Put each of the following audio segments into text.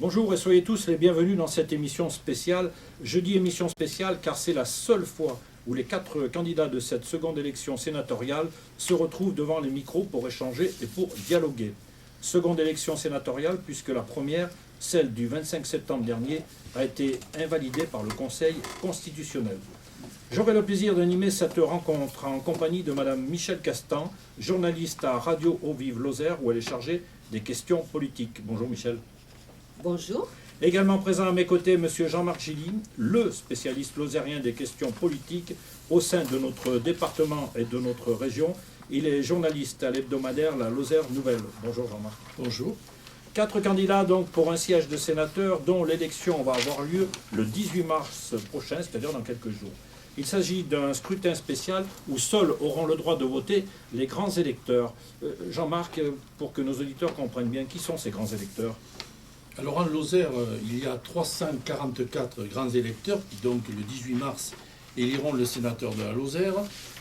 Bonjour et soyez tous les bienvenus dans cette émission spéciale. Je dis émission spéciale car c'est la seule fois où les 4 candidats de cette seconde élection sénatoriale se retrouvent devant les micros pour échanger et pour dialoguer. Seconde élection sénatoriale puisque la première, celle du 25 septembre dernier, a été invalidée par le Conseil constitutionnel. J'aurai le plaisir d'animer cette rencontre en compagnie de Madame Michèle Castan, journaliste à Radio Eau-Vive Lozère où elle est chargée des questions politiques. Bonjour Michèle. Bonjour. Également présent à mes côtés, M. Jean-Marc Gilly, le spécialiste lozérien des questions politiques au sein de notre département et de notre région. Il est journaliste à l'hebdomadaire La Lozère Nouvelle. Bonjour Jean-Marc. Bonjour. 4 candidats donc pour un siège de sénateur dont l'élection va avoir lieu le 18 mars prochain, c'est-à-dire dans quelques jours. Il s'agit d'un scrutin spécial où seuls auront le droit de voter les grands électeurs. Jean-Marc, pour que nos auditeurs comprennent bien, qui sont ces grands électeurs ? Alors en Lozère, il y a 344 grands électeurs qui donc le 18 mars éliront le sénateur de la Lozère.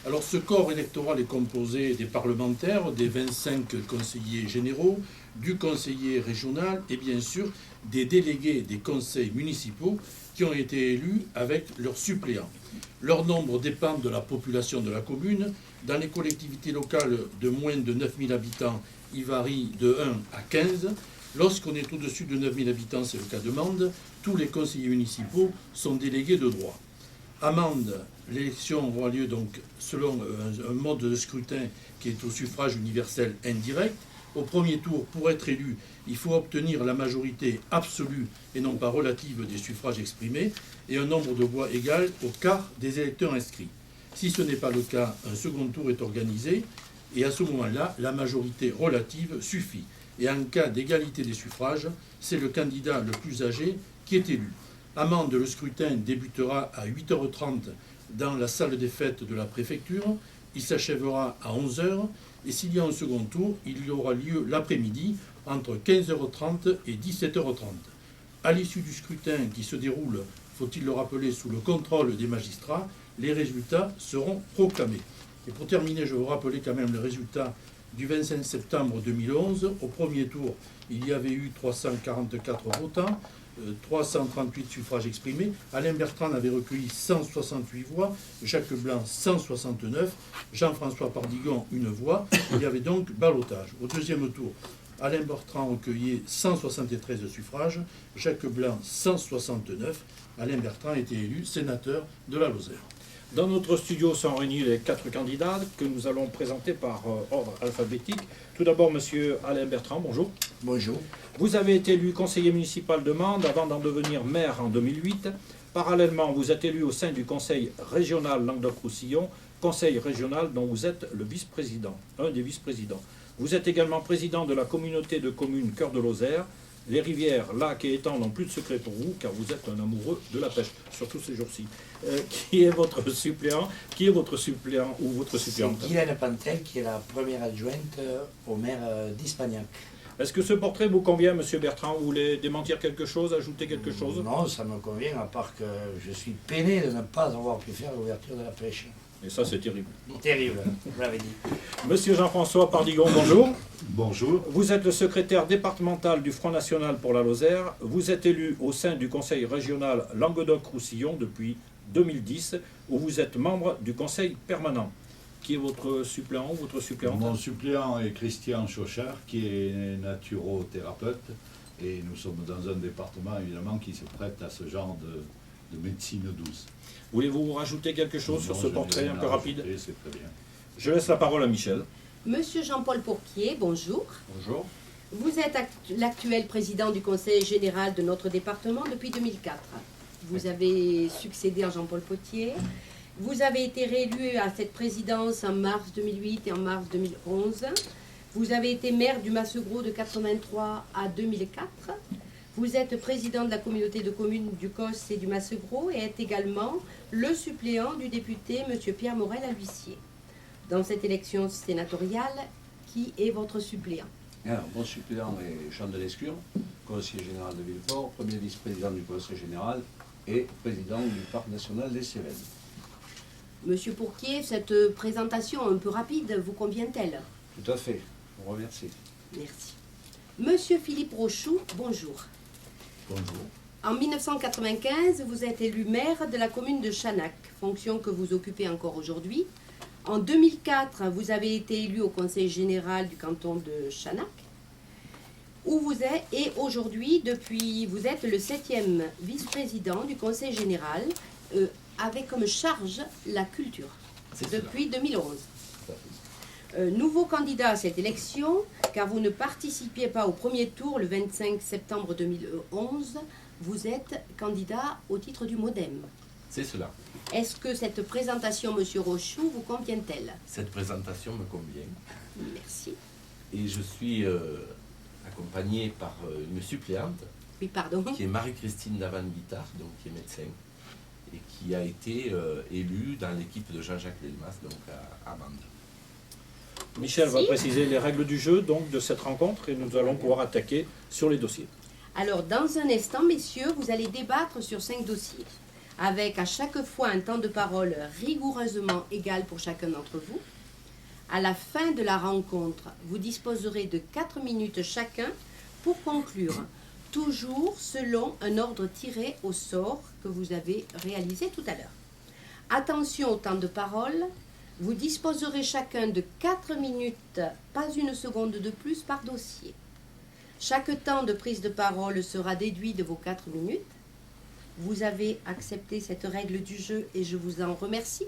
Alors ce corps électoral est composé des parlementaires, des 25 conseillers généraux, du conseiller régional et bien sûr des délégués des conseils municipaux qui ont été élus avec leurs suppléants. Leur nombre dépend de la population de la commune. Dans les collectivités locales de moins de 9000 habitants, il varie de 1 à 15. Lorsqu'on est au-dessus de 9000 habitants, c'est le cas de Mende, tous les conseillers municipaux sont délégués de droit. À Mende, l'élection aura lieu donc selon un mode de scrutin qui est au suffrage universel indirect. Au premier tour, pour être élu, il faut obtenir la majorité absolue et non pas relative des suffrages exprimés et un nombre de voix égal au quart des électeurs inscrits. Si ce n'est pas le cas, un second tour est organisé et à ce moment-là, la majorité relative suffit. Et en cas d'égalité des suffrages, c'est le candidat le plus âgé qui est élu. À Mende, le scrutin débutera à 8h30 dans la salle des fêtes de la préfecture. Il s'achèvera à 11h. Et s'il y a un second tour, il y aura lieu l'après-midi entre 15h30 et 17h30. À l'issue du scrutin qui se déroule, faut-il le rappeler, sous le contrôle des magistrats, les résultats seront proclamés. Et pour terminer, je vais vous rappeler quand même le résultat du 25 septembre 2011. Au premier tour, il y avait eu 344 votants, 338 suffrages exprimés. Alain Bertrand avait recueilli 168 voix, Jacques Blanc 169, Jean-François Pardigon une voix. Il y avait donc ballotage. Au deuxième tour, Alain Bertrand recueillait 173 suffrages, Jacques Blanc 169. Alain Bertrand était élu sénateur de la Lozère. Dans notre studio sont réunis les 4 candidats que nous allons présenter par ordre alphabétique. Tout d'abord, Monsieur Alain Bertrand, bonjour. Bonjour. Vous avez été élu conseiller municipal de Mende avant d'en devenir maire en 2008. Parallèlement, vous êtes élu au sein du conseil régional Languedoc-Roussillon, conseil régional dont vous êtes le vice-président, un des vice-présidents. Vous êtes également président de la communauté de communes Cœur de Lozère. Les rivières, lacs et étangs n'ont plus de secret pour vous, car vous êtes un amoureux de la pêche, surtout ces jours-ci. Qui est votre suppléant ou votre suppléante? C'est Guylaine Pantel, qui est la première adjointe au maire d'Ispagnac. Est-ce que ce portrait vous convient, Monsieur Bertrand? Vous voulez démentir quelque chose, ajouter quelque chose? Non, ça me convient, à part que je suis peiné de ne pas avoir pu faire l'ouverture de la pêche. Et ça, c'est terrible. Terrible, vous l'avez dit. Monsieur Jean-François Pardigon, bonjour. Bonjour. Vous êtes le secrétaire départemental du Front National pour la Lozère. Vous êtes élu au sein du conseil régional Languedoc-Roussillon depuis 2010, où vous êtes membre du conseil permanent. Qui est votre suppléant ou votre suppléante? Mon suppléant est Christian Chauchard, qui est naturothérapeute. Et nous sommes dans un département, évidemment, qui se prête à ce genre de médecine douce. Voulez-vous rajouter quelque chose sur ce portrait un peu rapide? C'est très bien. Je laisse la parole à Michel. Monsieur Jean-Paul Pourquier, bonjour. Bonjour. Vous êtes l'actuel président du conseil général de notre département depuis 2004. Vous avez succédé à Jean-Paul Pourquier. Vous avez été réélu à cette présidence en mars 2008 et en mars 2011. Vous avez été maire du Massegros de 83 à 2004. Vous êtes président de la communauté de communes du Cos et du Massegros et êtes également le suppléant du député M. Pierre Morel à l'huissier. Dans cette élection sénatoriale, qui est votre suppléant? Alors, mon suppléant est Jean de Lescure, conseiller général de Villefort, premier vice-président du conseil général et président du parc national des Cévennes. Monsieur Pourquier, cette présentation un peu rapide vous convient-elle? Tout à fait, je vous remercie. Merci. Monsieur Philippe Rochoux, bonjour. Bonjour. En 1995, vous êtes élu maire de la commune de Chanac, fonction que vous occupez encore aujourd'hui. En 2004, vous avez été élu au conseil général du canton de Chanac, où vous êtes, et aujourd'hui, vous êtes le 7e vice-président du conseil général, avec comme charge la culture, depuis 2011. Nouveau candidat à cette élection, car vous ne participiez pas au premier tour le 25 septembre 2011, vous êtes candidat au titre du MoDem. C'est cela. Est-ce que cette présentation, Monsieur Rochoux, vous convient-elle? Cette présentation me convient. Merci. Et je suis accompagné par une suppléante, Oui, pardon. qui est Marie-Christine Davan-Guittard, donc qui est médecin, et qui a été élue dans l'équipe de Jean-Jacques Delmas, donc à Mende. Michel va Merci. préciser les règles du jeu donc de cette rencontre et nous allons pouvoir attaquer sur les dossiers. Alors, dans un instant, messieurs, vous allez débattre sur 5 dossiers, avec à chaque fois un temps de parole rigoureusement égal pour chacun d'entre vous. À la fin de la rencontre, vous disposerez de 4 minutes chacun pour conclure, toujours selon un ordre tiré au sort que vous avez réalisé tout à l'heure. Attention au temps de parole, vous disposerez chacun de 4 minutes, pas une seconde de plus par dossier. Chaque temps de prise de parole sera déduit de vos 4 minutes. Vous avez accepté cette règle du jeu et je vous en remercie.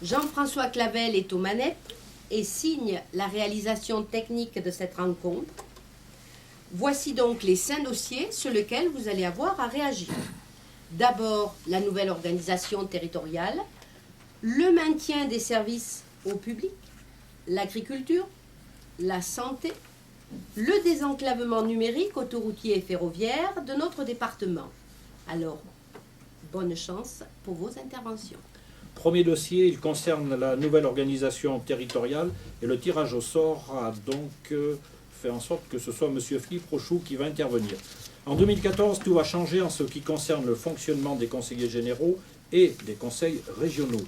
Jean-François Clavel est aux manettes et signe la réalisation technique de cette rencontre. Voici donc les 5 dossiers sur lesquels vous allez avoir à réagir. D'abord, la nouvelle organisation territoriale, le maintien des services au public, l'agriculture, la santé, le désenclavement numérique, autoroutier et ferroviaire de notre département. Alors, bonne chance pour vos interventions. Premier dossier, il concerne la nouvelle organisation territoriale et le tirage au sort a donc fait en sorte que ce soit M. Philippe Rochoux qui va intervenir. En 2014, tout va changer en ce qui concerne le fonctionnement des conseillers généraux et des conseils régionaux.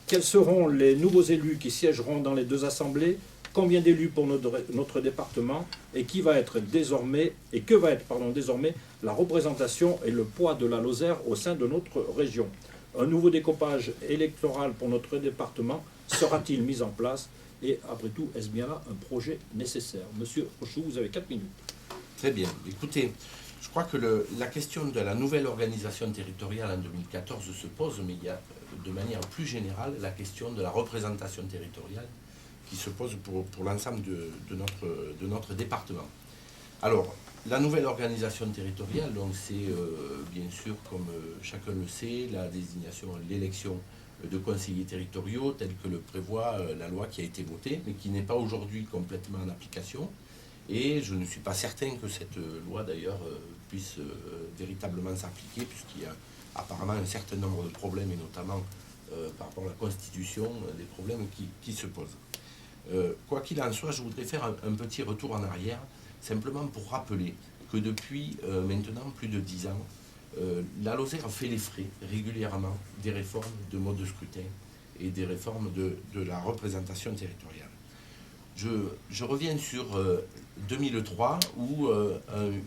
Quels seront les nouveaux élus qui siégeront dans les 2 assemblées? Combien d'élus pour notre département? Et que va être désormais la représentation et le poids de la Lozère au sein de notre région? Un nouveau découpage électoral pour notre département sera-t-il mis en place? Et après tout, est-ce bien là un projet nécessaire? Monsieur Rochoux, vous avez 4 minutes. Très bien. Écoutez, je crois que la question de la nouvelle organisation territoriale en 2014 se pose, mais il y a de manière plus générale la question de la représentation territoriale qui se pose pour l'ensemble de notre département. Alors, la nouvelle organisation territoriale, donc c'est bien sûr, comme chacun le sait, la désignation, l'élection de conseillers territoriaux, telle que le prévoit la loi qui a été votée, mais qui n'est pas aujourd'hui complètement en application. Et je ne suis pas certain que cette loi, d'ailleurs, puisse véritablement s'appliquer, puisqu'il y a apparemment un certain nombre de problèmes, et notamment par rapport à la Constitution, des problèmes qui se posent. Quoi qu'il en soit, je voudrais faire un petit retour en arrière, simplement pour rappeler que depuis maintenant plus de 10 ans, la Lozère fait les frais régulièrement des réformes de mode de scrutin et des réformes de la représentation territoriale. Je reviens sur 2003 où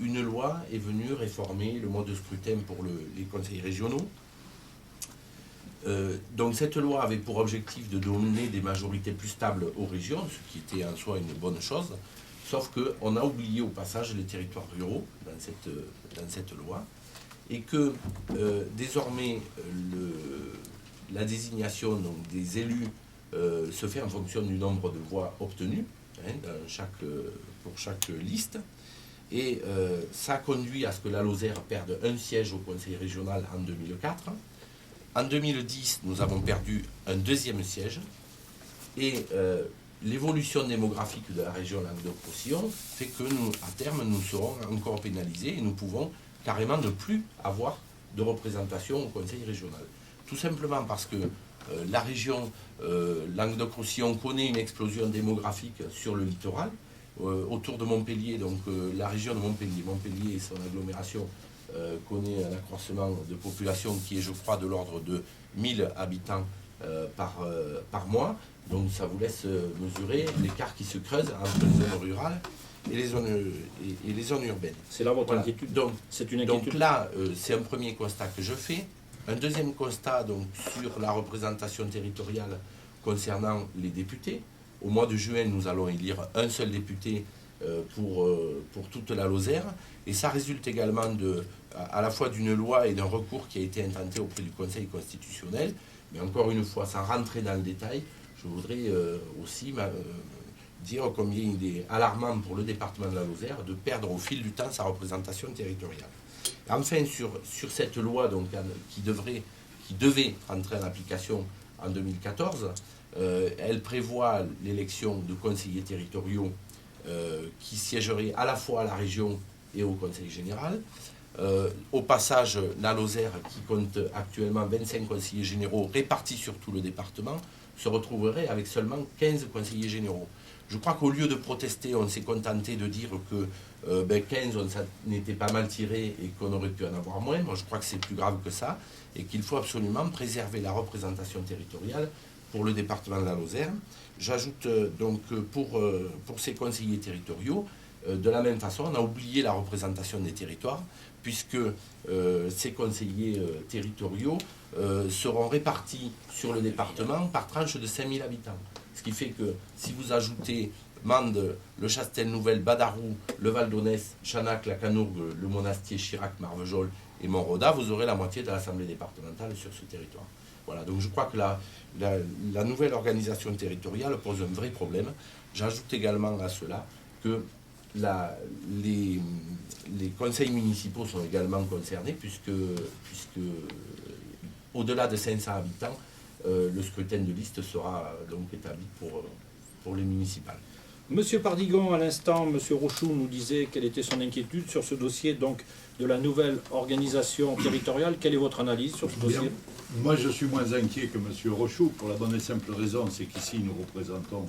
une loi est venue réformer le mode de scrutin pour les conseils régionaux. Donc cette loi avait pour objectif de donner des majorités plus stables aux régions, ce qui était en soi une bonne chose, sauf qu'on a oublié au passage les territoires ruraux dans cette loi, et que désormais la désignation donc, des élus se fait en fonction du nombre de voix obtenues pour chaque liste. Et ça a conduit à ce que la Lozère perde un siège au conseil régional en 2004. En 2010, nous avons perdu un 2e siège. Et l'évolution démographique de la région Languedoc-Roussillon fait que à terme, nous serons encore pénalisés et nous pouvons carrément ne plus avoir de représentation au conseil régional. Tout simplement parce que la région Languedoc-Roussillon connaît une explosion démographique sur le littoral, autour de Montpellier, donc la région de Montpellier et son agglomération connaît un accroissement de population qui est, je crois, de l'ordre de 1000 habitants par mois. Donc ça vous laisse mesurer l'écart qui se creuse entre les zones rurales et les zones urbaines. C'est là votre Voilà. inquiétude. Donc, C'est une Donc inquiétude. là, c'est un premier constat que je fais. Un deuxième constat donc, sur la représentation territoriale concernant les députés. Au mois de juin, nous allons élire un seul député pour toute la Lozère. Et ça résulte également à la fois d'une loi et d'un recours qui a été intenté auprès du Conseil constitutionnel. Mais encore une fois, sans rentrer dans le détail, je voudrais aussi dire combien il est alarmant pour le département de la Lozère de perdre au fil du temps sa représentation territoriale. Enfin, sur cette loi donc, qui devait entrer en application en 2014, elle prévoit l'élection de conseillers territoriaux qui siégeraient à la fois à la région et au Conseil général. Au passage, la Lozère, qui compte actuellement 25 conseillers généraux répartis sur tout le département, se retrouverait avec seulement 15 conseillers généraux. Je crois qu'au lieu de protester, on s'est contenté de dire que 15, ça n'était pas mal tiré et qu'on aurait pu en avoir moins. Moi, je crois que c'est plus grave que ça et qu'il faut absolument préserver la représentation territoriale pour le département de la Lozère. J'ajoute donc pour ces conseillers territoriaux, de la même façon, on a oublié la représentation des territoires, puisque ces conseillers territoriaux seront répartis sur le département par tranche de 5000 habitants. Ce qui fait que si vous ajoutez Mende, le Chastel-Nouvelle, Badarou, le Val d'Aunès, Chanac, la Canourgue, le Monastier, Chirac, Marvejols et Montroda, vous aurez la moitié de l'Assemblée départementale sur ce territoire. Voilà, donc je crois que la nouvelle organisation territoriale pose un vrai problème. J'ajoute également à cela que les conseils municipaux sont également concernés, puisque au-delà de 500 habitants, le scrutin de liste sera donc établi pour les municipales. Monsieur Pardigon, à l'instant, Monsieur Rochoux nous disait quelle était son inquiétude sur ce dossier donc, de la nouvelle organisation territoriale. Quelle est votre analyse sur ce dossier? Bien. Moi, je suis moins inquiet que M. Rochoux, pour la bonne et simple raison, c'est qu'ici, nous représentons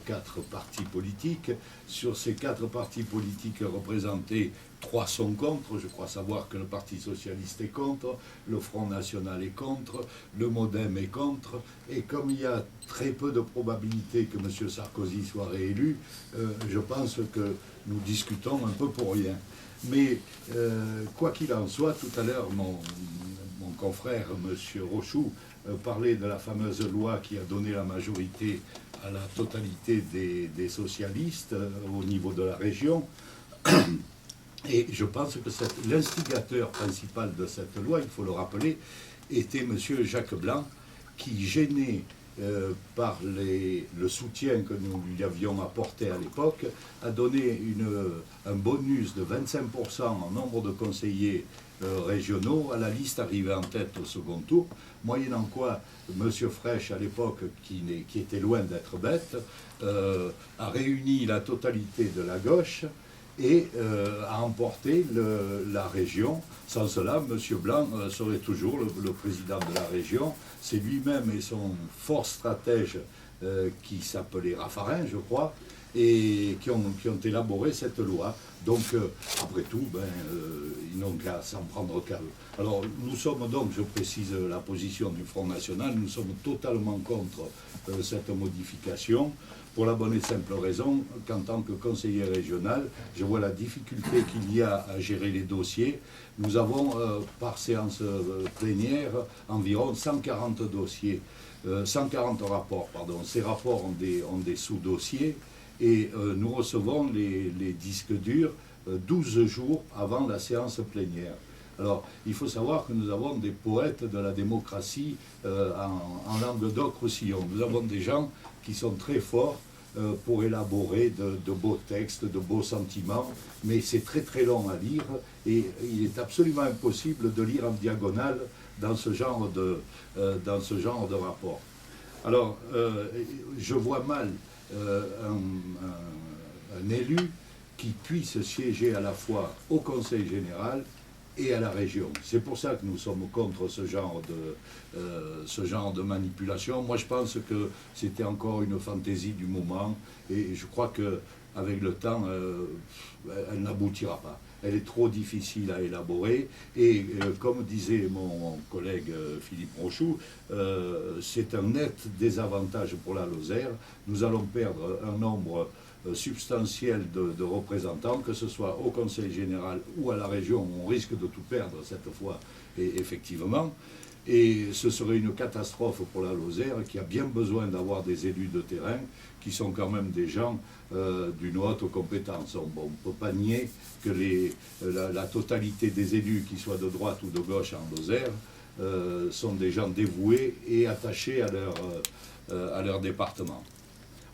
4 partis politiques. Sur ces 4 partis politiques représentés, 3 sont contre. Je crois savoir que le Parti socialiste est contre, le Front national est contre, le MoDem est contre. Et comme il y a très peu de probabilité que M. Sarkozy soit réélu, je pense que nous discutons un peu pour rien. Mais quoi qu'il en soit, tout à l'heure, mon confrère, M. Rochoux, parlait de la fameuse loi qui a donné la majorité à la totalité des socialistes au niveau de la région. Et je pense que l'instigateur principal de cette loi, il faut le rappeler, était M. Jacques Blanc, qui, gêné par le soutien que nous lui avions apporté à l'époque, a donné un bonus de 25% en nombre de conseillers régionaux à la liste arrivée en tête au second tour, moyennant quoi M. Fraîche, à l'époque, qui était loin d'être bête, a réuni la totalité de la gauche et a emporté la région. Sans cela, M. Blanc serait toujours le président de la région. C'est lui-même et son fort stratège qui s'appelait Raffarin, je crois, et qui ont élaboré cette loi. Donc, après tout, ils n'ont qu'à s'en prendre qu'à eux. Alors, nous sommes donc, je précise la position du Front National, nous sommes totalement contre cette modification, pour la bonne et simple raison qu'en tant que conseiller régional, je vois la difficulté qu'il y a à gérer les dossiers. Nous avons, par séance plénière, environ 140 dossiers, 140 rapports, pardon. Ces rapports ont des sous-dossiers, et nous recevons les disques durs 12 jours avant la séance plénière. Alors, il faut savoir que nous avons des poètes de la démocratie en Languedoc-Roussillon. Nous avons des gens qui sont très forts pour élaborer de beaux textes, de beaux sentiments, mais c'est très très long à lire, et il est absolument impossible de lire en diagonale dans ce genre de rapport. Alors, je vois mal un élu qui puisse siéger à la fois au Conseil général et à la région. C'est pour ça que nous sommes contre ce genre de manipulation. Moi, je pense que c'était encore une fantaisie du moment, et je crois qu'avec le temps, elle n'aboutira pas. Elle est trop difficile à élaborer, et comme disait mon collègue Philippe Rochoux, c'est un net désavantage pour la Lozère. Nous allons perdre un nombre substantiel de représentants, que ce soit au Conseil général ou à la région. On risque de tout perdre cette fois, et effectivement. Et ce serait une catastrophe pour la Lozère, qui a bien besoin d'avoir des élus de terrain, qui sont quand même des gens d'une haute compétence. On ne peut pas nier que la totalité des élus, qu'ils soient de droite ou de gauche en Lozère, sont des gens dévoués et attachés à leur département.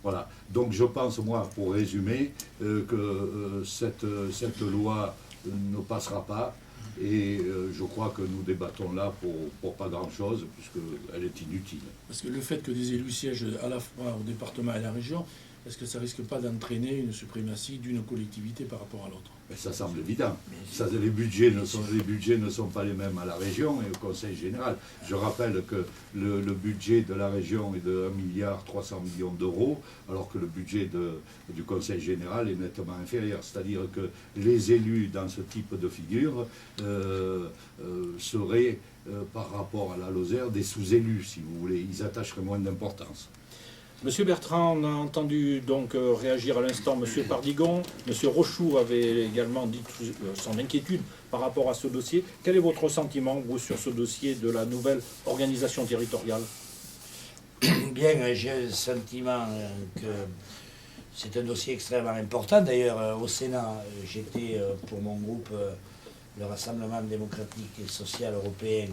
Voilà. Donc je pense, moi, pour résumer, que cette loi ne passera pas. Et je crois que nous débattons là pour pas grand-chose, puisqu'elle est inutile. Parce que le fait que des élus siègent à la fois au département et à la région, est-ce que ça risque pas d'entraîner une suprématie d'une collectivité par rapport à l'autre? Mais ça semble évident. Les budgets ne sont pas les mêmes à la région et au Conseil général. Je rappelle que le budget de la région est de 1,3 milliard d'euros, alors que le budget du Conseil général est nettement inférieur. C'est-à-dire que les élus dans ce type de figure seraient, par rapport à la Lozère, des sous-élus, si vous voulez. Ils attacheraient moins d'importance. Monsieur Bertrand, on a entendu donc réagir à l'instant Monsieur Pardigon. Monsieur Rochoux avait également dit son inquiétude par rapport à ce dossier. Quel est votre sentiment, vous, sur ce dossier de la nouvelle organisation territoriale? Bien, j'ai le sentiment que c'est un dossier extrêmement important. D'ailleurs, au Sénat, j'étais pour mon groupe, le Rassemblement démocratique et social européen,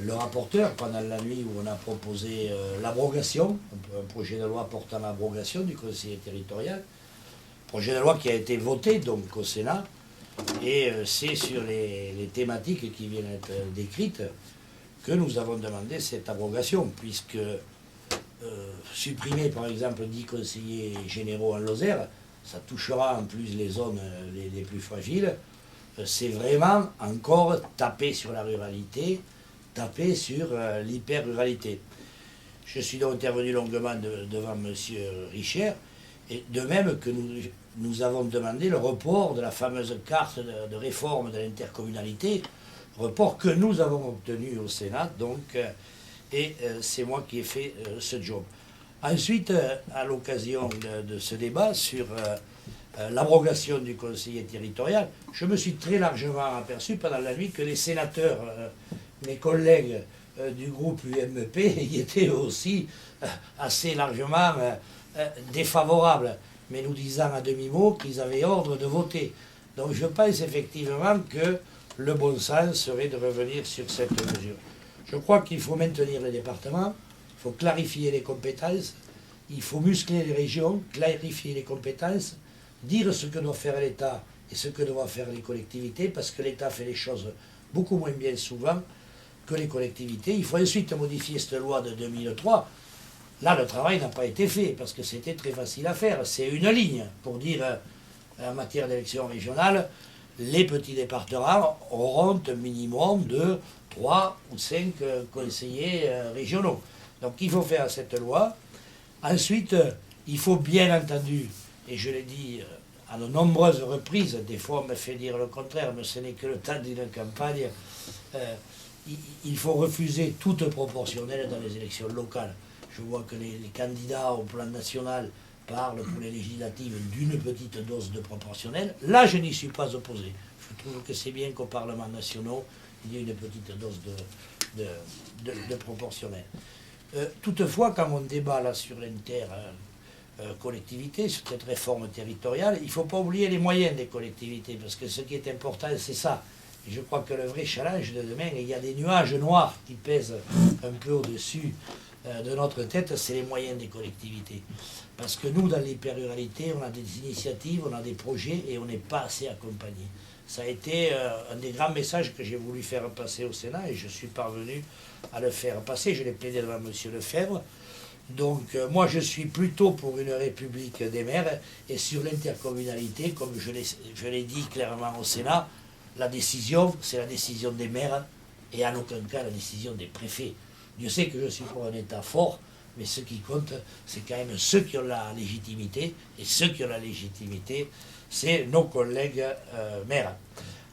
le rapporteur pendant la nuit où on a proposé l'abrogation, un projet de loi portant l'abrogation du conseiller territorial, projet de loi qui a été voté donc au Sénat, et c'est sur les thématiques qui viennent être décrites que nous avons demandé cette abrogation, puisque supprimer par exemple 10 conseillers généraux en Lozère, ça touchera en plus les zones les plus fragiles, c'est vraiment encore taper sur la ruralité, taper sur l'hyper-ruralité. Je suis donc intervenu longuement devant M. Richer, et de même que nous avons demandé le report de la fameuse carte de réforme de l'intercommunalité, report que nous avons obtenu au Sénat, donc, et c'est moi qui ai fait ce job. Ensuite, à l'occasion de ce débat sur l'abrogation du conseiller territorial, je me suis très largement aperçu pendant la nuit que les sénateurs, mes collègues du groupe UMP, y étaient aussi assez largement défavorables, mais nous disant à demi-mot qu'ils avaient ordre de voter. Donc je pense effectivement que le bon sens serait de revenir sur cette mesure. Je crois qu'il faut maintenir les départements, il faut clarifier les compétences, il faut muscler les régions, clarifier les compétences, dire ce que doit faire l'État et ce que doivent faire les collectivités, parce que l'État fait les choses beaucoup moins bien souvent que les collectivités. Il faut ensuite modifier cette loi de 2003. Là, le travail n'a pas été fait, parce que c'était très facile à faire. C'est une ligne pour dire, en matière d'élection régionale, les petits départements auront un minimum de 3 ou 5 conseillers régionaux. Donc il faut faire cette loi. Ensuite, il faut bien entendu, et je l'ai dit à de nombreuses reprises, des fois on me fait dire le contraire, mais ce n'est que le temps d'une campagne, il faut refuser toute proportionnelle dans les élections locales. Je vois que les candidats au plan national parlent pour les législatives d'une petite dose de proportionnelle. Là, je n'y suis pas opposé. Je trouve que c'est bien qu'au Parlement national, il y ait une petite dose de proportionnelle. Toutefois, quand on débat là sur l'inter-collectivité, sur cette réforme territoriale, il ne faut pas oublier les moyens des collectivités, parce que ce qui est important, c'est ça. Et je crois que le vrai challenge de demain, il y a des nuages noirs qui pèsent un peu au-dessus de notre tête, c'est les moyens des collectivités. Parce que nous, dans l'hyper-ruralité, on a des initiatives, on a des projets et on n'est pas assez accompagné. Ça a été un des grands messages que j'ai voulu faire passer au Sénat et je suis parvenu à le faire passer. Je l'ai plaidé devant M. Lefebvre. Donc moi, je suis plutôt pour une république des maires et sur l'intercommunalité, comme je l'ai dit clairement au Sénat, la décision, c'est la décision des maires et en aucun cas la décision des préfets. Dieu sait que je suis pour un État fort, mais ce qui compte, c'est quand même ceux qui ont la légitimité, et ceux qui ont la légitimité, c'est nos collègues maires.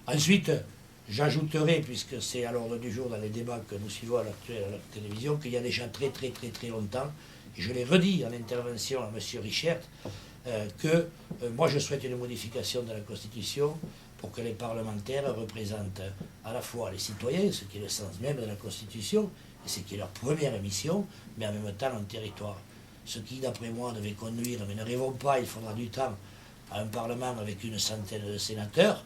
Ensuite, j'ajouterai, puisque c'est à l'ordre du jour dans les débats que nous suivons à la télévision, qu'il y a déjà très longtemps, et je l'ai redit en intervention à M. Richert, moi je souhaite une modification de la Constitution pour que les parlementaires représentent à la fois les citoyens, ce qui est le sens même de la Constitution, et ce qui est leur première mission, mais en même temps un territoire. Ce qui, d'après moi, devait conduire, mais ne rêvons pas, il faudra du temps, à un Parlement avec une centaine de sénateurs,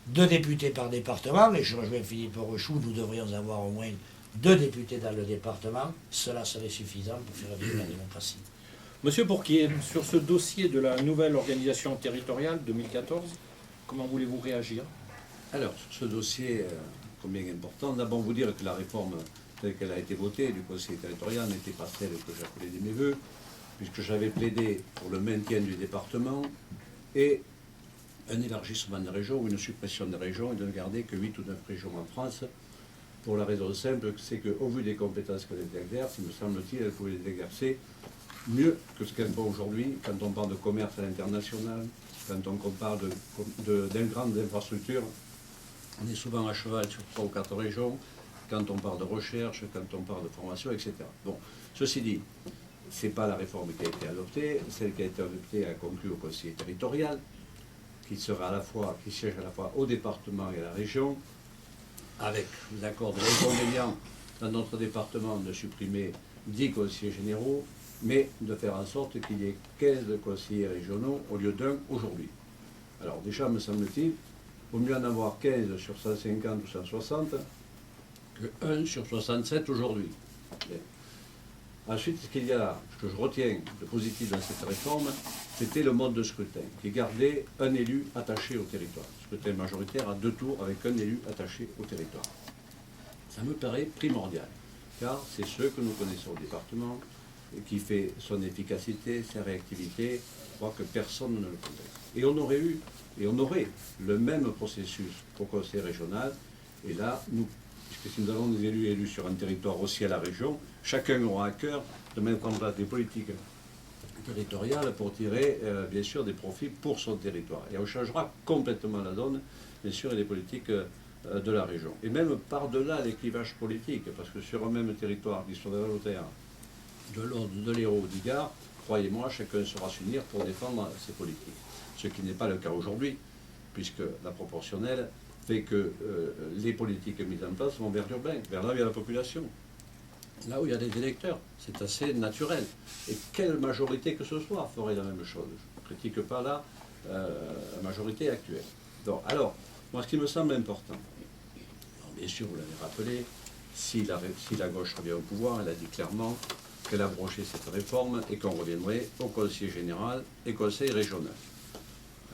2 députés par département, et je rejoins Philippe Rochoux, nous devrions avoir au moins 2 députés dans le département, cela serait suffisant pour faire vivre la démocratie. Monsieur Pourquier, sur ce dossier de la nouvelle organisation territoriale 2014, comment voulez-vous réagir? Alors, sur ce dossier combien important, d'abord vous dire que la réforme telle qu'elle a été votée du conseil territorial n'était pas celle que j'appelais de mes voeux, puisque j'avais plaidé pour le maintien du département et un élargissement des régions ou une suppression des régions et de ne garder que 8 ou 9 régions en France, pour la raison simple, c'est qu'au vu des compétences qu'elles exercent, il me semble-t-il, elles pouvaient les exercer mieux que ce qu'elles font aujourd'hui quand on parle de commerce à l'international, quand on parle d'un grandes infrastructures. On est souvent à cheval sur 3 ou 4 régions, quand on parle de recherche, quand on parle de formation, etc. Bon, ceci dit, ce n'est pas la réforme qui a été adoptée, celle qui a été adoptée a conclu au conseil territorial, qui siège à la fois au département et à la région, avec l'accord de l'inconvénient dans notre département de supprimer 10 conseillers généraux, mais de faire en sorte qu'il y ait 15 conseillers régionaux au lieu d'1 aujourd'hui. Alors déjà, me semble-t-il, il vaut mieux en avoir 15 sur 150 ou 160 que 1 sur 67 aujourd'hui. Ensuite, ce que je retiens de positif dans cette réforme, c'était le mode de scrutin, qui gardait un élu attaché au territoire. Scrutin majoritaire à 2 tours avec un élu attaché au territoire. Ça me paraît primordial, car c'est ce que nous connaissons au département, et qui fait son efficacité, sa réactivité. Je crois que personne ne le conteste. Et on aurait le même processus au conseil régional, et là, puisque si nous avons des élus sur un territoire aussi à la région, chacun aura à cœur de mettre en place des politiques territoriales pour tirer, bien sûr, des profits pour son territoire. Et on changera complètement la donne, bien sûr, et les politiques de la région. Et même par-delà les clivages politiques, parce que sur un même territoire, l'histoire de la Lothaire, de l'Aude, de l'Hérault, d'Igard, croyez-moi, chacun saura s'unir pour défendre ses politiques. Ce qui n'est pas le cas aujourd'hui, puisque la proportionnelle fait que les politiques mises en place vont vers l'urbain, vers là où il y a la population, là où il y a des électeurs. C'est assez naturel. Et quelle majorité que ce soit ferait la même chose. Je ne critique pas la majorité actuelle. Donc, alors, moi, ce qui me semble important, alors, bien sûr, vous l'avez rappelé, si la gauche revient au pouvoir, elle a dit clairement qu'elle abrogeait cette réforme et qu'on reviendrait au conseil général et conseil régional.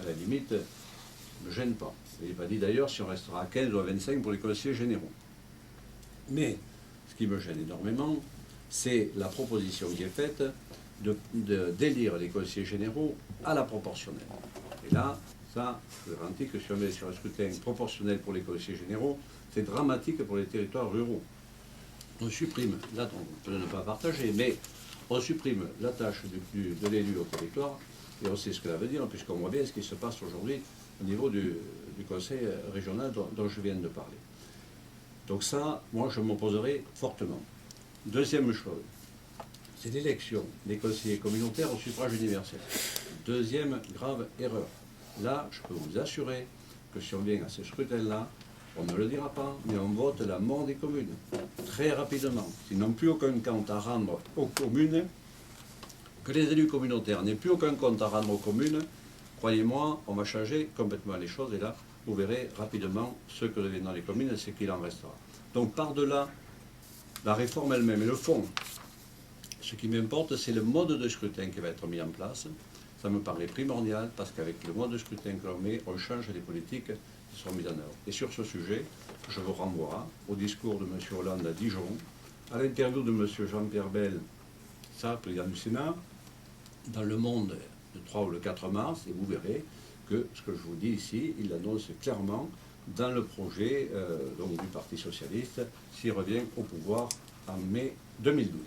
À la limite, ça ne me gêne pas. Il n'est pas dit d'ailleurs si on restera à 15 ou à 25 pour les conseillers généraux. Mais ce qui me gêne énormément, c'est la proposition qui est faite d'élire les conseillers généraux à la proportionnelle. Et là, ça, je vous garantis que si on met sur un scrutin proportionnel pour les conseillers généraux, c'est dramatique pour les territoires ruraux. On supprime, là on peut ne pas partager, mais on supprime la tâche de l'élu au territoire, et on sait ce que ça veut dire, puisqu'on voit bien ce qui se passe aujourd'hui au niveau du conseil régional dont je viens de parler. Donc ça, moi je m'opposerai fortement. Deuxième chose, c'est l'élection des conseillers communautaires au suffrage universel. Deuxième grave erreur. Là, je peux vous assurer que si on vient à ce scrutin-là, on ne le dira pas, mais on vote la mort des communes, très rapidement. S'ils n'ont plus aucun compte à rendre aux communes, que les élus communautaires n'aient plus aucun compte à rendre aux communes, croyez-moi, on va changer complètement les choses, et là, vous verrez rapidement ce que deviendront les communes et ce qu'il en restera. Donc par-delà la réforme elle-même et le fond, ce qui m'importe, c'est le mode de scrutin qui va être mis en place. Ça me paraît primordial, parce qu'avec le mode de scrutin que l'on met, on change les politiques qui sont mises en œuvre. Et sur ce sujet, je vous renvoie au discours de M. Hollande à Dijon, à l'interview de M. Jean-Pierre Bel, président du Sénat, dans Le Monde le 3 ou le 4 mars, et vous verrez que ce que je vous dis ici, il l'annonce clairement dans le projet donc du Parti Socialiste, s'il revient au pouvoir en mai 2012.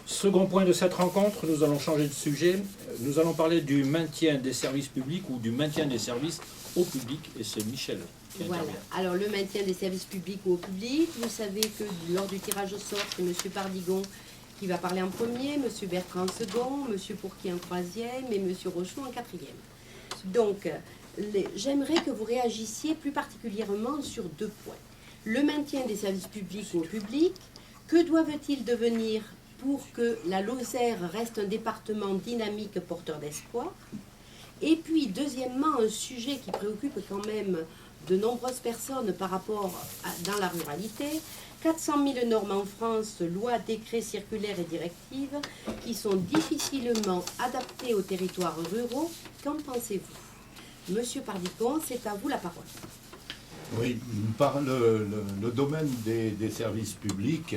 Second point de cette rencontre, nous allons changer de sujet. Nous allons parler du maintien des services publics ou du maintien des services au public, et c'est Michel qui Voilà. intervient. Alors, le maintien des services publics ou au public, vous savez que lors du tirage au sort, c'est M. Pardigon qui va parler en premier, M. Bertrand en second, M. Pourquier en troisième et M. Rochoux en quatrième. Donc, j'aimerais que vous réagissiez plus particulièrement sur 2 points. Le maintien des services publics au public, que doivent-ils devenir pour que la Lozère reste un département dynamique porteur d'espoir? Et puis, deuxièmement, un sujet qui préoccupe quand même de nombreuses personnes par rapport dans la ruralité, 400 000 normes en France, lois, décrets, circulaires et directives, qui sont difficilement adaptées aux territoires ruraux. Qu'en pensez-vous? Monsieur Pardicon, c'est à vous la parole. Oui, par le domaine des services publics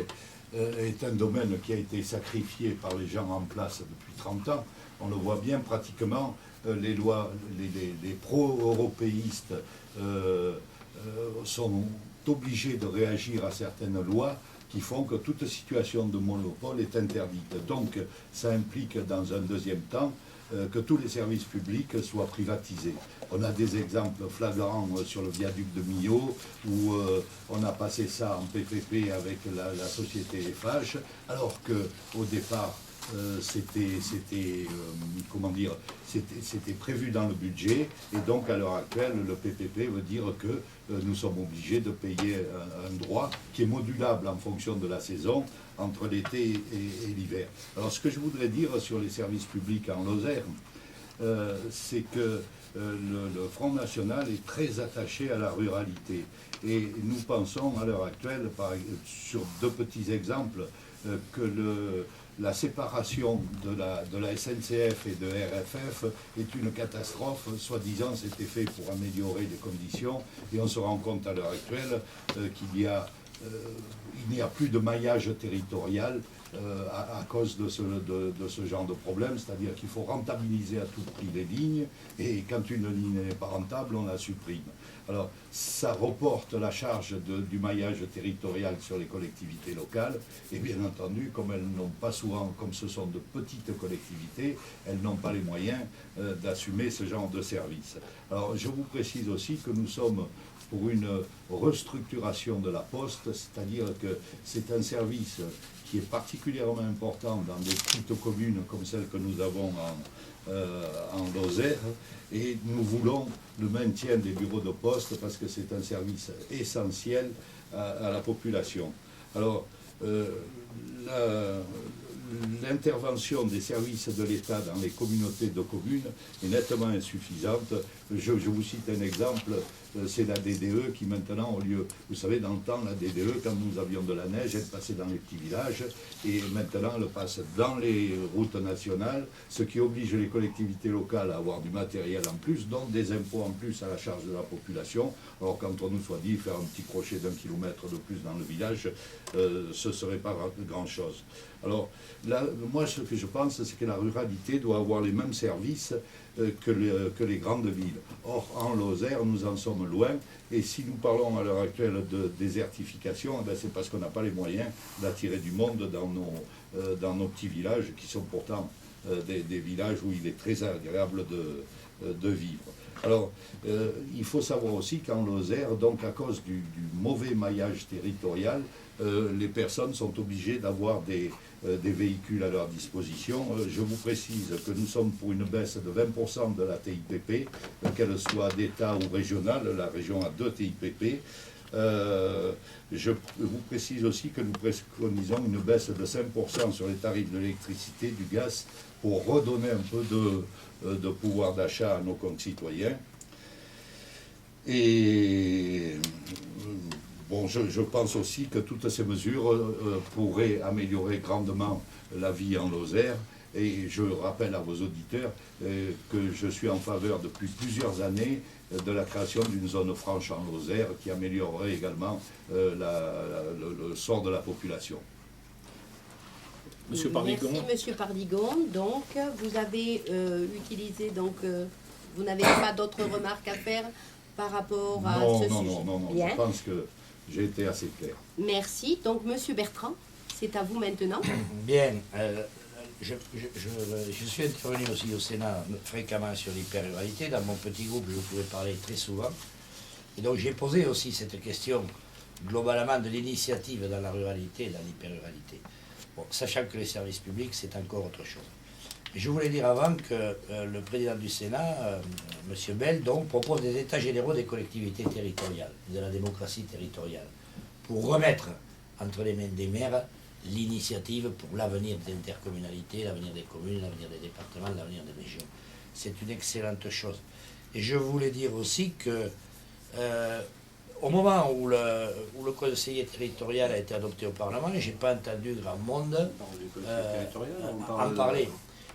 est un domaine qui a été sacrifié par les gens en place depuis 30 ans. On le voit bien pratiquement, les lois, les pro-européistes sont obligés de réagir à certaines lois qui font que toute situation de monopole est interdite. Donc ça implique dans un deuxième temps que tous les services publics soient privatisés. On a des exemples flagrants sur le viaduc de Millau, où on a passé ça en PPP avec la société FH, alors qu'au départ, c'était prévu dans le budget, et donc à l'heure actuelle, le PPP veut dire que nous sommes obligés de payer un droit qui est modulable en fonction de la saison, entre l'été et l'hiver. Alors ce que je voudrais dire sur les services publics en Lozère, c'est que le Front National est très attaché à la ruralité. Et nous pensons à l'heure actuelle, sur 2 petits exemples, que la séparation de la SNCF et de RFF est une catastrophe. Soi-disant, c'était fait pour améliorer les conditions. Et on se rend compte à l'heure actuelle qu'il n'y a plus de maillage territorial à cause de ce genre de problème, c'est-à-dire qu'il faut rentabiliser à tout prix les lignes, et quand une ligne n'est pas rentable, on la supprime. Alors, ça reporte la charge du maillage territorial sur les collectivités locales, et bien entendu, comme elles n'ont pas souvent, comme ce sont de petites collectivités, elles n'ont pas les moyens d'assumer ce genre de service. Alors, je vous précise aussi que nous sommes pour une restructuration de la Poste, c'est-à-dire que c'est un service qui est particulièrement important dans des petites communes comme celle que nous avons en Lozère, et nous voulons le maintien des bureaux de poste parce que c'est un service essentiel à la population. Alors, l'intervention des services de l'État dans les communautés de communes est nettement insuffisante. Je vous cite un exemple, c'est la DDE qui maintenant, au lieu, vous savez, dans le temps, la DDE, quand nous avions de la neige, elle passait dans les petits villages, et maintenant elle passe dans les routes nationales, ce qui oblige les collectivités locales à avoir du matériel en plus, donc des impôts en plus à la charge de la population. Alors quand on nous soit dit faire un petit crochet d'1 kilomètre de plus dans le village, ce ne serait pas grand-chose. Alors là, moi ce que je pense, c'est que la ruralité doit avoir les mêmes services que les grandes villes. Or, en Lozère, nous en sommes loin, et si nous parlons à l'heure actuelle de désertification, eh c'est parce qu'on n'a pas les moyens d'attirer du monde dans nos petits villages, qui sont pourtant des villages où il est très agréable de vivre. Alors, il faut savoir aussi qu'en Lozère, donc à cause du mauvais maillage territorial, les personnes sont obligées d'avoir des véhicules à leur disposition. Je vous précise que nous sommes pour une baisse de 20% de la TIPP, qu'elle soit d'État ou régionale. La région a 2 TIPP. Je vous précise aussi que nous préconisons une baisse de 5% sur les tarifs de l'électricité, du gaz, pour redonner un peu de pouvoir d'achat à nos concitoyens. Et bon, je pense aussi que toutes ces mesures pourraient améliorer grandement la vie en Lozère. Et je rappelle à vos auditeurs que je suis en faveur depuis plusieurs années de la création d'une zone franche en Lozère qui améliorerait également le sort de la population. Monsieur Pardigon. Merci, Monsieur Pardigon. Donc, vous avez utilisé, vous n'avez pas d'autres remarques à faire par rapport à ce sujet? Non, Bien. je pense que j'ai été assez clair. Merci. Donc, Monsieur Bertrand, c'est à vous maintenant. Bien. Je suis intervenu aussi au Sénat fréquemment sur l'hyper-ruralité. Dans mon petit groupe, je pouvais parler très souvent. Et donc, j'ai posé aussi cette question globalement de l'initiative dans la ruralité et dans l'hyper-ruralité. Bon, sachant que les services publics, c'est encore autre chose. Mais je voulais dire avant que le président du Sénat, M. Bell, donc, propose des états généraux des collectivités territoriales, de la démocratie territoriale, pour remettre entre les mains des maires l'initiative pour l'avenir des intercommunalités, l'avenir des communes, l'avenir des départements, l'avenir des régions. C'est une excellente chose. Et je voulais dire aussi que au moment où le conseiller territorial a été adopté au Parlement, je n'ai pas entendu grand monde en parler.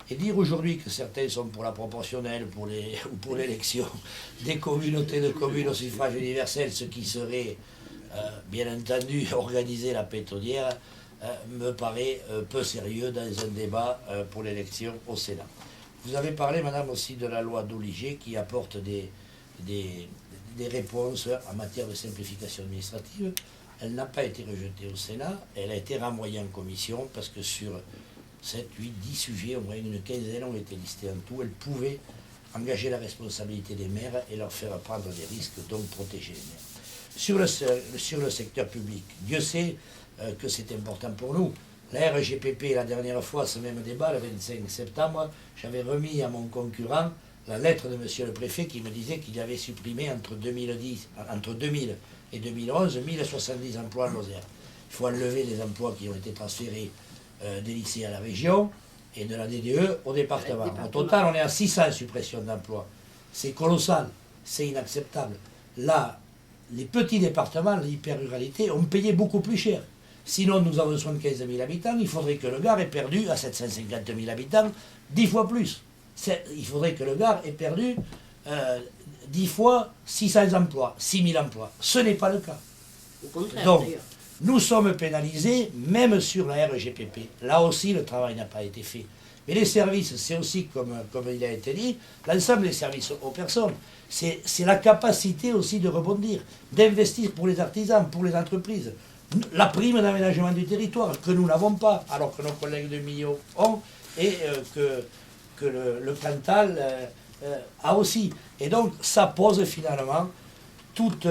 Et dire aujourd'hui que certains sont pour la proportionnelle ou pour l'élection des communautés de communes au suffrage universel, ce qui serait, bien entendu, organiser la pétonnière, me paraît peu sérieux dans un débat pour l'élection au Sénat. Vous avez parlé, madame, aussi de la loi d'Oliger qui apporte des réponses en matière de simplification administrative. Elle n'a pas été rejetée au Sénat, elle a été renvoyée en commission parce que sur 7, 8, 10 sujets, au moins une quinzaine ont été listés en tout. Elle pouvait engager la responsabilité des maires et leur faire prendre des risques, donc protéger les maires. Sur le secteur public, Dieu sait que c'est important pour nous. La RGPP, la dernière fois, ce même débat, le 25 septembre, j'avais remis à mon concurrent la lettre de monsieur le préfet qui me disait qu'il avait supprimé entre 2000 et 2011 1070 emplois en Lozère. Il faut enlever les emplois qui ont été transférés des lycées à la région et de la DDE au département. Au total, on est à 600 suppressions d'emplois. C'est colossal, c'est inacceptable. Là, les petits départements, l'hyper-ruralité, ont payé beaucoup plus cher. Sinon, nous avons 75 000 habitants, il faudrait que le Gard ait perdu à 750 000 habitants 10 fois plus. Il faudrait que le Gard ait perdu 10 fois 600 emplois, 6 000 emplois. Ce n'est pas le cas. Au contraire, donc, d'ailleurs. nous sommes pénalisés, même sur la RGPP. Là aussi, le travail n'a pas été fait. Mais les services, c'est aussi, comme il a été dit, l'ensemble des services aux personnes. C'est la capacité aussi de rebondir, d'investir pour les artisans, pour les entreprises. La prime d'aménagement du territoire, que nous n'avons pas, alors que nos collègues de Millau ont, et que le Cantal a aussi. Et donc, ça pose finalement toute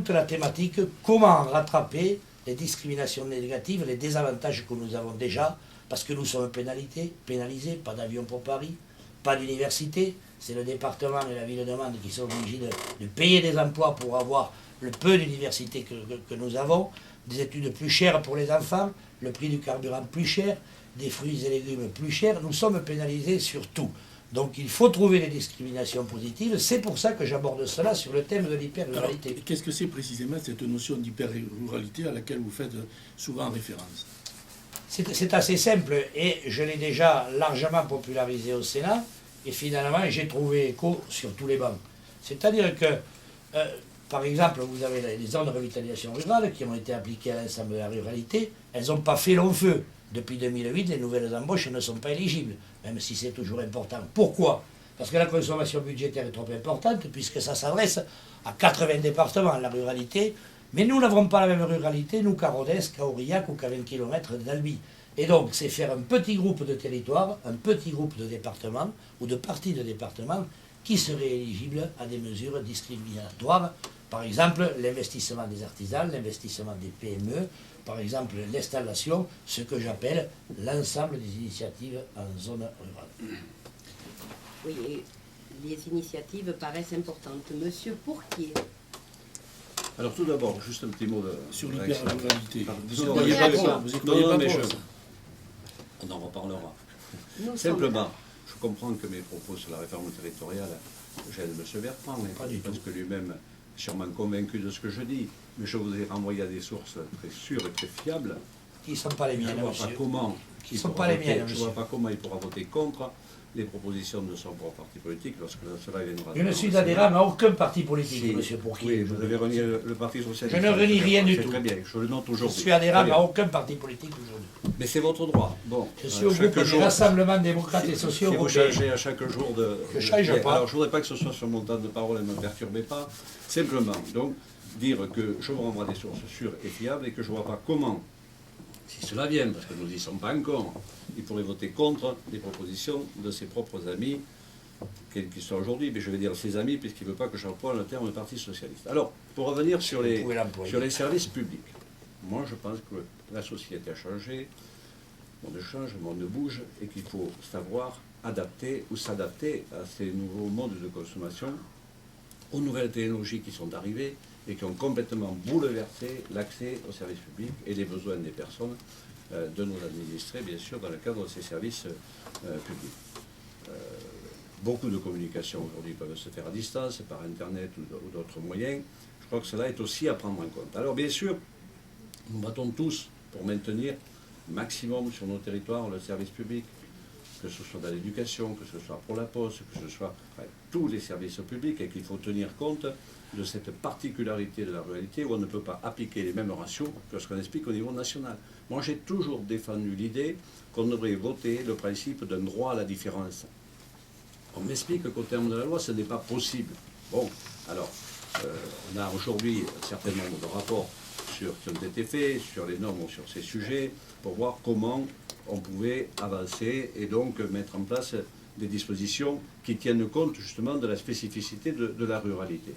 la thématique, comment rattraper les discriminations négatives, les désavantages que nous avons déjà, parce que nous sommes pénalisés, pas d'avion pour Paris, pas d'université, c'est le département et la ville de Mende qui sont obligés de payer des emplois pour avoir le peu d'universités que nous avons, des études plus chères pour les enfants, le prix du carburant plus cher, des fruits et légumes plus chers, nous sommes pénalisés sur tout. Donc il faut trouver des discriminations positives, c'est pour ça que j'aborde cela sur le thème de l'hyper-ruralité. Qu'est-ce que c'est précisément cette notion d'hyper-ruralité à laquelle vous faites souvent référence? C'est assez simple et je l'ai déjà largement popularisé au Sénat et finalement j'ai trouvé écho sur tous les bancs. C'est-à-dire que, par exemple, vous avez les zones de revitalisation rurale qui ont été appliquées à l'ensemble de la ruralité, elles n'ont pas fait long feu. Depuis 2008, les nouvelles embauches ne sont pas éligibles, même si c'est toujours important. Pourquoi? Parce que la consommation budgétaire est trop importante, puisque ça s'adresse à 80 départements, la ruralité. Mais nous n'avons pas la même ruralité, nous, qu'à Rodez, qu'à Aurillac ou qu'à 20 km d'Albi. Et donc, c'est faire un petit groupe de territoires, un petit groupe de départements, ou de parties de départements, qui seraient éligibles à des mesures discriminatoires. Par exemple, l'investissement des artisans, l'investissement des PME, par exemple l'installation, ce que j'appelle l'ensemble des initiatives en zone rurale. Oui, et les initiatives paraissent importantes. Monsieur Pourquier. Alors tout d'abord, juste un petit mot Sur l'hyper-ruralité. Vous Non, n'y croyez pas pas trop. vous y croyez pas mais trop, je- ça. on en reparlera. Nous Simplement, je comprends que mes propos sur la réforme territoriale gênent M. Bertrand, mais Pas du parce tout. que lui-même est sûrement convaincu de ce que je dis. Mais je vous ai renvoyé à des sources très sûres et très fiables. Qui ne sont pas les Je ne miennes, vois pas monsieur. comment Qui sont pas les miennes, je monsieur. vois pas comment il pourra voter contre les propositions de son propre parti politique lorsque cela viendra. Je ne suis adhérent à aucun parti politique, Si. monsieur Pourquier. Oui, vous avez renié le Parti Socialiste. Je ne renie rien du C'est tout. très bien, je le note Je aujourd'hui. suis adhérent Très bien. à aucun parti politique aujourd'hui. Mais c'est votre droit. Bon, Je suis au chaque groupe des Rassemblements démocrates et sociaux si vous européens. changez à chaque jour de... Je change pas. Alors, je ne voudrais pas que ce soit sur mon temps de parole et ne me perturbez pas. Simplement, donc, dire que je vous renvoie des sources sûres et fiables et que je ne vois pas comment, si cela vient, parce que nous n'y sommes pas encore, il pourrait voter contre les propositions de ses propres amis, quels qu'ils soient aujourd'hui, mais je vais dire ses amis, puisqu'il ne veut pas que j'emploie le terme Parti Socialiste. Alors, pour revenir sur Vous pouvez l'employer. les services publics, moi je pense que la société a changé, Le monde change, le monde bouge, et qu'il faut savoir adapter ou s'adapter à ces nouveaux modes de consommation, aux nouvelles technologies qui sont arrivées et qui ont complètement bouleversé l'accès aux services publics et les besoins des personnes, de nos administrés, bien sûr, dans le cadre de ces services publics. Beaucoup de communications aujourd'hui peuvent se faire à distance, par Internet ou d'autres moyens. Je crois que cela est aussi à prendre en compte. Alors bien sûr, nous battons tous pour maintenir maximum sur nos territoires le service public, que ce soit dans l'éducation, que ce soit pour la poste, que ce soit tous les services publics, et qu'il faut tenir compte de cette particularité de la ruralité où on ne peut pas appliquer les mêmes ratios que ce qu'on explique au niveau national. Moi, j'ai toujours défendu l'idée qu'on devrait voter le principe d'un droit à la différence. On m'explique qu'au terme de la loi, ce n'est pas possible. Bon, alors, on a aujourd'hui un certain nombre de rapports qui ont été faits sur les normes ou sur ces sujets pour voir comment on pouvait avancer et donc mettre en place des dispositions qui tiennent compte justement de la spécificité de la ruralité.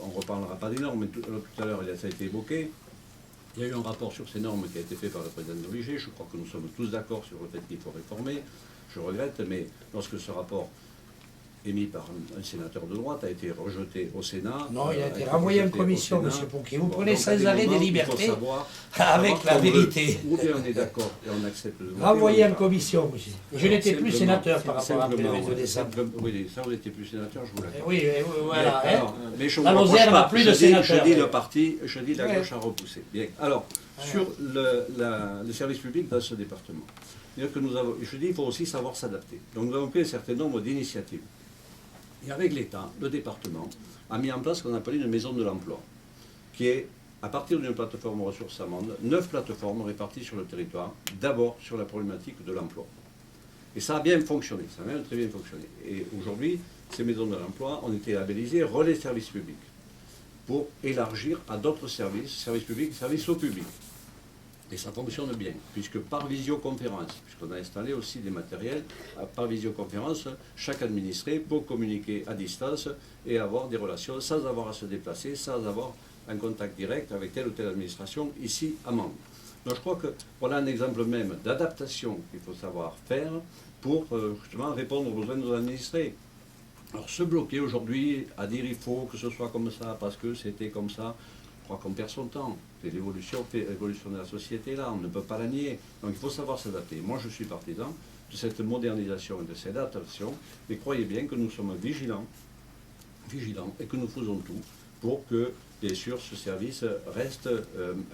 On ne reparlera pas des normes, mais tout à l'heure, ça a été évoqué. Il y a eu un rapport sur ces normes qui a été fait par le président de l'OIG. Je crois que nous sommes tous d'accord sur le fait qu'il faut réformer. Je regrette, mais lorsque ce rapport émis par un sénateur de droite a été rejeté au Sénat. Non, il a été renvoyé en commission, M. Pouquet. Vous prenez sans arrêt des libertés avec la savoir vérité. Ou bien on est d'accord et on accepte de voter. Renvoyé en commission, monsieur. Je n'étais plus Simplement, sénateur par rapport à simplement, le 2 décembre. Oui, ça, vous n'étiez plus sénateur, je vous l'accorde. Oui, voilà. Bien, alors, mais je La vous reproche Lozère n'a pas. plus de sénateur. Je dis le parti, je dis la Ouais. gauche a repoussé. Bien. Alors, sur le service public dans ce département, que nous avons, je dis il faut aussi savoir s'adapter. Donc nous avons pris un certain nombre d'initiatives. Et avec l'État, le département a mis en place ce qu'on appelle une maison de l'emploi, qui est, à partir d'une plateforme ressources amandes, 9 plateformes réparties sur le territoire, d'abord sur la problématique de l'emploi. Et ça a bien fonctionné, ça a même très bien fonctionné. Et aujourd'hui, ces maisons de l'emploi ont été labellisées relais services publics, pour élargir à d'autres services publics, services au public. Et ça fonctionne bien, puisque par visioconférence, puisqu'on a installé aussi des matériels, par visioconférence, chaque administré peut communiquer à distance et avoir des relations sans avoir à se déplacer, sans avoir un contact direct avec telle ou telle administration ici à Mende. Donc je crois que voilà un exemple même d'adaptation qu'il faut savoir faire pour justement répondre aux besoins de nos administrés. Alors se bloquer aujourd'hui à dire il faut que ce soit comme ça parce que c'était comme ça, je crois qu'on perd son temps. C'est l'évolution de la société là, on ne peut pas la nier. Donc il faut savoir s'adapter. Moi je suis partisan de cette modernisation et de cette adaptation, mais croyez bien que nous sommes vigilants et que nous faisons tout pour que, bien sûr, ce service reste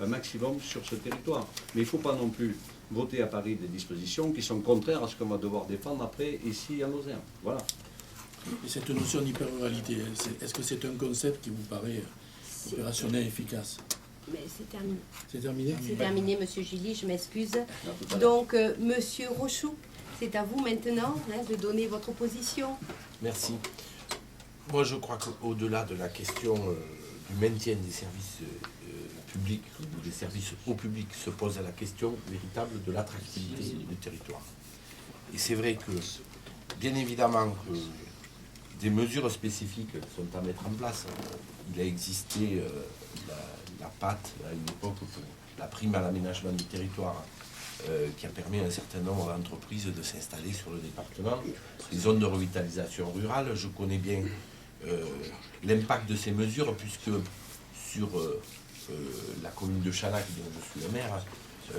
un maximum sur ce territoire. Mais il ne faut pas non plus voter à Paris des dispositions qui sont contraires à ce qu'on va devoir défendre après ici à Lozère. Voilà. Et cette notion d'hyper-ruralité, est-ce que c'est un concept qui vous paraît opérationnel, efficace? Mais c'est terminé. C'est terminé? C'est terminé, Monsieur Gilly, je m'excuse. À tout à l'heure. Donc, Monsieur Rochoux, c'est à vous maintenant de donner votre position. Merci. Moi, je crois qu'au-delà de la question du maintien des services publics ou des services au public, se pose la question véritable de l'attractivité du territoire. Et c'est vrai que, bien évidemment, que des mesures spécifiques sont à mettre en place. Il a existé la PAT à une époque pour la prime à l'aménagement du territoire qui a permis à un certain nombre d'entreprises de s'installer sur le département. Les zones de revitalisation rurale, je connais bien l'impact de ces mesures puisque sur la commune de Chanac, dont je suis le maire,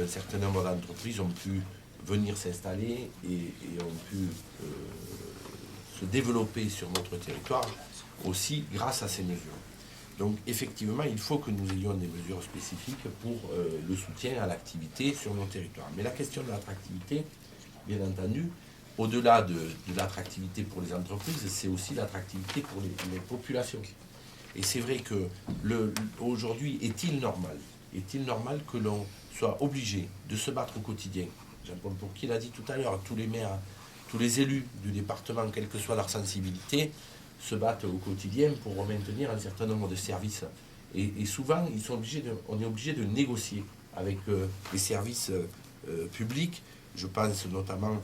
un certain nombre d'entreprises ont pu venir s'installer et ont pu se développer sur notre territoire aussi grâce à ces mesures. Donc effectivement, il faut que nous ayons des mesures spécifiques pour le soutien à l'activité sur nos territoires. Mais la question de l'attractivité, bien entendu, au-delà de l'attractivité pour les entreprises, c'est aussi l'attractivité pour les populations. Et c'est vrai que aujourd'hui, est-il normal que l'on soit obligé de se battre au quotidien? Jean-Paul Pourquier l'a dit tout à l'heure, tous les maires, tous les élus du département, quelle que soit leur sensibilité, se battent au quotidien pour maintenir un certain nombre de services. Et souvent, on est obligé de négocier avec les services publics. Je pense notamment,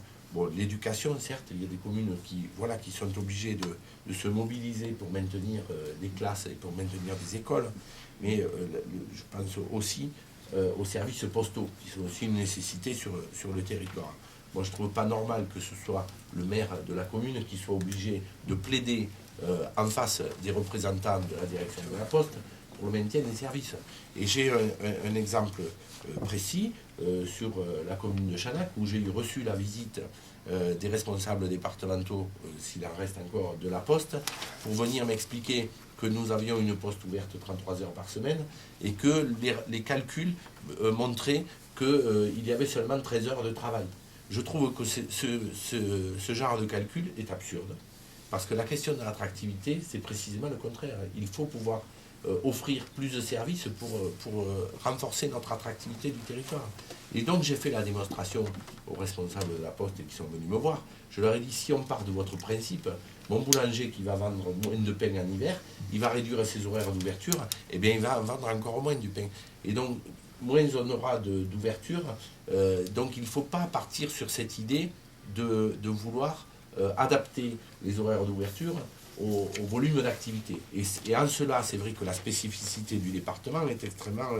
l'éducation, certes, il y a des communes qui sont obligées de se mobiliser pour maintenir des classes et pour maintenir des écoles. Mais je pense aussi aux services postaux, qui sont aussi une nécessité sur le territoire. Moi, je ne trouve pas normal que ce soit le maire de la commune qui soit obligé de plaider en face des représentants de la direction de la Poste pour le maintien des services. Et j'ai un exemple précis sur la commune de Chanac, où j'ai reçu la visite des responsables départementaux, s'il en reste encore, de la Poste, pour venir m'expliquer que nous avions une poste ouverte 33 heures par semaine et que les calculs montraient qu'il y avait seulement 13 heures de travail. Je trouve que ce genre de calcul est absurde, parce que la question de l'attractivité, c'est précisément le contraire. Il faut pouvoir offrir plus de services pour renforcer notre attractivité du territoire. Et donc j'ai fait la démonstration aux responsables de la Poste qui sont venus me voir. Je leur ai dit, si on part de votre principe, mon boulanger qui va vendre moins de pain en hiver, il va réduire ses horaires d'ouverture, et bien il va vendre encore moins du pain. Et donc, moins on aura d'ouverture, donc il ne faut pas partir sur cette idée de vouloir adapter les horaires d'ouverture au volume d'activité. Et en cela, c'est vrai que la spécificité du département est extrêmement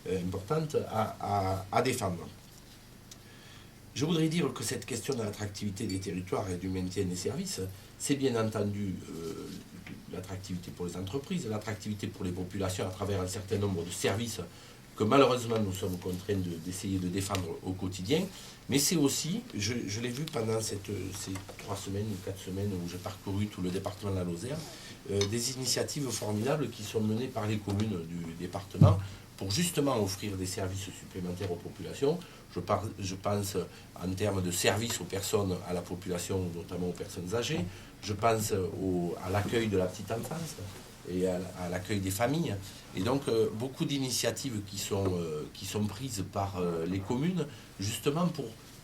importante à défendre. Je voudrais dire que cette question de l'attractivité des territoires et du maintien des services, c'est bien entendu l'attractivité pour les entreprises, l'attractivité pour les populations à travers un certain nombre de services que malheureusement nous sommes contraints d'essayer de défendre au quotidien, mais c'est aussi, je l'ai vu pendant ces 3 semaines ou 4 semaines où j'ai parcouru tout le département de la Lozère, des initiatives formidables qui sont menées par les communes du département pour justement offrir des services supplémentaires aux populations. Je pense en termes de services aux personnes, à la population, notamment aux personnes âgées. Je pense à l'accueil de la petite enfance et à l'accueil des familles. Et donc, beaucoup d'initiatives qui sont prises par les communes, justement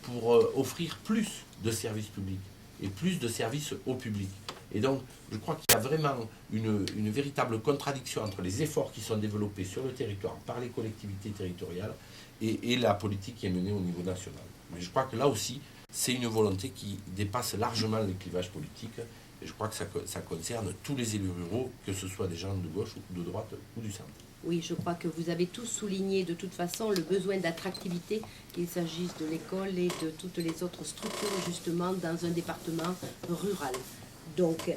pour offrir plus de services publics et plus de services au public. Et donc, je crois qu'il y a vraiment une véritable contradiction entre les efforts qui sont développés sur le territoire par les collectivités territoriales et la politique qui est menée au niveau national. Mais je crois que là aussi, c'est une volonté qui dépasse largement les clivages politiques. Et je crois que ça concerne tous les élus ruraux, que ce soit des gens de gauche, ou de droite ou du centre. Oui, je crois que vous avez tous souligné de toute façon le besoin d'attractivité, qu'il s'agisse de l'école et de toutes les autres structures justement dans un département rural. Donc,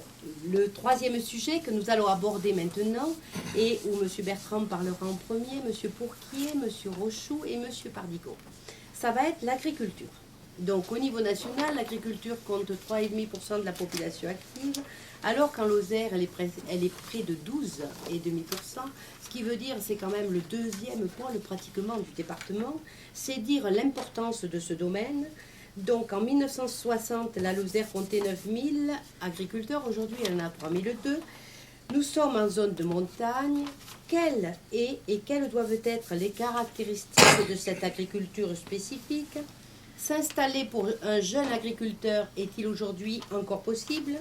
le troisième sujet que nous allons aborder maintenant, et où M. Bertrand parlera en premier, M. Pourquier, M. Rochoux et M. Pardigot, ça va être l'agriculture. Donc, au niveau national, l'agriculture compte 3,5% de la population active, alors qu'en Lozère, elle est près de 12,5%, ce qui veut dire, c'est quand même le deuxième pôle pratiquement du département. C'est dire l'importance de ce domaine. Donc, en 1960, la Lozère comptait 9000 agriculteurs. Aujourd'hui, elle en a 3002. Nous sommes en zone de montagne. Quelles doivent être les caractéristiques de cette agriculture spécifique? S'installer pour un jeune agriculteur est-il aujourd'hui encore possible?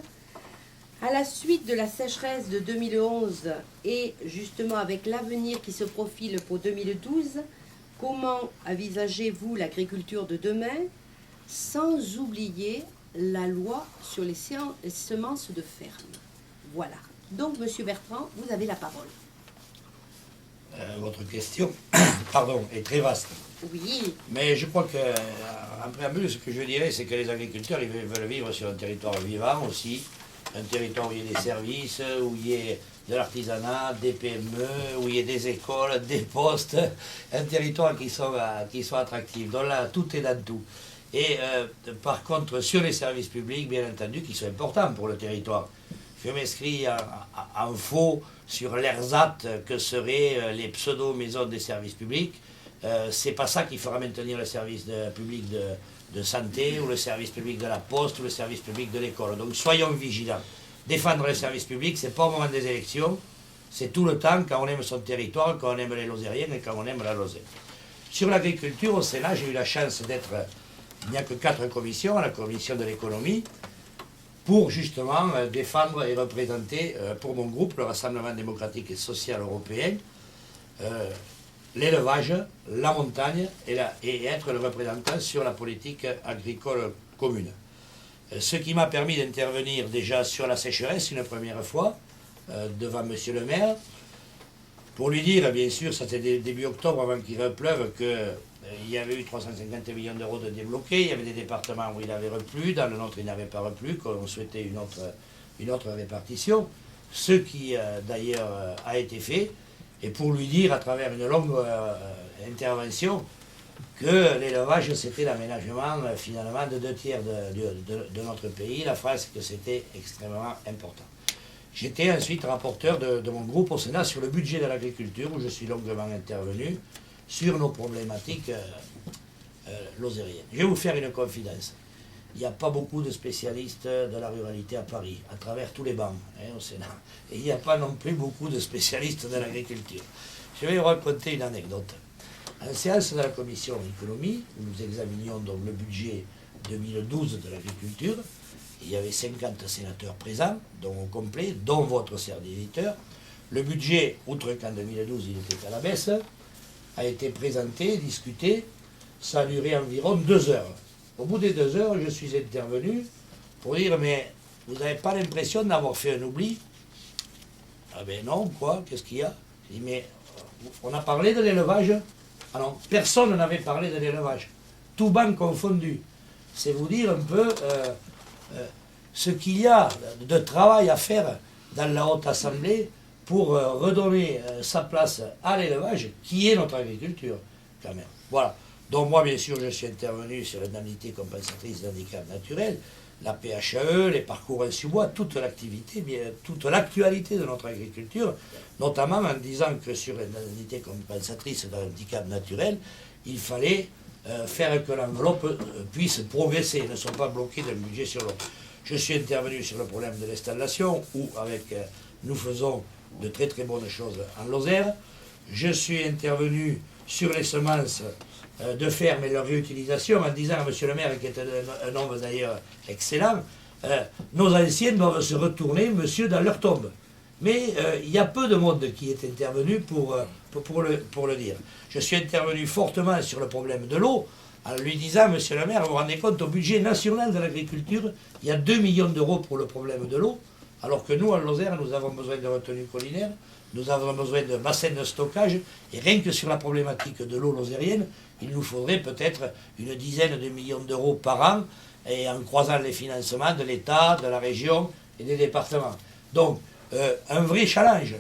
À la suite de la sécheresse de 2011 et justement avec l'avenir qui se profile pour 2012, comment envisagez-vous l'agriculture de demain, sans oublier la loi sur les semences de ferme? Voilà. Donc, Monsieur Bertrand, vous avez la parole. Votre question, pardon, est très vaste. Oui. Mais je crois qu'en préambule, ce que je dirais, c'est que les agriculteurs, ils veulent vivre sur un territoire vivant aussi, un territoire où il y ait des services, où il y ait de l'artisanat, des PME, où il y ait des écoles, des postes, un territoire qui soit attractif. Donc là, tout est dans tout. Et par contre, sur les services publics, bien entendu, qui sont importants pour le territoire. Je m'inscris en faux sur l'ERSAT que seraient les pseudo-maisons des services publics. C'est pas ça qui fera maintenir le service public de santé, ou le service public de la poste, ou le service public de l'école. Donc soyons vigilants. Défendre le service public, c'est pas au moment des élections, c'est tout le temps, quand on aime son territoire, quand on aime les Lozériens et quand on aime la Lozère. Sur l'agriculture, au Sénat, j'ai eu la chance d'être, il n'y a que 4 commissions, à la commission de l'économie, pour justement défendre et représenter pour mon groupe, le Rassemblement démocratique et social européen, l'élevage, la montagne et être le représentant sur la politique agricole commune. Ce qui m'a permis d'intervenir déjà sur la sécheresse une première fois devant Monsieur le maire, pour lui dire, bien sûr, ça c'était début octobre avant qu'il repleuve, qu'il y avait eu 350 millions d'euros de débloqués, il y avait des départements où il avait replu, dans le nôtre il n'avait pas replu, qu'on souhaitait une autre répartition, ce qui d'ailleurs a été fait, et pour lui dire à travers une longue intervention que l'élevage c'était l'aménagement finalement de 2/3 de notre pays, la France, que c'était extrêmement important. J'étais ensuite rapporteur de mon groupe au Sénat sur le budget de l'agriculture, où je suis longuement intervenu sur nos problématiques lozériennes. Je vais vous faire une confidence. Il n'y a pas beaucoup de spécialistes de la ruralité à Paris, à travers tous les bancs au Sénat. Et il n'y a pas non plus beaucoup de spécialistes de l'agriculture. Je vais vous raconter une anecdote. En séance de la commission économie, où nous examinions donc le budget 2012 de l'agriculture, il y avait 50 sénateurs présents, dont au complet, dont votre serviteur. Le budget, outre qu'en 2012 il était à la baisse, a été présenté, discuté. Ça a duré environ 2 heures. Au bout des 2 heures, je suis intervenu pour dire, mais vous n'avez pas l'impression d'avoir fait un oubli? Ah ben non, quoi, qu'est-ce qu'il y a? Je dis, mais on a parlé de l'élevage? Ah non, personne n'avait parlé de l'élevage. Tout banc confondu. C'est vous dire un peu ce qu'il y a de travail à faire dans la Haute Assemblée pour redonner sa place à l'élevage, qui est notre agriculture, quand même. Voilà. Donc moi, bien sûr, je suis intervenu sur l'indemnité compensatrice d'handicap naturel, la PHAE, les parcours en sous-bois, toute l'actualité de notre agriculture, notamment en disant que sur l'indemnité compensatrice d'handicap naturel, il fallait faire que l'enveloppe puisse progresser, ne soit pas bloquée d'un budget sur l'autre. Je suis intervenu sur le problème de l'installation, où avec nous faisons de très très bonnes choses en Lozère. Je suis intervenu sur les semences de ferme et leur réutilisation en disant à M. le maire, qui est un homme d'ailleurs excellent, nos anciens doivent se retourner, monsieur, dans leur tombe. Mais il y a peu de monde qui est intervenu pour le dire. Je suis intervenu fortement sur le problème de l'eau, en lui disant, monsieur le maire, vous vous rendez compte, au budget national de l'agriculture, il y a 2 millions d'euros pour le problème de l'eau, alors que nous, en Lozère, nous avons besoin de retenues collinaires, nous avons besoin de bassins de stockage, et rien que sur la problématique de l'eau lozérienne, il nous faudrait peut-être une dizaine de millions d'euros par an, et en croisant les financements de l'État, de la région et des départements. Donc, un vrai challenge.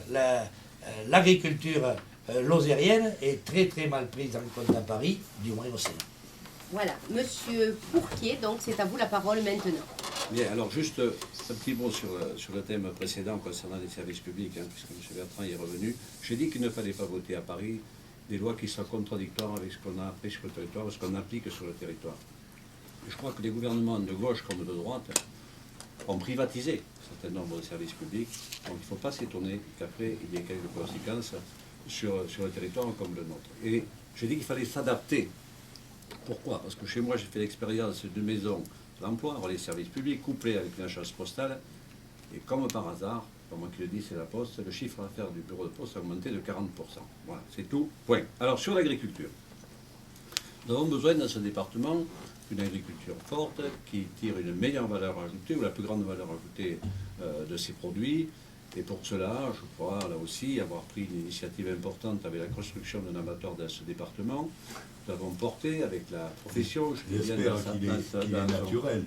L'agriculture lozérienne est très très mal prise en compte à Paris, du moins au Sénat. Voilà, Monsieur Pourquier, donc c'est à vous la parole maintenant. Bien, alors juste un petit mot sur le thème précédent concernant les services publics, puisque M. Bertrand y est revenu. J'ai dit qu'il ne fallait pas voter à Paris des lois qui soient contradictoires avec ce qu'on a appris sur le territoire, ce qu'on applique sur le territoire. Je crois que les gouvernements de gauche comme de droite ont privatisé un certain nombre de services publics, donc il ne faut pas s'étonner qu'après il y ait quelques conséquences sur le territoire comme le nôtre. Et j'ai dit qu'il fallait s'adapter. Pourquoi? Parce que chez moi j'ai fait l'expérience de maisons d'emploi, avoir les services publics couplés avec une agence postale, et comme par hasard, pas moi qui le dis, c'est la Poste, le chiffre d'affaires du bureau de poste a augmenté de 40%. Voilà, c'est tout, point. Alors sur l'agriculture, nous avons besoin dans ce département d'une agriculture forte qui tire une meilleure valeur ajoutée, ou la plus grande valeur ajoutée de ses produits. Et pour cela, je crois là aussi avoir pris une initiative importante avec la construction d'un abattoir dans ce département. Nous avons porté avec la profession. J'espère qu'il est naturel.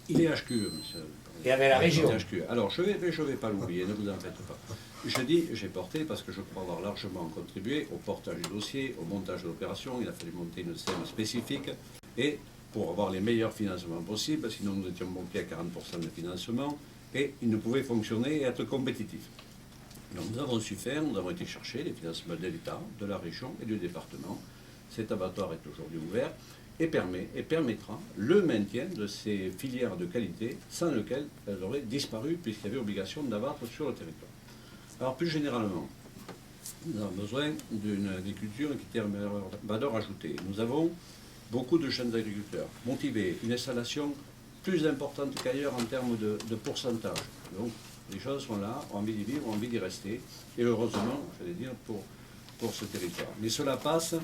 Il est HQE, monsieur. Et avec la région. HQE. Alors, je vais pas l'oublier, ne vous en faites pas. Je dis, j'ai porté parce que je crois avoir largement contribué au portage du dossier, au montage de l'opération. Il a fallu monter une scène spécifique. Et pour avoir les meilleurs financements possibles, sinon nous étions montés à 40% de financement, et il ne pouvait fonctionner et être compétitif. Donc nous avons su faire, nous avons été chercher les financements de l'État, de la région et du département. Cet abattoir est aujourd'hui ouvert et permettra le maintien de ces filières de qualité sans lesquelles elles auraient disparu puisqu'il y avait obligation d'abattre sur le territoire. Alors plus généralement, nous avons besoin d'une agriculture qui ait une valeur ajoutée. Nous avons beaucoup de jeunes agriculteurs motivés, une installation plus importante qu'ailleurs en termes de pourcentage. Donc les gens sont là, ont envie d'y vivre, ont envie d'y rester, et heureusement, j'allais dire, pour ce territoire. Mais cela passe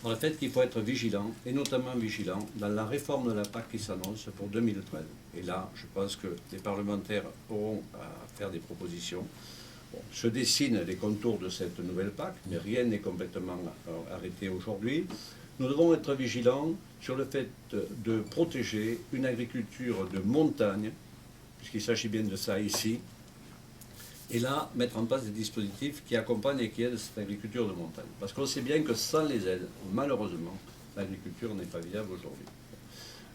par le fait qu'il faut être vigilant, et notamment vigilant, dans la réforme de la PAC qui s'annonce pour 2013. Et là, je pense que les parlementaires auront à faire des propositions Bon, se dessinent les contours de cette nouvelle PAC, mais rien n'est complètement arrêté aujourd'hui. Nous devons être vigilants sur le fait de protéger une agriculture de montagne, puisqu'il s'agit bien de ça ici, et là, mettre en place des dispositifs qui accompagnent et qui aident cette agriculture de montagne. Parce qu'on sait bien que sans les aides, malheureusement, l'agriculture n'est pas viable aujourd'hui.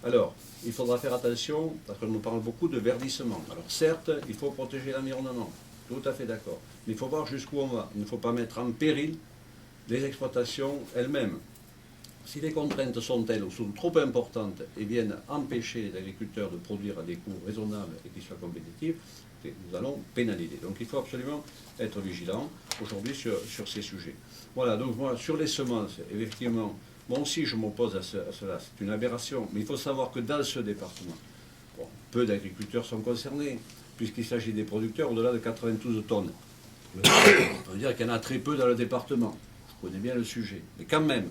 Alors, il faudra faire attention, parce qu'on nous parle beaucoup de verdissement. Alors certes, il faut protéger l'environnement, tout à fait d'accord. Mais il faut voir jusqu'où on va. Il ne faut pas mettre en péril les exploitations elles-mêmes. Si les contraintes sont telles ou sont trop importantes et viennent empêcher les agriculteurs de produire à des coûts raisonnables et qui soient compétitifs, nous allons pénaliser. Donc il faut absolument être vigilant aujourd'hui sur ces sujets. Voilà, donc moi, sur les semences, effectivement, moi aussi je m'oppose à cela, c'est une aberration. Mais il faut savoir que dans ce département, bon, peu d'agriculteurs sont concernés, puisqu'il s'agit des producteurs au-delà de 92 tonnes. On veut dire qu'il y en a très peu dans le département. Je connais bien le sujet. Mais quand même,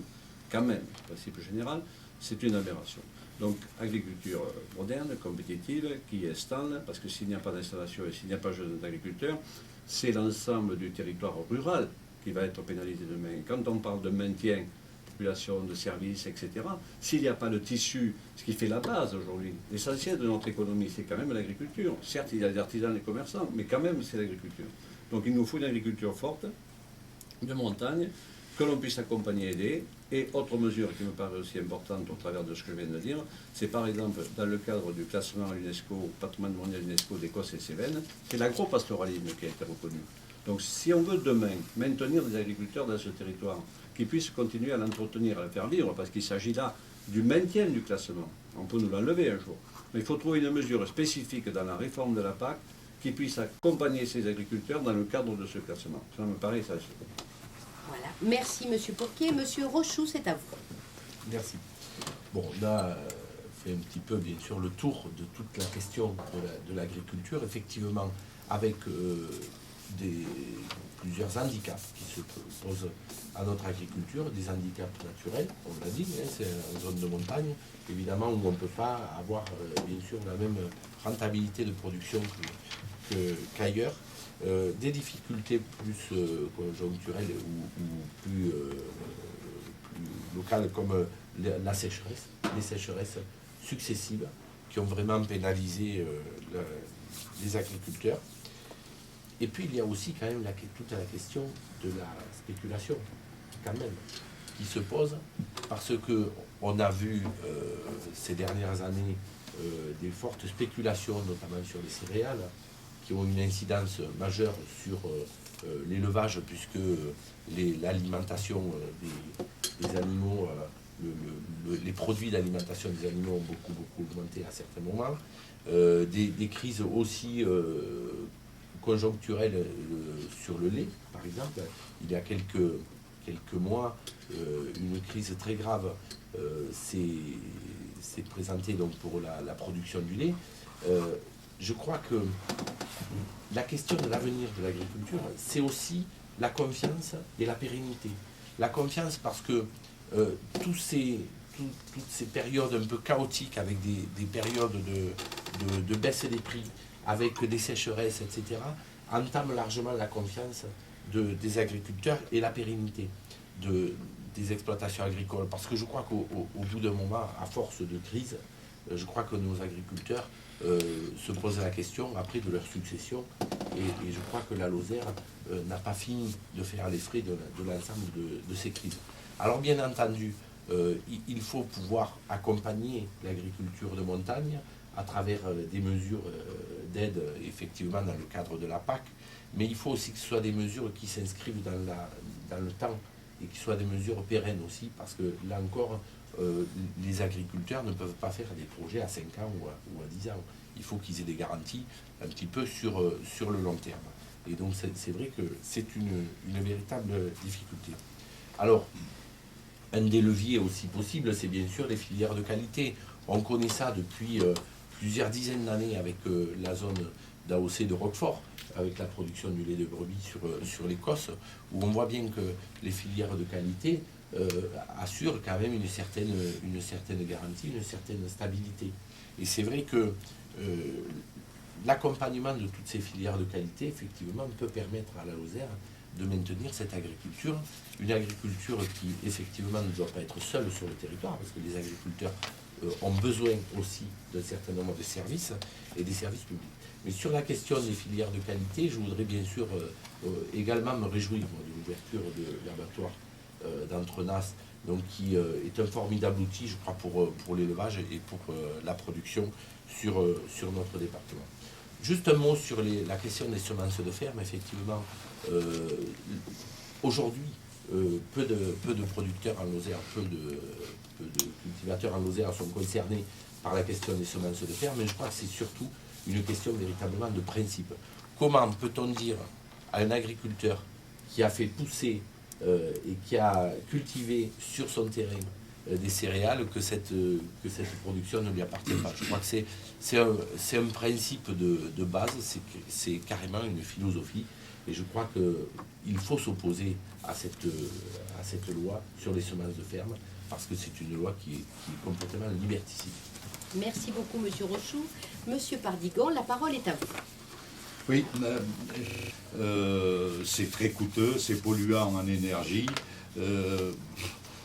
principe général, c'est une aberration. Donc, agriculture moderne, compétitive, qui est stable, parce que s'il n'y a pas d'installation et s'il n'y a pas de jeunes agriculteurs, c'est l'ensemble du territoire rural qui va être pénalisé demain. Quand on parle de maintien, population, de services, etc., s'il n'y a pas de tissu, ce qui fait la base aujourd'hui, l'essentiel de notre économie, c'est quand même l'agriculture. Certes, il y a les artisans, les commerçants, mais quand même, c'est l'agriculture. Donc, il nous faut une agriculture forte, de montagne, que l'on puisse accompagner et aider. Et autre mesure qui me paraît aussi importante au travers de ce que je viens de dire, c'est par exemple dans le cadre du classement à l'UNESCO, patrimoine mondial UNESCO d'Écosse et Cévennes, c'est l'agropastoralisme qui a été reconnu. Donc si on veut demain maintenir des agriculteurs dans ce territoire, qui puissent continuer à l'entretenir, à le faire vivre, parce qu'il s'agit là du maintien du classement, on peut nous l'enlever un jour, mais il faut trouver une mesure spécifique dans la réforme de la PAC qui puisse accompagner ces agriculteurs dans le cadre de ce classement. Ça me paraît ça. Voilà. Merci, Monsieur Porquier. Monsieur Rochoux, c'est à vous. Merci. Bon, on a fait un petit peu, bien sûr, le tour de toute la question de l'agriculture, effectivement, avec plusieurs handicaps qui se posent à notre agriculture, des handicaps naturels, on l'a dit, hein, c'est une zone de montagne, évidemment, où on ne peut pas avoir, bien sûr, la même rentabilité de production qu'ailleurs. Des difficultés plus conjoncturelles ou plus locales comme la sécheresse, les sécheresses successives qui ont vraiment pénalisé les agriculteurs. Et puis il y a aussi quand même toute la question de la spéculation, quand même, qui se pose parce qu'on a vu ces dernières années des fortes spéculations, notamment sur les céréales, qui ont une incidence majeure sur l'élevage, puisque l'alimentation des animaux, les produits d'alimentation des animaux ont beaucoup augmenté à certains moments. Des crises aussi conjoncturelles sur le lait, par exemple. Il y a quelques mois, une crise très grave s'est présentée donc, pour la production du lait. Je crois que la question de l'avenir de l'agriculture, c'est aussi la confiance et la pérennité. La confiance parce que toutes ces périodes un peu chaotiques, avec des périodes de baisse des prix, avec des sécheresses, etc., entament largement la confiance des agriculteurs et la pérennité des exploitations agricoles. Parce que je crois qu'au bout d'un moment, à force de crise, je crois que nos agriculteurs se posent la question après de leur succession et je crois que la Lozère n'a pas fini de faire les frais de l'ensemble de ces crises. Alors bien entendu, il faut pouvoir accompagner l'agriculture de montagne à travers des mesures d'aide effectivement dans le cadre de la PAC, mais il faut aussi que ce soit des mesures qui s'inscrivent dans le temps et qui soient des mesures pérennes aussi, parce que là encore, les agriculteurs ne peuvent pas faire des projets à 5 ans ou à 10 ans. Il faut qu'ils aient des garanties un petit peu sur le long terme. Et donc c'est vrai que c'est une véritable difficulté. Alors, un des leviers aussi possibles, c'est bien sûr les filières de qualité. On connaît ça depuis plusieurs dizaines d'années avec la zone d'AOC de Roquefort, avec la production du lait de brebis sur l'Écosse, où on voit bien que les filières de qualité assurent quand même une certaine garantie, une certaine stabilité. Et c'est vrai que l'accompagnement de toutes ces filières de qualité, effectivement, peut permettre à la Lozère de maintenir cette agriculture. Une agriculture qui, effectivement, ne doit pas être seule sur le territoire, parce que les agriculteurs ont besoin aussi d'un certain nombre de services et des services publics. Mais sur la question des filières de qualité, je voudrais bien sûr également me réjouir de l'ouverture de l'abattoir d'Entrenas, donc qui est un formidable outil, je crois, pour l'élevage et pour la production sur notre département. Juste un mot sur la question des semences de ferme. Effectivement, aujourd'hui, peu de producteurs en Lozère, peu de cultivateurs en Lozère sont concernés par la question des semences de ferme, mais je crois que c'est surtout une question véritablement de principe. Comment peut-on dire à un agriculteur qui a fait pousser et qui a cultivé sur son terrain des céréales que cette production ne lui appartient pas? Je crois que c'est un principe de base, c'est carrément une philosophie, et je crois qu'il faut s'opposer à cette loi sur les semences de ferme, parce que c'est une loi qui est complètement liberticide. Merci beaucoup, Monsieur Rochoux. Monsieur Pardigon, la parole est à vous. Oui, c'est très coûteux, c'est polluant en énergie.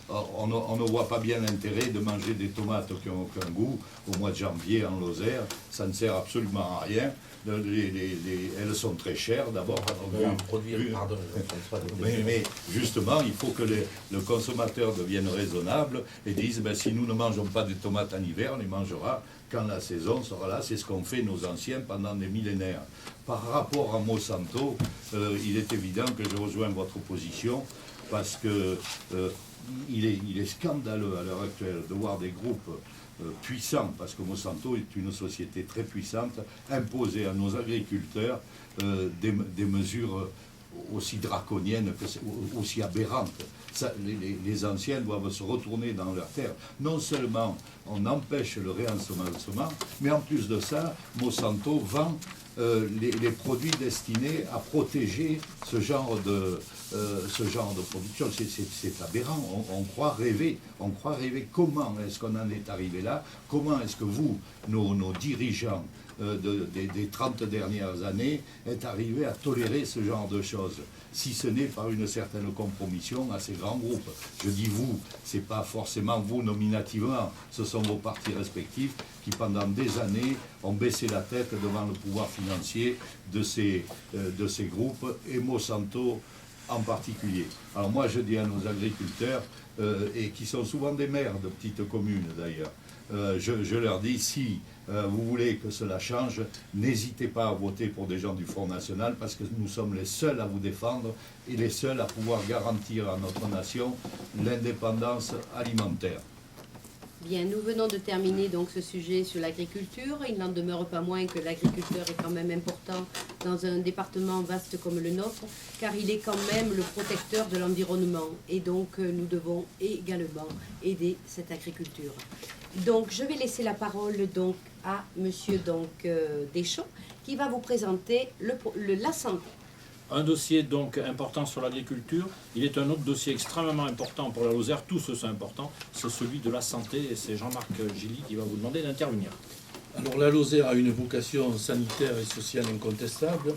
On ne voit pas bien l'intérêt de manger des tomates qui n'ont aucun goût au mois de janvier en Lozère. Ça ne sert absolument à rien. Elles sont très chères d'abord. Mais justement, il faut que le consommateur devienne raisonnable et dise si nous ne mangeons pas de tomates en hiver, on les mangera quand la saison sera là. C'est ce qu'ont fait nos anciens pendant des millénaires. Par rapport à Monsanto, il est évident que je rejoins votre position parce que il est scandaleux à l'heure actuelle de voir des groupes puissants, parce que Monsanto est une société très puissante, imposer à nos agriculteurs des mesures aussi draconiennes, aussi aberrantes. Les anciens doivent se retourner dans leurs terres. Non seulement on empêche le réensemencement, mais en plus de ça, Monsanto vend les produits destinés à protéger ce genre de production. C'est aberrant. On croit rêver. Comment est-ce qu'on en est arrivé là? Comment est-ce que vous, nos dirigeants des 30 dernières années, êtes arrivés à tolérer ce genre de choses, si ce n'est par une certaine compromission à ces grands groupes? Je dis vous, c'est pas forcément vous nominativement, ce sont vos partis respectifs qui pendant des années ont baissé la tête devant le pouvoir financier de ces groupes, et Monsanto en particulier. Alors moi je dis à nos agriculteurs, et qui sont souvent des maires de petites communes d'ailleurs, je leur dis, si vous voulez que cela change, n'hésitez pas à voter pour des gens du Front National, parce que nous sommes les seuls à vous défendre et les seuls à pouvoir garantir à notre nation l'indépendance alimentaire. Bien, nous venons de terminer donc ce sujet sur l'agriculture. Il n'en demeure pas moins que l'agriculteur est quand même important dans un département vaste comme le nôtre, car il est quand même le protecteur de l'environnement. Et donc, nous devons également aider cette agriculture. Donc, je vais laisser la parole donc à Monsieur Deschamps, qui va vous présenter la santé. Un dossier donc important sur l'agriculture. Il est un autre dossier extrêmement important pour la Lozère. Tous ceux sont importants. C'est celui de la santé. Et c'est Jean-Marc Gilly qui va vous demander d'intervenir. Alors la Lozère a une vocation sanitaire et sociale incontestable.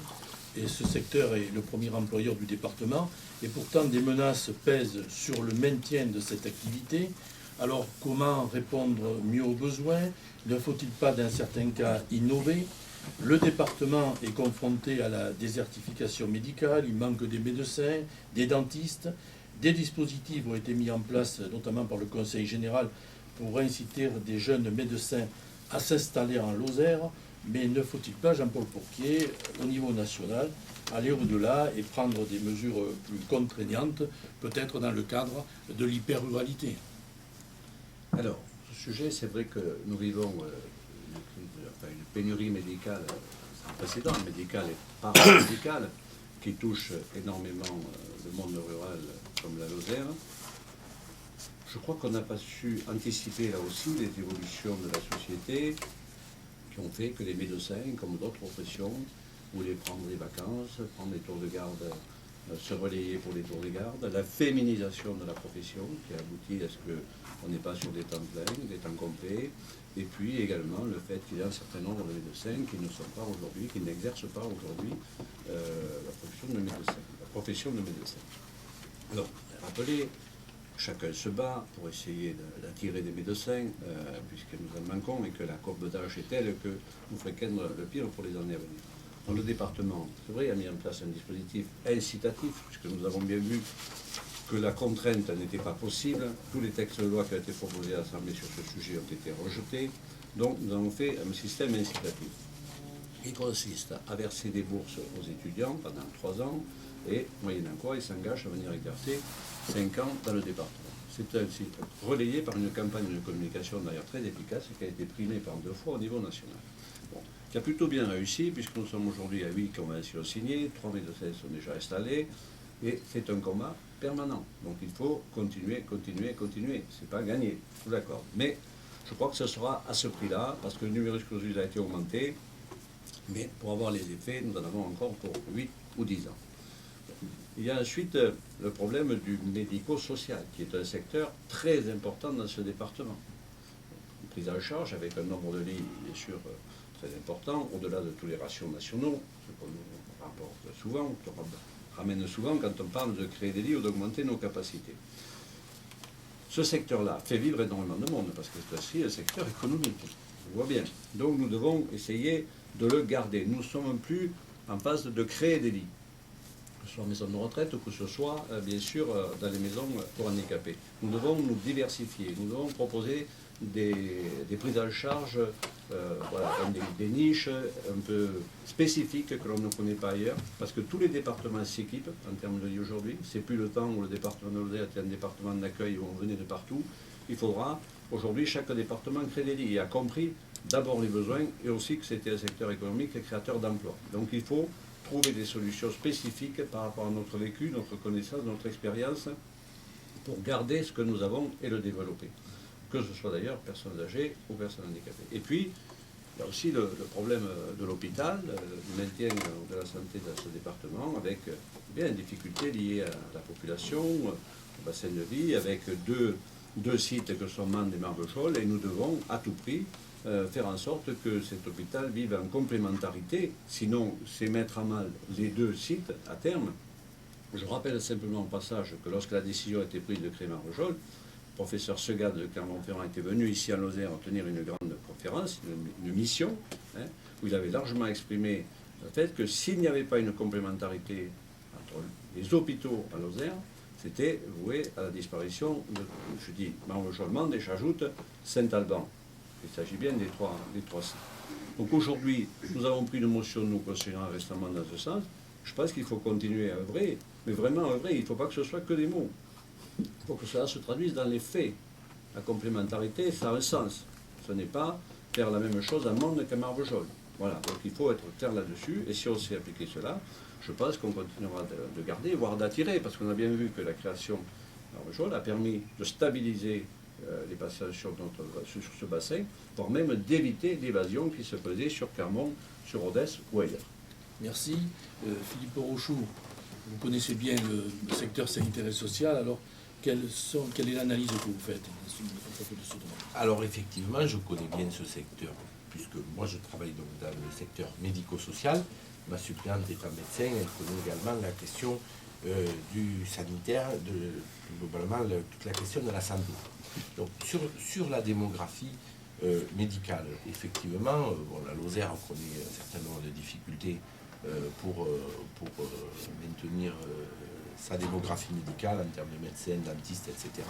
Et ce secteur est le premier employeur du département. Et pourtant, des menaces pèsent sur le maintien de cette activité. Alors comment répondre mieux aux besoins? Ne faut-il pas, dans certains cas, innover? Le département est confronté à la désertification médicale, il manque des médecins, des dentistes. Des dispositifs ont été mis en place, notamment par le Conseil général, pour inciter des jeunes médecins à s'installer en Lozère. Mais ne faut-il pas, Jean-Paul Pourquier, au niveau national, aller au-delà et prendre des mesures plus contraignantes, peut-être dans le cadre de l'hyper-ruralité? Alors, ce sujet, c'est vrai que nous vivons une pénurie médicale sans précédent, médicale et paramédicale, qui touche énormément le monde rural comme la Lozère. Je crois qu'on n'a pas su anticiper là aussi les évolutions de la société qui ont fait que les médecins, comme d'autres professions, voulaient prendre des vacances, prendre des tours de garde se relayer pour les tours des gardes, la féminisation de la profession qui aboutit à ce qu'on n'est pas sur des temps pleins, des temps complets, et puis également le fait qu'il y a un certain nombre de médecins qui ne sont pas aujourd'hui, qui n'exercent pas aujourd'hui la profession de médecin. Alors, rappelez, chacun se bat pour essayer d'attirer des médecins, puisque nous en manquons et que la courbe d'âge est telle que nous fréquentons le pire pour les années à venir. Dans le département, c'est vrai, a mis en place un dispositif incitatif, puisque nous avons bien vu que la contrainte n'était pas possible. Tous les textes de loi qui ont été proposés à l'Assemblée sur ce sujet ont été rejetés. Donc nous avons fait un système incitatif qui consiste à verser des bourses aux étudiants pendant 3 ans et, moyennant quoi, ils s'engagent à venir exercer 5 ans dans le département. C'est un site relayé par une campagne de communication d'ailleurs très efficace qui a été primée par 2 fois au niveau national. Bon, qui a plutôt bien réussi puisque nous sommes aujourd'hui à 8 conventions signées, 3 médecins sont déjà installés et c'est un combat permanent. Donc il faut continuer. C'est pas gagné, je vous l'accorde. Mais je crois que ce sera à ce prix-là parce que le numerus clausus a été augmenté. Mais pour avoir les effets, nous en avons encore pour 8 ou 10 ans. Il y a ensuite le problème du médico-social, qui est un secteur très important dans ce département. Une prise en charge avec un nombre de lits, bien sûr, très important, au-delà de tous les ratios nationaux, ce qu'on nous rapporte souvent, qu'on ramène souvent quand on parle de créer des lits ou d'augmenter nos capacités. Ce secteur-là fait vivre énormément de monde, parce que c'est aussi un secteur économique. On voit bien. Donc nous devons essayer de le garder. Nous ne sommes plus en phase de créer des lits, que ce soit en maison de retraite ou que ce soit, bien sûr, dans les maisons pour handicapés. Nous devons nous diversifier. Nous devons proposer des prises en charge dans des niches un peu spécifiques que l'on ne connaît pas ailleurs, parce que tous les départements s'équipent en termes de lits aujourd'hui. C'est plus le temps où le département de Lozère était un département d'accueil où on venait de partout. Il faudra aujourd'hui chaque département crée des lits et a compris d'abord les besoins et aussi que c'était un secteur économique et créateur d'emplois. Donc il faut trouver des solutions spécifiques par rapport à notre vécu, notre connaissance, notre expérience pour garder ce que nous avons et le développer. Que ce soit d'ailleurs personnes âgées ou personnes handicapées. Et puis, il y a aussi le problème de l'hôpital, le maintien de la santé dans ce département, avec bien des difficultés liées à la population, au bassin de vie, avec deux sites que sont Mende et Marvejols, et nous devons à tout prix faire en sorte que cet hôpital vive en complémentarité, sinon c'est mettre à mal les 2 sites à terme. Je rappelle simplement au passage que lorsque la décision a été prise de créer Marvejols, le professeur Segat de Clermont-Ferrand était venu ici à Lozère tenir une grande conférence, une mission, où il avait largement exprimé le fait que s'il n'y avait pas une complémentarité entre les hôpitaux à Lozère, c'était voué à la disparition de, je dis, Marvejols-Mende et j'ajoute Saint-Alban. Il s'agit bien des trois sites. Donc aujourd'hui, nous avons pris une motion, nous conseillons récemment dans ce sens. Je pense qu'il faut continuer à œuvrer, mais vraiment œuvrer. Il ne faut pas que ce soit que des mots. Il faut que cela se traduise dans les faits. La complémentarité, ça a un sens. Ce n'est pas faire la même chose à Mende qu'à Marvejols. Voilà, donc il faut être clair là-dessus. Et si on sait appliquer cela, je pense qu'on continuera de garder, voire d'attirer, parce qu'on a bien vu que la création de Marvejols a permis de stabiliser les passages sur ce bassin, voire même d'éviter l'évasion qui se faisait sur Clermont, sur Rodez ou ailleurs. Merci. Philippe Rochoux, vous connaissez bien le secteur sanitaire et social, alors quelle est l'analyse que vous faites à propos de ce domaine? Alors effectivement, je connais bien ce secteur, puisque moi je travaille donc dans le secteur médico-social. Ma suppléante étant médecin, elle connaît également la question du sanitaire, globalement toute la question de la santé. Donc sur la démographie médicale, effectivement, la Lozère connaît un certain nombre de difficultés pour maintenir sa démographie médicale en termes de médecins, dentistes, etc.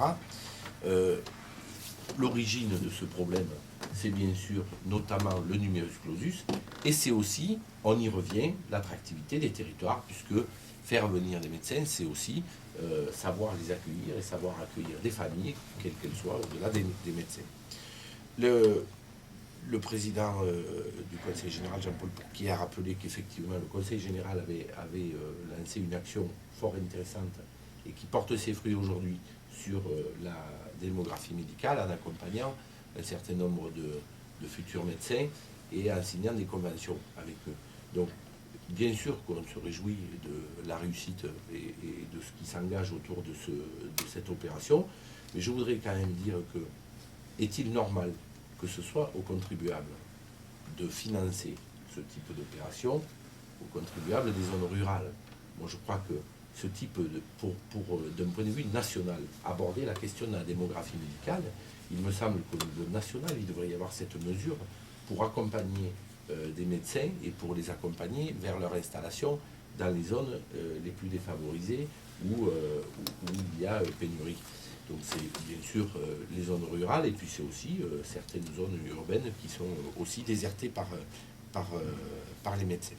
L'origine de ce problème, c'est bien sûr notamment le numerus clausus, et c'est aussi, on y revient, l'attractivité des territoires, puisque faire venir des médecins, c'est aussi savoir les accueillir et savoir accueillir des familles, quelles qu'elles soient, au-delà des médecins. Le président du Conseil général, Jean-Paul Pourquier, a rappelé qu'effectivement le Conseil général avait lancé une action fort intéressante et qui porte ses fruits aujourd'hui sur la démographie médicale en accompagnant un certain nombre de futurs médecins et en signant des conventions avec eux. Donc bien sûr qu'on se réjouit de la réussite et de ce qui s'engage autour de cette opération, mais je voudrais quand même dire que est-il normal que ce soit aux contribuables de financer ce type d'opération, aux contribuables des zones rurales? Moi, je crois que ce type d'un point de vue national, aborder la question de la démographie médicale, il me semble qu'au niveau national, il devrait y avoir cette mesure pour accompagner des médecins et pour les accompagner vers leur installation dans les zones les plus défavorisées où il y a pénurie. Donc c'est bien sûr les zones rurales et puis c'est aussi certaines zones urbaines qui sont aussi désertées par les médecins.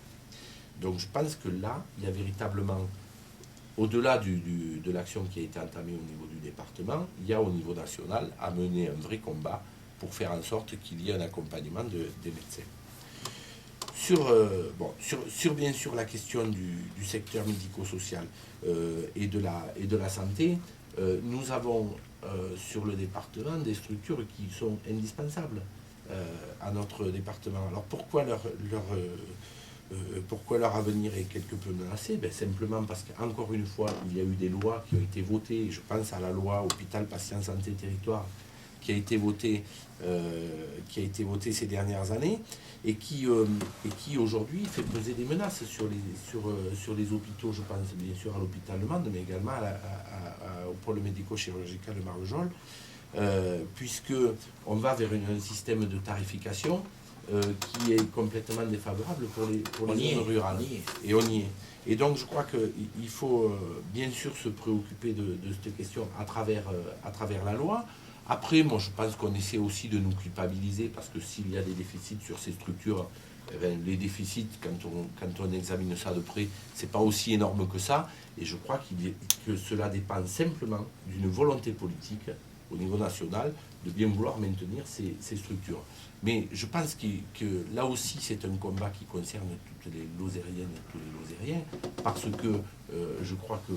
Donc je pense que là, il y a véritablement, au-delà de l'action qui a été entamée au niveau du département, il y a au niveau national à mener un vrai combat pour faire en sorte qu'il y ait un accompagnement des médecins. Sur bien sûr la question du secteur médico-social et de la santé, nous avons sur le département des structures qui sont indispensables à notre département. Alors pourquoi leur avenir est quelque peu menacé? Simplement parce qu'encore une fois, il y a eu des lois qui ont été votées. Je pense à la loi Hôpital, Patient, Santé, Territoire, qui a été votée ces dernières années et qui aujourd'hui fait peser des menaces sur les hôpitaux. Je pense bien sûr à l'hôpital de Mende, mais également au pôle médico-chirurgical de Marvejols, puisque on va vers un système de tarification qui est complètement défavorable pour les zones rurales. Et on y est. Et donc je crois qu'il faut bien sûr se préoccuper de cette question à travers la loi. Après, moi je pense qu'on essaie aussi de nous culpabiliser parce que s'il y a des déficits sur ces structures, les déficits, quand on examine ça de près, c'est pas aussi énorme que ça. Et je crois que cela dépend simplement d'une volonté politique au niveau national de bien vouloir maintenir ces structures. Mais je pense que là aussi, c'est un combat qui concerne toutes les Lozériennes et tous les Lozériens, parce que je crois que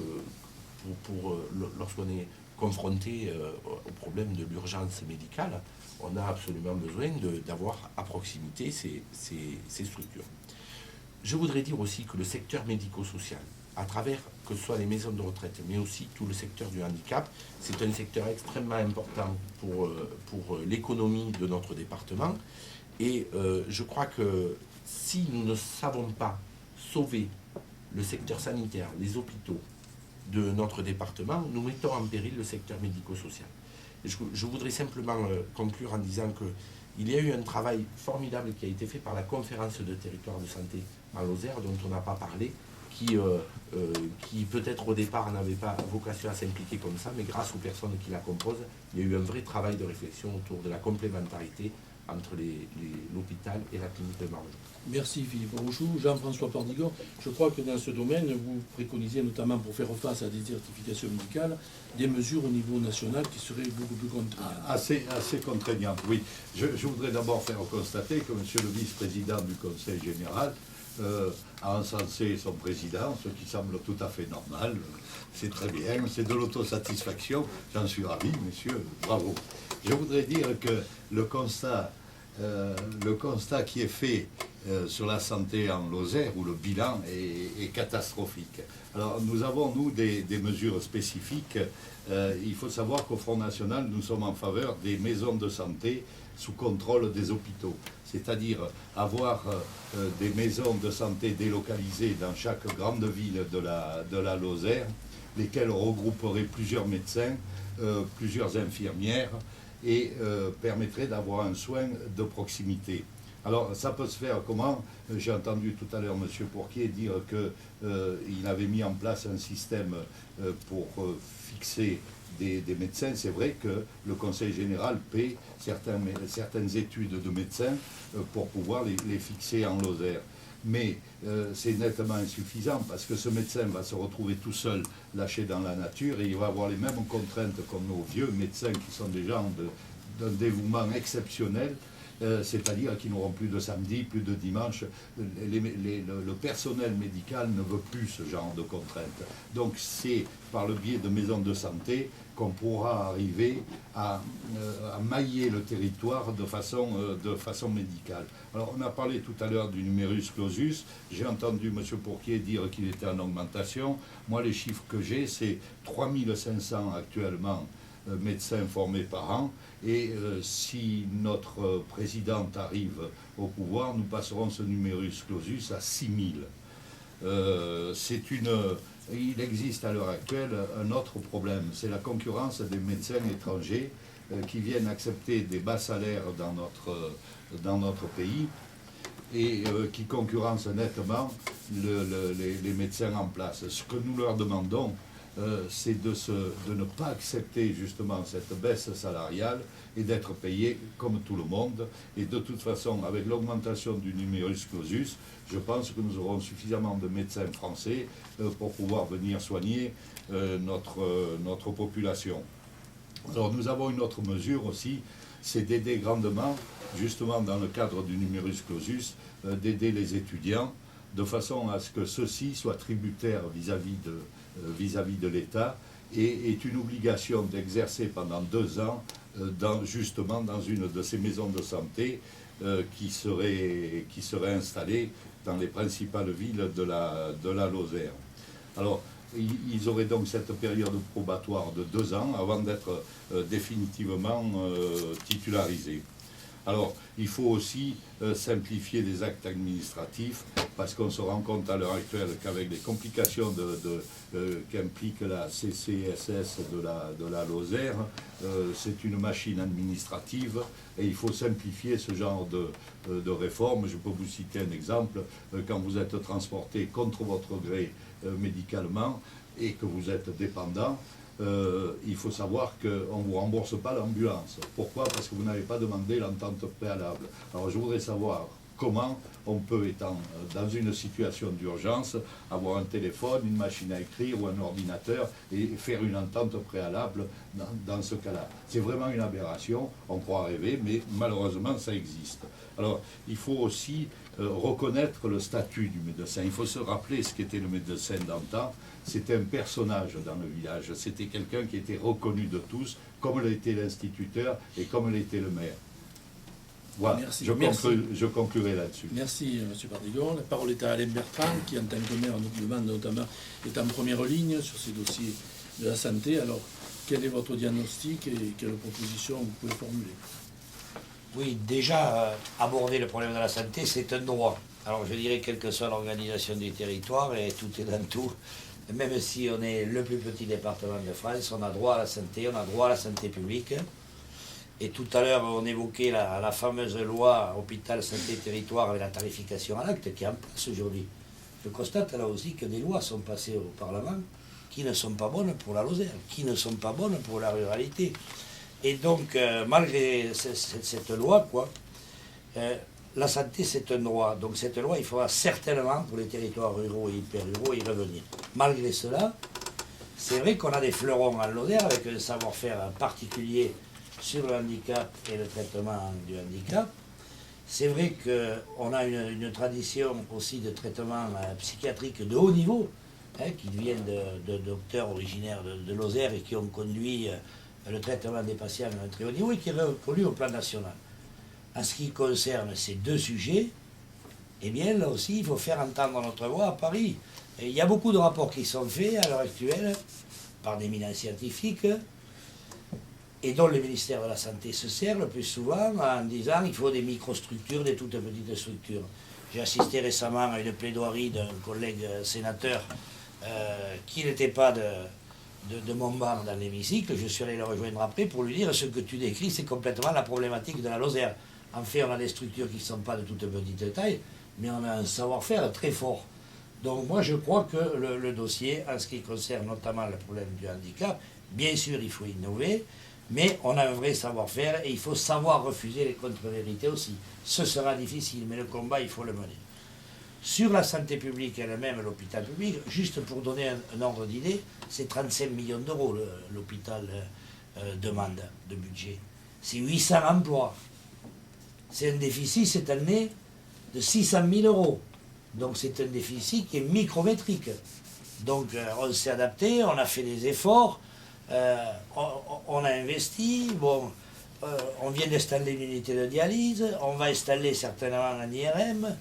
lorsqu'on est confronté au problème de l'urgence médicale, on a absolument besoin d'avoir à proximité ces structures. Je voudrais dire aussi que le secteur médico-social, à travers que ce soit les maisons de retraite, mais aussi tout le secteur du handicap, c'est un secteur extrêmement important pour l'économie de notre département. Et je crois que si nous ne savons pas sauver le secteur sanitaire, les hôpitaux de notre département, nous mettons en péril le secteur médico-social. Je voudrais simplement conclure en disant qu'il y a eu un travail formidable qui a été fait par la conférence de territoire de santé en Lozère, dont on n'a pas parlé, qui peut-être au départ n'avait pas vocation à s'impliquer comme ça, mais grâce aux personnes qui la composent, il y a eu un vrai travail de réflexion autour de la complémentarité entre l'hôpital et la clinique de Marvejols. Merci Philippe Rochou. Jean-François Pardigon, je crois que dans ce domaine, vous préconisez notamment pour faire face à des désertifications médicales, des mesures au niveau national qui seraient beaucoup plus contraignantes. Assez contraignantes, oui. Je voudrais d'abord faire constater que M. le vice-président du Conseil général a encensé son président, ce qui semble tout à fait normal. C'est très bien, c'est de l'autosatisfaction. J'en suis ravi, messieurs, bravo. Je voudrais dire que le constat qui est fait sur la santé en Lozère, où le bilan est catastrophique. Alors nous avons, nous, des mesures spécifiques. Il faut savoir qu'au Front National, nous sommes en faveur des maisons de santé sous contrôle des hôpitaux. C'est-à-dire avoir des maisons de santé délocalisées dans chaque grande ville de la Lozère, lesquelles regrouperaient plusieurs médecins, plusieurs infirmières, et permettrait d'avoir un soin de proximité. Alors ça peut se faire comment? J'ai entendu tout à l'heure M. Pourquier dire qu'il avait mis en place un système pour fixer des médecins. C'est vrai que le Conseil général paie certaines études de médecins pour pouvoir les fixer en Lozère. Mais c'est nettement insuffisant parce que ce médecin va se retrouver tout seul, lâché dans la nature, et il va avoir les mêmes contraintes comme nos vieux médecins qui sont des gens d'un dévouement exceptionnel. c'est-à-dire qu'ils n'auront plus de samedi, plus de dimanche. Le personnel médical ne veut plus ce genre de contraintes. Donc c'est par le biais de maisons de santé qu'on pourra arriver à mailler le territoire de façon médicale. Alors on a parlé tout à l'heure du numerus clausus. J'ai entendu M. Pourquier dire qu'il était en augmentation. Moi les chiffres que j'ai, c'est 3500 actuellement médecins formés par an, et si notre présidente arrive au pouvoir, nous passerons ce numerus clausus à 6000. Il existe à l'heure actuelle un autre problème, c'est la concurrence des médecins étrangers qui viennent accepter des bas salaires dans notre pays et qui concurrencent nettement les médecins en place. Ce que nous leur demandons, c'est de ne pas accepter justement cette baisse salariale et d'être payé comme tout le monde. Et de toute façon, avec l'augmentation du numerus clausus, je pense que nous aurons suffisamment de médecins français pour pouvoir venir soigner notre population. Alors nous avons une autre mesure aussi, c'est d'aider grandement, justement dans le cadre du numerus clausus, d'aider les étudiants de façon à ce que ceux-ci soient tributaires vis-à-vis de l'État et est une obligation d'exercer pendant 2 ans justement dans une de ces maisons de santé qui serait installée dans les principales villes de la Lozère. Alors, ils auraient donc cette période probatoire de 2 ans avant d'être définitivement titularisés. Alors, il faut aussi simplifier les actes administratifs parce qu'on se rend compte à l'heure actuelle qu'avec les complications qu'implique la CCSS de la Lozère, c'est une machine administrative et il faut simplifier ce genre de réforme. Je peux vous citer un exemple. Quand vous êtes transporté contre votre gré médicalement et que vous êtes dépendant, il faut savoir qu'on ne vous rembourse pas l'ambulance. Pourquoi? Parce que vous n'avez pas demandé l'entente préalable. Alors je voudrais savoir comment on peut, étant dans une situation d'urgence, avoir un téléphone, une machine à écrire ou un ordinateur et faire une entente préalable dans ce cas-là. C'est vraiment une aberration, on croit rêver, mais malheureusement ça existe. Alors il faut aussi reconnaître le statut du médecin. Il faut se rappeler ce qu'était le médecin d'antan. C'était un personnage dans le village. C'était quelqu'un qui était reconnu de tous, comme l'était l'instituteur et comme l'était le maire. Voilà, merci, je conclurai là-dessus. Merci, M. Pardigon. La parole est à Alain Bertrand, qui, en tant que maire, nous demande notamment, est en première ligne sur ces dossiers de la santé. Alors, quel est votre diagnostic et quelles propositions vous pouvez formuler? Oui, déjà, aborder le problème de la santé, c'est un droit. Alors, je dirais, quelle que soit l'organisation du territoire, et tout est dans tout, même si on est le plus petit département de France, on a droit à la santé, on a droit à la santé publique. Et tout à l'heure, on évoquait la fameuse loi hôpital, santé, territoire avec la tarification à l'acte qui est en place aujourd'hui. Je constate là aussi que des lois sont passées au Parlement qui ne sont pas bonnes pour la Lozère, qui ne sont pas bonnes pour la ruralité. Et donc, malgré cette loi, la santé, c'est un droit. Donc cette loi, il faudra certainement, pour les territoires ruraux et hyper-ruraux, y revenir. Malgré cela, c'est vrai qu'on a des fleurons en Lozère avec un savoir-faire particulier sur le handicap et le traitement du handicap. C'est vrai qu'on a une tradition aussi de traitement psychiatrique de haut niveau, qui viennent de docteurs originaires de Lozère et qui ont conduit le traitement des patients à un très haut niveau et qui est reconnu au plan national. En ce qui concerne ces 2 sujets, eh bien là aussi il faut faire entendre notre voix à Paris. Et il y a beaucoup de rapports qui sont faits à l'heure actuelle par des éminents scientifiques et dont le ministère de la Santé se sert le plus souvent en disant qu'il faut des microstructures, des toutes petites structures. J'ai assisté récemment à une plaidoirie d'un collègue sénateur qui n'était pas de mon banc dans l'hémicycle. Je suis allé le rejoindre après pour lui dire ce que tu décris, c'est complètement la problématique de la Lozère. En fait, on a des structures qui ne sont pas de toute petite taille, mais on a un savoir-faire très fort. Donc moi, je crois que le dossier, en ce qui concerne notamment le problème du handicap, bien sûr, il faut innover, mais on a un vrai savoir-faire et il faut savoir refuser les contre-vérités aussi. Ce sera difficile, mais le combat, il faut le mener. Sur la santé publique elle-même, l'hôpital public, juste pour donner un ordre d'idée, c'est 35 millions d'euros l'hôpital demande de budget. C'est 800 emplois. c'est un déficit cette année de 600 000 euros. Donc c'est un déficit qui est micrométrique. Donc on s'est adapté, on a fait des efforts, on a investi, bon, on vient d'installer une unité de dialyse, on va installer certainement un IRM,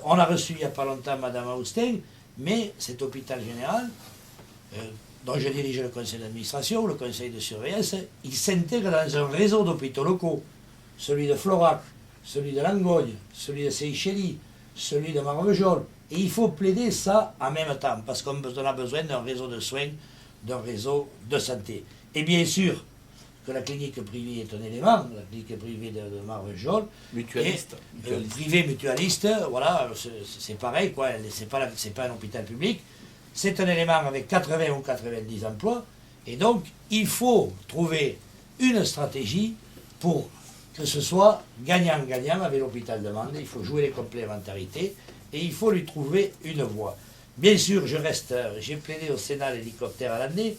on a reçu il n'y a pas longtemps Madame Austin, mais cet hôpital général, dont je dirige le conseil d'administration, le conseil de surveillance, il s'intègre dans un réseau d'hôpitaux locaux, celui de Florac, celui de Langogne, celui de Seychelles, celui de Marvejols. Et il faut plaider ça en même temps, parce qu'on a besoin d'un réseau de soins, d'un réseau de santé. Et bien sûr que la clinique privée est un élément, la clinique privée de Marvejols. Mutualiste. Privé mutualiste, voilà, c'est pareil, quoi. C'est pas un hôpital public. C'est un élément avec 80 ou 90 emplois. Et donc, il faut trouver une stratégie pour que ce soit gagnant-gagnant avec l'hôpital de Mende. Il faut jouer les complémentarités et il faut lui trouver une voie. Bien sûr, j'ai plaidé au Sénat l'hélicoptère à l'année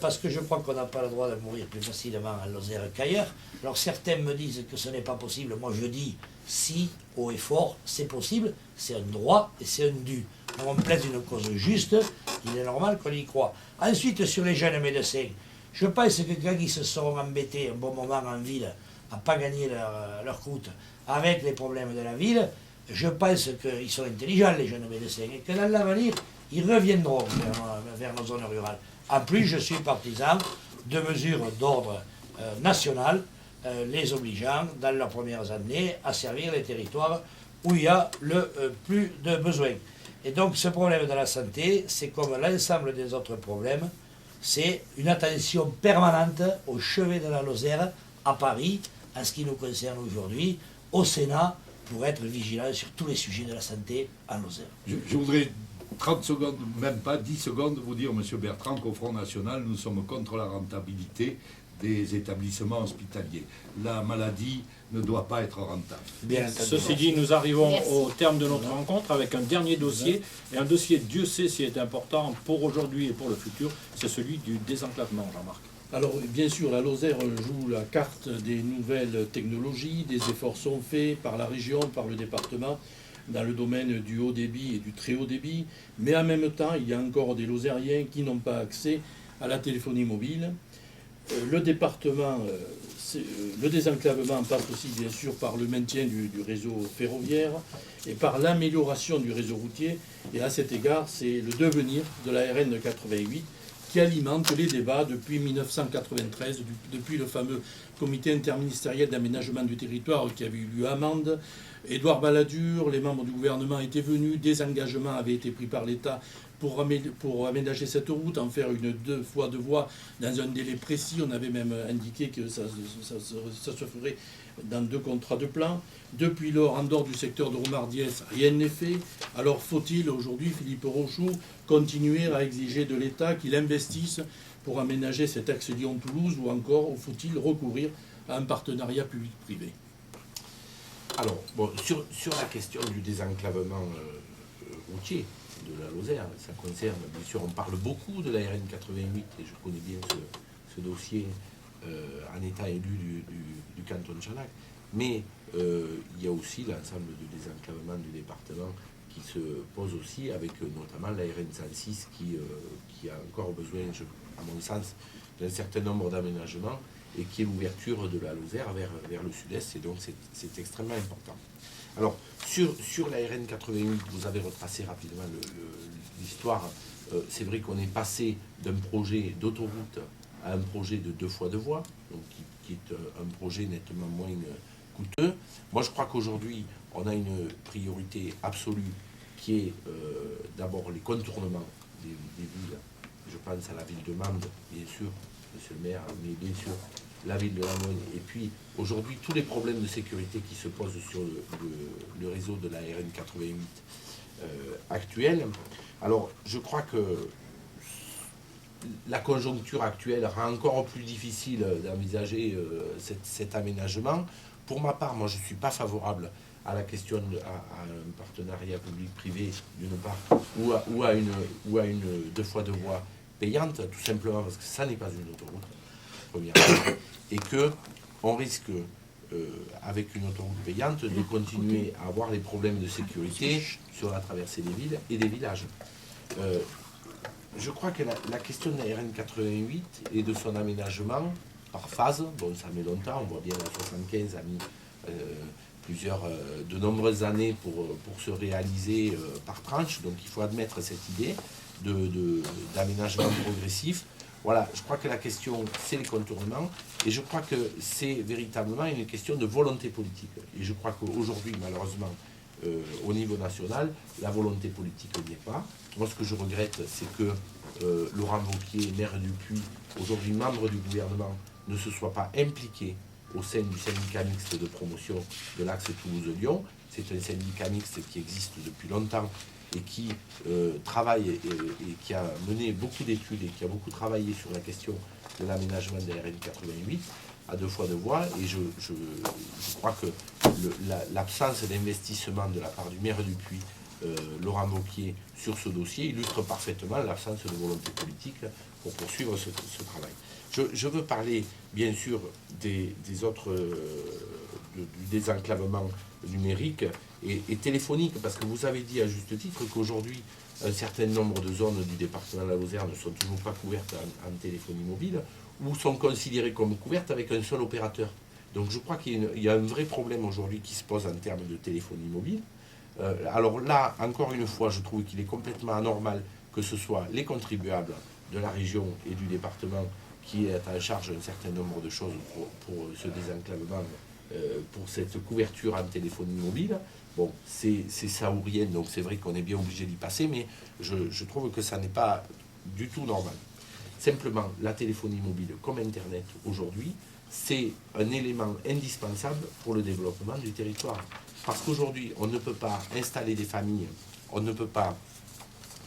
parce que je crois qu'on n'a pas le droit de mourir plus facilement en Lozère qu'ailleurs. Alors certains me disent que ce n'est pas possible. Moi je dis si, haut et fort, c'est possible, c'est un droit et c'est un dû. On plaide une cause juste, il est normal qu'on y croit. Ensuite, sur les jeunes médecins, je pense que quand ils se seront embêtés un bon moment en ville, à ne pas gagner leur croûte avec les problèmes de la ville, je pense qu'ils sont intelligents, les jeunes médecins, et que dans l'avenir, ils reviendront vers nos zones rurales. En plus, je suis partisan de mesures d'ordre national, les obligeant, dans leurs premières années, à servir les territoires où il y a le plus de besoins. Et donc, ce problème de la santé, c'est comme l'ensemble des autres problèmes, c'est une attention permanente au chevet de la Lozère, à Paris, en ce qui nous concerne aujourd'hui, au Sénat, pour être vigilant sur tous les sujets de la santé en Lozère. Je voudrais 30 secondes, même pas 10 secondes, vous dire, M. Bertrand, qu'au Front National, nous sommes contre la rentabilité des établissements hospitaliers. La maladie ne doit pas être rentable. Bien entendu. Ceci dit, nous arrivons Merci. au terme de notre rencontre avec un dernier dossier, et un dossier, Dieu sait s'il est important pour aujourd'hui et pour le futur, c'est celui du désenclavement, Jean-Marc. Alors, bien sûr, la Lozère joue la carte des nouvelles technologies, des efforts sont faits par la région, par le département, dans le domaine du haut débit et du très haut débit, mais en même temps, il y a encore des Lozériens qui n'ont pas accès à la téléphonie mobile. Le département, le désenclavement passe aussi, bien sûr, par le maintien du réseau ferroviaire et par l'amélioration du réseau routier, et à cet égard, c'est le devenir de la RN 88 qui alimente les débats depuis 1993, depuis le fameux comité interministériel d'aménagement du territoire qui avait eu lieu à Mende. Édouard Balladur, les membres du gouvernement étaient venus, des engagements avaient été pris par l'État pour aménager cette route, en faire une 2 fois 2 voies dans un délai précis. On avait même indiqué que ça se ferait dans 2 contrats de plan. Depuis lors, en dehors du secteur de Romardiès, rien n'est fait. Alors faut-il aujourd'hui, Philippe Rochoux, continuer à exiger de l'État qu'il investisse pour aménager cet axe Lyon-Toulouse, ou encore faut-il recourir à un partenariat public-privé? Alors, bon, sur la question du désenclavement routier de la Lozère, ça concerne, bien sûr, on parle beaucoup de la RN 88, et je connais bien ce dossier en état élu du canton de Chanac, mais il y a aussi l'ensemble du désenclavement du département qui se pose aussi avec notamment la RN 106 qui a encore besoin, à mon sens, d'un certain nombre d'aménagements, et qui est l'ouverture de la Lozère vers le sud-est, et donc c'est extrêmement important. Alors, sur la RN 88, vous avez retracé rapidement l'histoire. C'est vrai qu'on est passé d'un projet d'autoroute à un projet de 2 fois 2 voies, donc qui est un projet nettement moins coûteux. Moi, je crois qu'aujourd'hui, on a une priorité absolue qui est d'abord les contournements des villes. Je pense à la ville de Mende, bien sûr, monsieur le maire, mais bien sûr, la ville de Langogne, et puis aujourd'hui tous les problèmes de sécurité qui se posent sur le réseau de la RN 88 actuel. Alors je crois que la conjoncture actuelle rend encore plus difficile d'envisager cet aménagement. Pour ma part, moi je ne suis pas favorable à la question à un partenariat public-privé d'une part, ou à une 2 fois 2 voies payante, tout simplement parce que ça n'est pas une autoroute, premièrement, et que on risque avec une autoroute payante, de continuer à avoir des problèmes de sécurité sur la traversée des villes et des villages. Je crois que la question de la RN 88 et de son aménagement par phase, bon ça met longtemps, on voit bien la 75 a mis de nombreuses années pour se réaliser par tranche, donc il faut admettre cette idée d'aménagement progressif. Voilà, je crois que la question, c'est les contournements, et je crois que c'est véritablement une question de volonté politique. Et je crois qu'aujourd'hui, malheureusement, au niveau national, la volonté politique n'y est pas. Moi, ce que je regrette, c'est que Laurent Wauquiez, maire du Puy, aujourd'hui membre du gouvernement, ne se soit pas impliqué au sein du syndicat mixte de promotion de l'axe Toulouse-Lyon. C'est un syndicat mixte qui existe depuis longtemps et qui travaille et qui a mené beaucoup d'études et qui a beaucoup travaillé sur la question de l'aménagement de la RN 88 à 2 fois 2 voies. Et je crois que l'absence d'investissement de la part du maire du Puy, Laurent Wauquiez, sur ce dossier illustre parfaitement l'absence de volonté politique pour poursuivre ce travail. Je veux parler bien sûr du désenclavement numérique et téléphonique, parce que vous avez dit à juste titre qu'aujourd'hui, un certain nombre de zones du département de la Lozère ne sont toujours pas couvertes en téléphonie mobile, ou sont considérées comme couvertes avec un seul opérateur. Donc je crois qu'il y a un vrai problème aujourd'hui qui se pose en termes de téléphonie mobile. Alors là, encore une fois, je trouve qu'il est complètement anormal que ce soit les contribuables de la région et du département qui est en charge d'un certain nombre de choses pour ce désenclavement, pour cette couverture en téléphonie mobile. Bon, c'est ça ou rien, donc c'est vrai qu'on est bien obligé d'y passer, mais je trouve que ça n'est pas du tout normal. Simplement, la téléphonie mobile comme Internet aujourd'hui, c'est un élément indispensable pour le développement du territoire. Parce qu'aujourd'hui, on ne peut pas installer des familles, on ne peut pas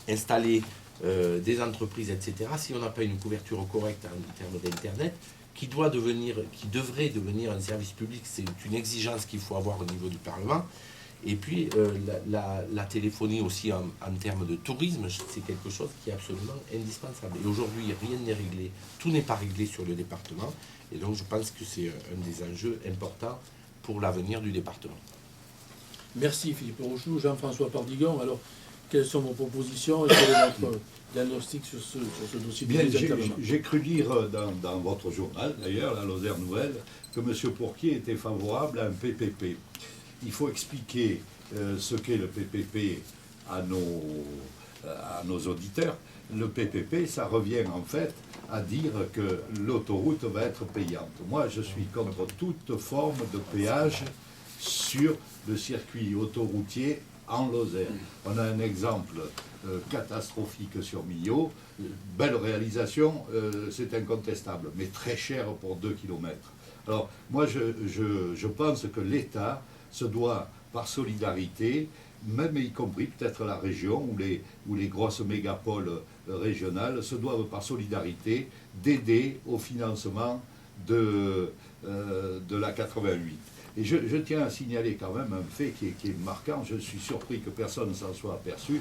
installer des entreprises, etc., si on n'a pas une couverture correcte en termes d'Internet, qui devrait devenir un service public. C'est une exigence qu'il faut avoir au niveau du Parlement. Et puis, la téléphonie aussi en termes de tourisme, c'est quelque chose qui est absolument indispensable. Et aujourd'hui, rien n'est réglé, tout n'est pas réglé sur le département. Et donc, je pense que c'est un des enjeux importants pour l'avenir du département. Merci Philippe Rochoux. Jean-François Pardigon, alors quelles sont vos propositions et quel est votre diagnostic sur ce dossier? Bien, j'ai cru lire dans votre journal, d'ailleurs, la Lozère Nouvelle, que M. Pourquier était favorable à un PPP. Il faut expliquer ce qu'est le PPP à nos auditeurs. Le PPP, ça revient en fait à dire que l'autoroute va être payante. Moi, je suis contre toute forme de péage sur le circuit autoroutier en Lozère. On a un exemple catastrophique sur Millau. Belle réalisation, c'est incontestable, mais très cher pour 2 km. Alors, moi, je pense que l'État se doit, par solidarité, même y compris peut-être la région ou les grosses mégapoles régionales, se doivent, par solidarité, d'aider au financement de la 88. Et je tiens à signaler quand même un fait qui est marquant. Je suis surpris que personne ne s'en soit aperçu.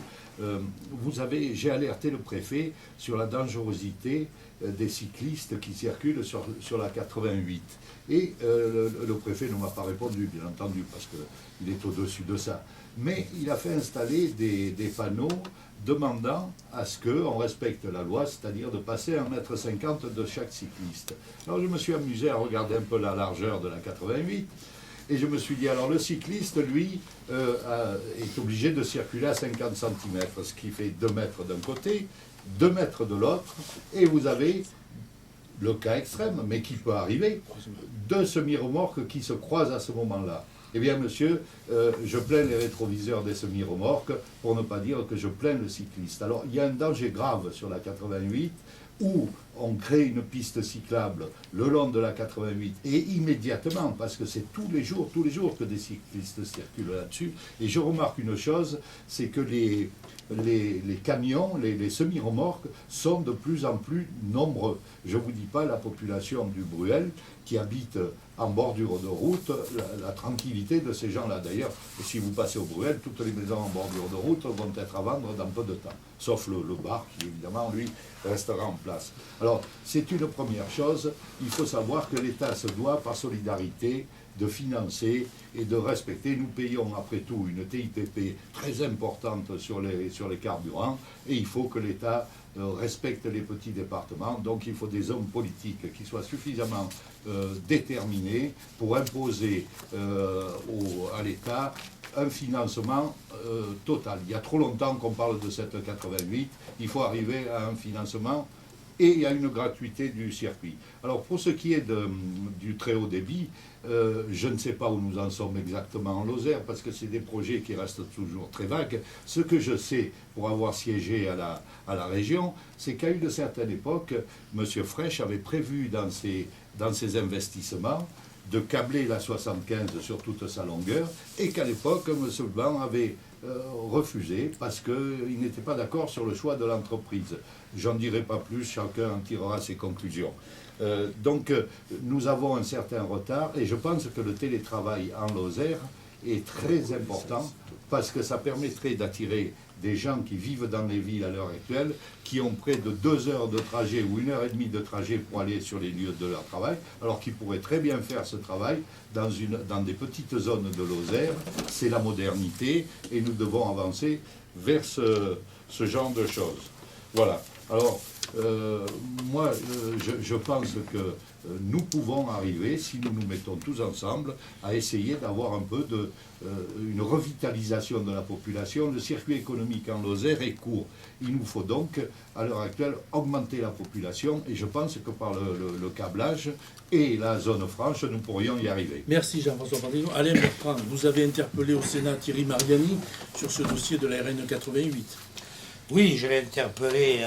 J'ai alerté le préfet sur la dangerosité des cyclistes qui circulent sur la 88. Et le préfet ne m'a pas répondu, bien entendu, parce qu'il est au-dessus de ça. Mais il a fait installer des panneaux demandant à ce qu'on respecte la loi, c'est-à-dire de passer 1,50 m de chaque cycliste. Alors je me suis amusé à regarder un peu la largeur de la 88, et je me suis dit, alors le cycliste, lui, est obligé de circuler à 50 cm, ce qui fait 2 mètres d'un côté, 2 mètres de l'autre, et vous avez le cas extrême, mais qui peut arriver, 2 semi-remorques qui se croisent à ce moment-là. Eh bien, monsieur, je plains les rétroviseurs des semi-remorques, pour ne pas dire que je plains le cycliste. Alors, il y a un danger grave sur la 88, où on crée une piste cyclable le long de la 88, et immédiatement, parce que c'est tous les jours que des cyclistes circulent là-dessus. Et je remarque une chose, c'est que les camions, les semi-remorques sont de plus en plus nombreux. Je ne vous dis pas la population du Bruel qui habite en bordure de route la tranquillité de ces gens-là. D'ailleurs, si vous passez au Bruel, toutes les maisons en bordure de route vont être à vendre dans peu de temps, sauf le bar qui, évidemment, lui, restera en place. Alors, c'est une première chose. Il faut savoir que l'État se doit, par solidarité, de financer et de respecter. Nous payons après tout une TIPP très importante sur les carburants et il faut que l'État respecte les petits départements. Donc il faut des hommes politiques qui soient suffisamment déterminés pour imposer à l'État un financement total. Il y a trop longtemps qu'on parle de cette 88, il faut arriver à un financement et il y a une gratuité du circuit. Alors pour ce qui est du très haut débit, je ne sais pas où nous en sommes exactement en Lozère, parce que c'est des projets qui restent toujours très vagues. Ce que je sais, pour avoir siégé à la région, c'est qu'à une certaine époque, M. Fraîche avait prévu dans ses investissements de câbler la 75 sur toute sa longueur, et qu'à l'époque, M. Ban avait refusé parce qu'il n'était pas d'accord sur le choix de l'entreprise. J'en dirai pas plus, chacun en tirera ses conclusions. Donc nous avons un certain retard et je pense que le télétravail en Lozère est très important parce que ça permettrait d'attirer des gens qui vivent dans les villes à l'heure actuelle, qui ont près de 2 heures de trajet ou 1h30 de trajet pour aller sur les lieux de leur travail, alors qu'ils pourraient très bien faire ce travail dans des petites zones de Lozère. C'est la modernité et nous devons avancer vers ce genre de choses. Voilà. Alors, moi, je pense que nous pouvons arriver, si nous nous mettons tous ensemble, à essayer d'avoir un peu une revitalisation de la population. Le circuit économique en Lozère est court. Il nous faut donc, à l'heure actuelle, augmenter la population et je pense que par le câblage et la zone franche, nous pourrions y arriver. Merci Jean-François Pandino. Alain Bertrand, vous avez interpellé au Sénat Thierry Mariani sur ce dossier de la RN 88. Oui, je l'ai interpellé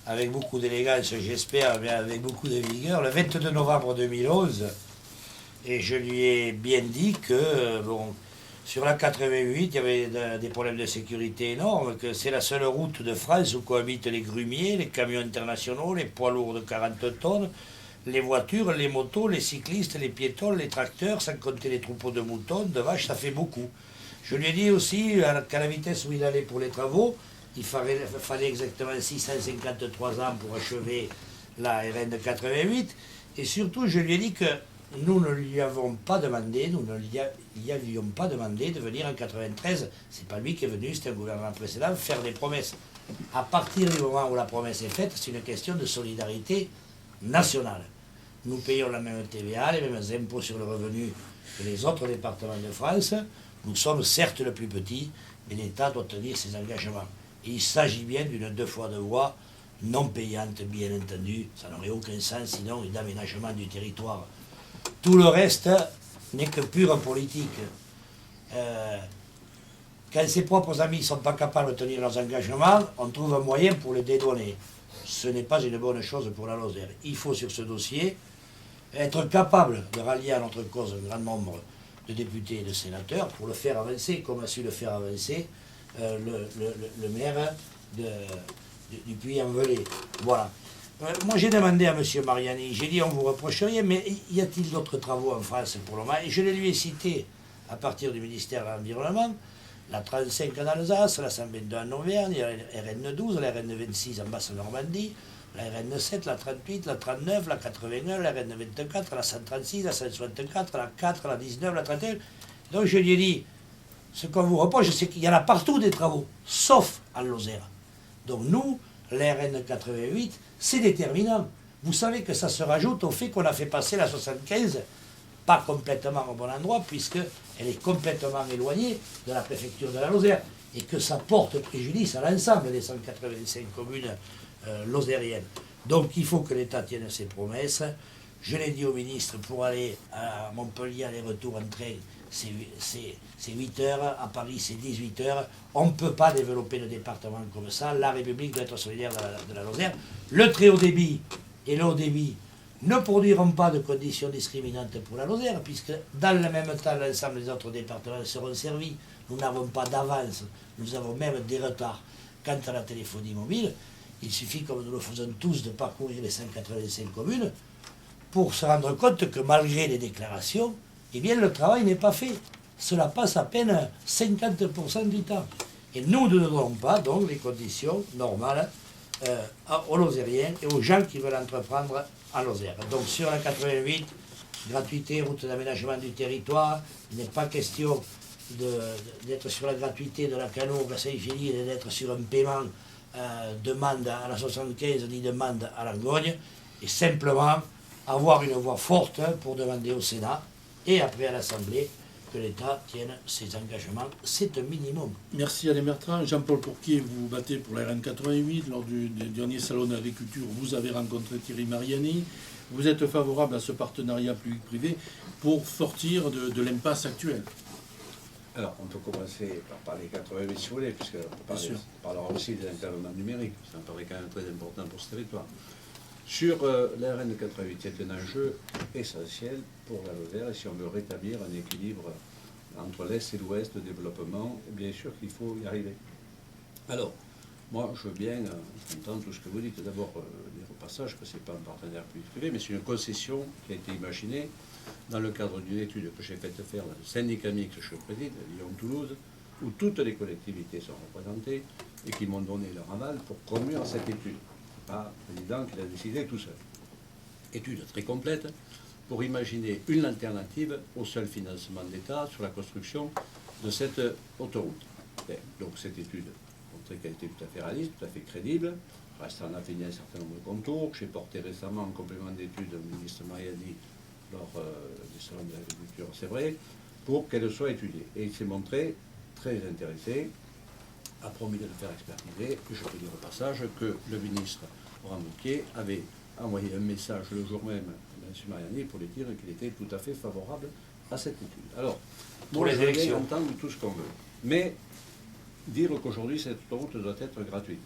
avec beaucoup d'élégance, j'espère, mais avec beaucoup de vigueur, le 22 novembre 2011. Et je lui ai bien dit que, sur la 88, il y avait des problèmes de sécurité énormes, que c'est la seule route de France où cohabitent les grumiers, les camions internationaux, les poids lourds de 40 tonnes, les voitures, les motos, les cyclistes, les piétons, les tracteurs, sans compter les troupeaux de moutons, de vaches, ça fait beaucoup. Je lui ai dit aussi qu'à la vitesse où il allait pour les travaux, il fallait exactement 653 ans pour achever la RN 88. Et surtout, je lui ai dit que nous ne lui avons pas demandé, nous ne lui avions pas demandé de venir en 93. C'est pas lui qui est venu, c'était un gouvernement précédent, faire des promesses. À partir du moment où la promesse est faite, c'est une question de solidarité nationale. Nous payons la même TVA, les mêmes impôts sur le revenu que les autres départements de France. Nous sommes certes le plus petit, mais l'État doit tenir ses engagements. Et il s'agit bien d'une 2 fois 2 voies non payante, bien entendu. Ça n'aurait aucun sens sinon d'aménagement du territoire. Tout le reste n'est que pure politique. Quand ses propres amis ne sont pas capables de tenir leurs engagements, on trouve un moyen pour les dédouaner. Ce n'est pas une bonne chose pour la Lozère. Il faut sur ce dossier être capable de rallier à notre cause un grand nombre de députés et de sénateurs pour le faire avancer, comme a su le faire avancer le maire du Puy-en-Velay. Voilà. Moi j'ai demandé à M. Mariani, j'ai dit on vous reproche rien, mais y a-t-il d'autres travaux en France pour le moment? Et je les lui ai cités à partir du ministère de l'Environnement, la 35 en Alsace, la 122 en Auvergne, la RN 12, la RN 26 en Basse-Normandie, la RN 7, la 38, la 39, la 81, la RN 24, la 136, la 164, la 4, la 19, la 31. Donc je lui ai dit, ce qu'on vous reproche, c'est qu'il y en a partout des travaux, sauf en Lozère. Donc nous, la RN 88, c'est déterminant. Vous savez que ça se rajoute au fait qu'on a fait passer la 75, pas complètement au bon endroit, puisqu'elle est complètement éloignée de la préfecture de la Lozère, et que ça porte préjudice à l'ensemble des 185 communes lozériennes. Donc il faut que l'État tienne ses promesses. Je l'ai dit au ministre, pour aller à Montpellier, aller-retour en train, c'est 8 heures, à Paris c'est 18 heures. On ne peut pas développer le département comme ça. La République doit être solidaire de la Lozère. Le très haut débit et le haut débit ne produiront pas de conditions discriminantes pour la Lozère, puisque dans le même temps, l'ensemble des autres départements seront servis. Nous n'avons pas d'avance, nous avons même des retards. Quant à la téléphonie mobile, il suffit, comme nous le faisons tous, de parcourir les 185 communes pour se rendre compte que malgré les déclarations, eh bien le travail n'est pas fait. Cela passe à peine 50% du temps. Et nous ne donnons pas donc les conditions normales aux Lozériens et aux gens qui veulent entreprendre en Lozère. Donc sur la 88, gratuité, route d'aménagement du territoire, il n'est pas question d'être sur la gratuité de la Canour à Saint-Gély et d'être sur un paiement demande à la 75 ni demande à l'Angogne, et simplement avoir une voix forte pour demander au Sénat et après à l'Assemblée que l'État tienne ses engagements. C'est un minimum. Merci Alain Bertrand. Jean-Paul Pourquier, vous vous battez pour la RN 88. Lors du dernier salon d'agriculture, vous avez rencontré Thierry Mariani. Vous êtes favorable à ce partenariat public-privé pour sortir de l'impasse actuelle? Alors, on peut commencer par parler 88 si vous voulez, puisque on parlera aussi des enclavements numériques. Ça me paraît quand même très important pour ce territoire. Sur la RN 88, c'est un enjeu essentiel pour la Lozère, et si on veut rétablir un équilibre entre l'Est et l'Ouest de développement, bien sûr qu'il faut y arriver. Alors, moi, je veux bien entendre tout ce que vous dites. D'abord, dire au passage que ce n'est pas un partenaire public-privé, mais c'est une concession qui a été imaginée dans le cadre d'une étude que j'ai faite faire dans le syndicat mixte que je préside, Lyon-Toulouse, où toutes les collectivités sont représentées et qui m'ont donné leur aval pour conduire cette étude. Pas le président qui l'a décidé tout seul. Étude très complète pour imaginer une alternative au seul financement de l'État sur la construction de cette autoroute. Bien, donc cette étude montré qu'elle était tout à fait réaliste, tout à fait crédible. Reste en a fini un certain nombre de contours. J'ai porté récemment en complément d'études au ministre Mariani lors des salons de l'agriculture, c'est vrai, pour qu'elle soit étudiée. Et il s'est montré très intéressé, a promis de le faire expertiser. Je peux dire au passage que le ministre Laurent Wauquiez avait envoyé un message le jour même à M. Mariani pour lui dire qu'il était tout à fait favorable à cette étude. Alors, pour les élections, entendre tout ce qu'on veut. Mais dire qu'aujourd'hui cette autoroute doit être gratuite.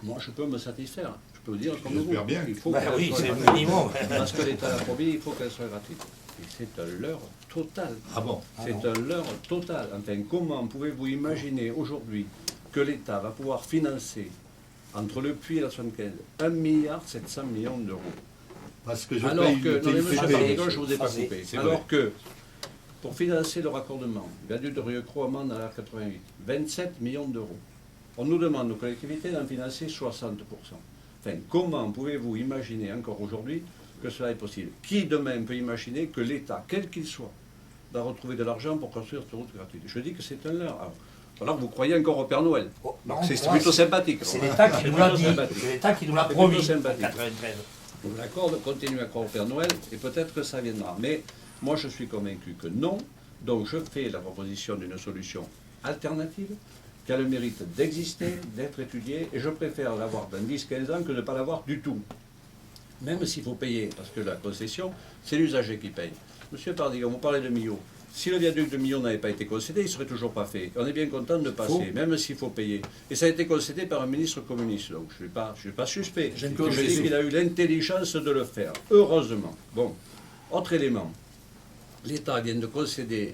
Moi, je peux me satisfaire. Je peux vous dire comme vous. J'espère bien. Il faut oui, c'est le minimum. Parce que l'État l'a promis, il faut qu'elle soit gratuite. Et c'est un leurre total. Ah bon? C'est un leurre total. Enfin, comment pouvez-vous imaginer aujourd'hui que l'État va pouvoir financer entre le Puy et la 75 1,7 milliard d'euros? Parce que je Alors paye que, non mais monsieur TICP. Pardigon, je ne vous ai pas Ça, coupé. c'est Alors vrai. que, pour financer le raccordement, viaduc de Rieux-Croix-Amande à la 88, 27 millions d'euros. On nous demande aux collectivités d'en financer 60%. Enfin, comment pouvez-vous imaginer encore aujourd'hui que cela est possible? Qui demain peut imaginer que l'État, quel qu'il soit, va retrouver de l'argent pour construire cette route gratuite? Je dis que c'est un leurre. Alors vous croyez encore au Père Noël. Oh, Donc non, c'est moi, plutôt sympathique. C'est l'État qui nous l'a dit, sympathique. c'est l'État qui nous l'a C'est promis plutôt en sympathique. 93. Je vous l'accorde, continuez à croire au Père Noël, et peut-être que ça viendra. Mais moi, je suis convaincu que non. Donc, je fais la proposition d'une solution alternative qui a le mérite d'exister, d'être étudiée, et je préfère l'avoir dans 10-15 ans que de ne pas l'avoir du tout. Même s'il faut payer, parce que la concession, c'est l'usager qui paye. Monsieur Pardigon, vous parlez de Millau. Si le viaduc de Millau n'avait pas été concédé, il ne serait toujours pas fait. On est bien content de passer, même s'il faut payer. Et ça a été concédé par un ministre communiste, donc je ne suis pas suspect. Je dis qu'il a eu l'intelligence de le faire, heureusement. Bon, autre élément. L'État vient de concéder,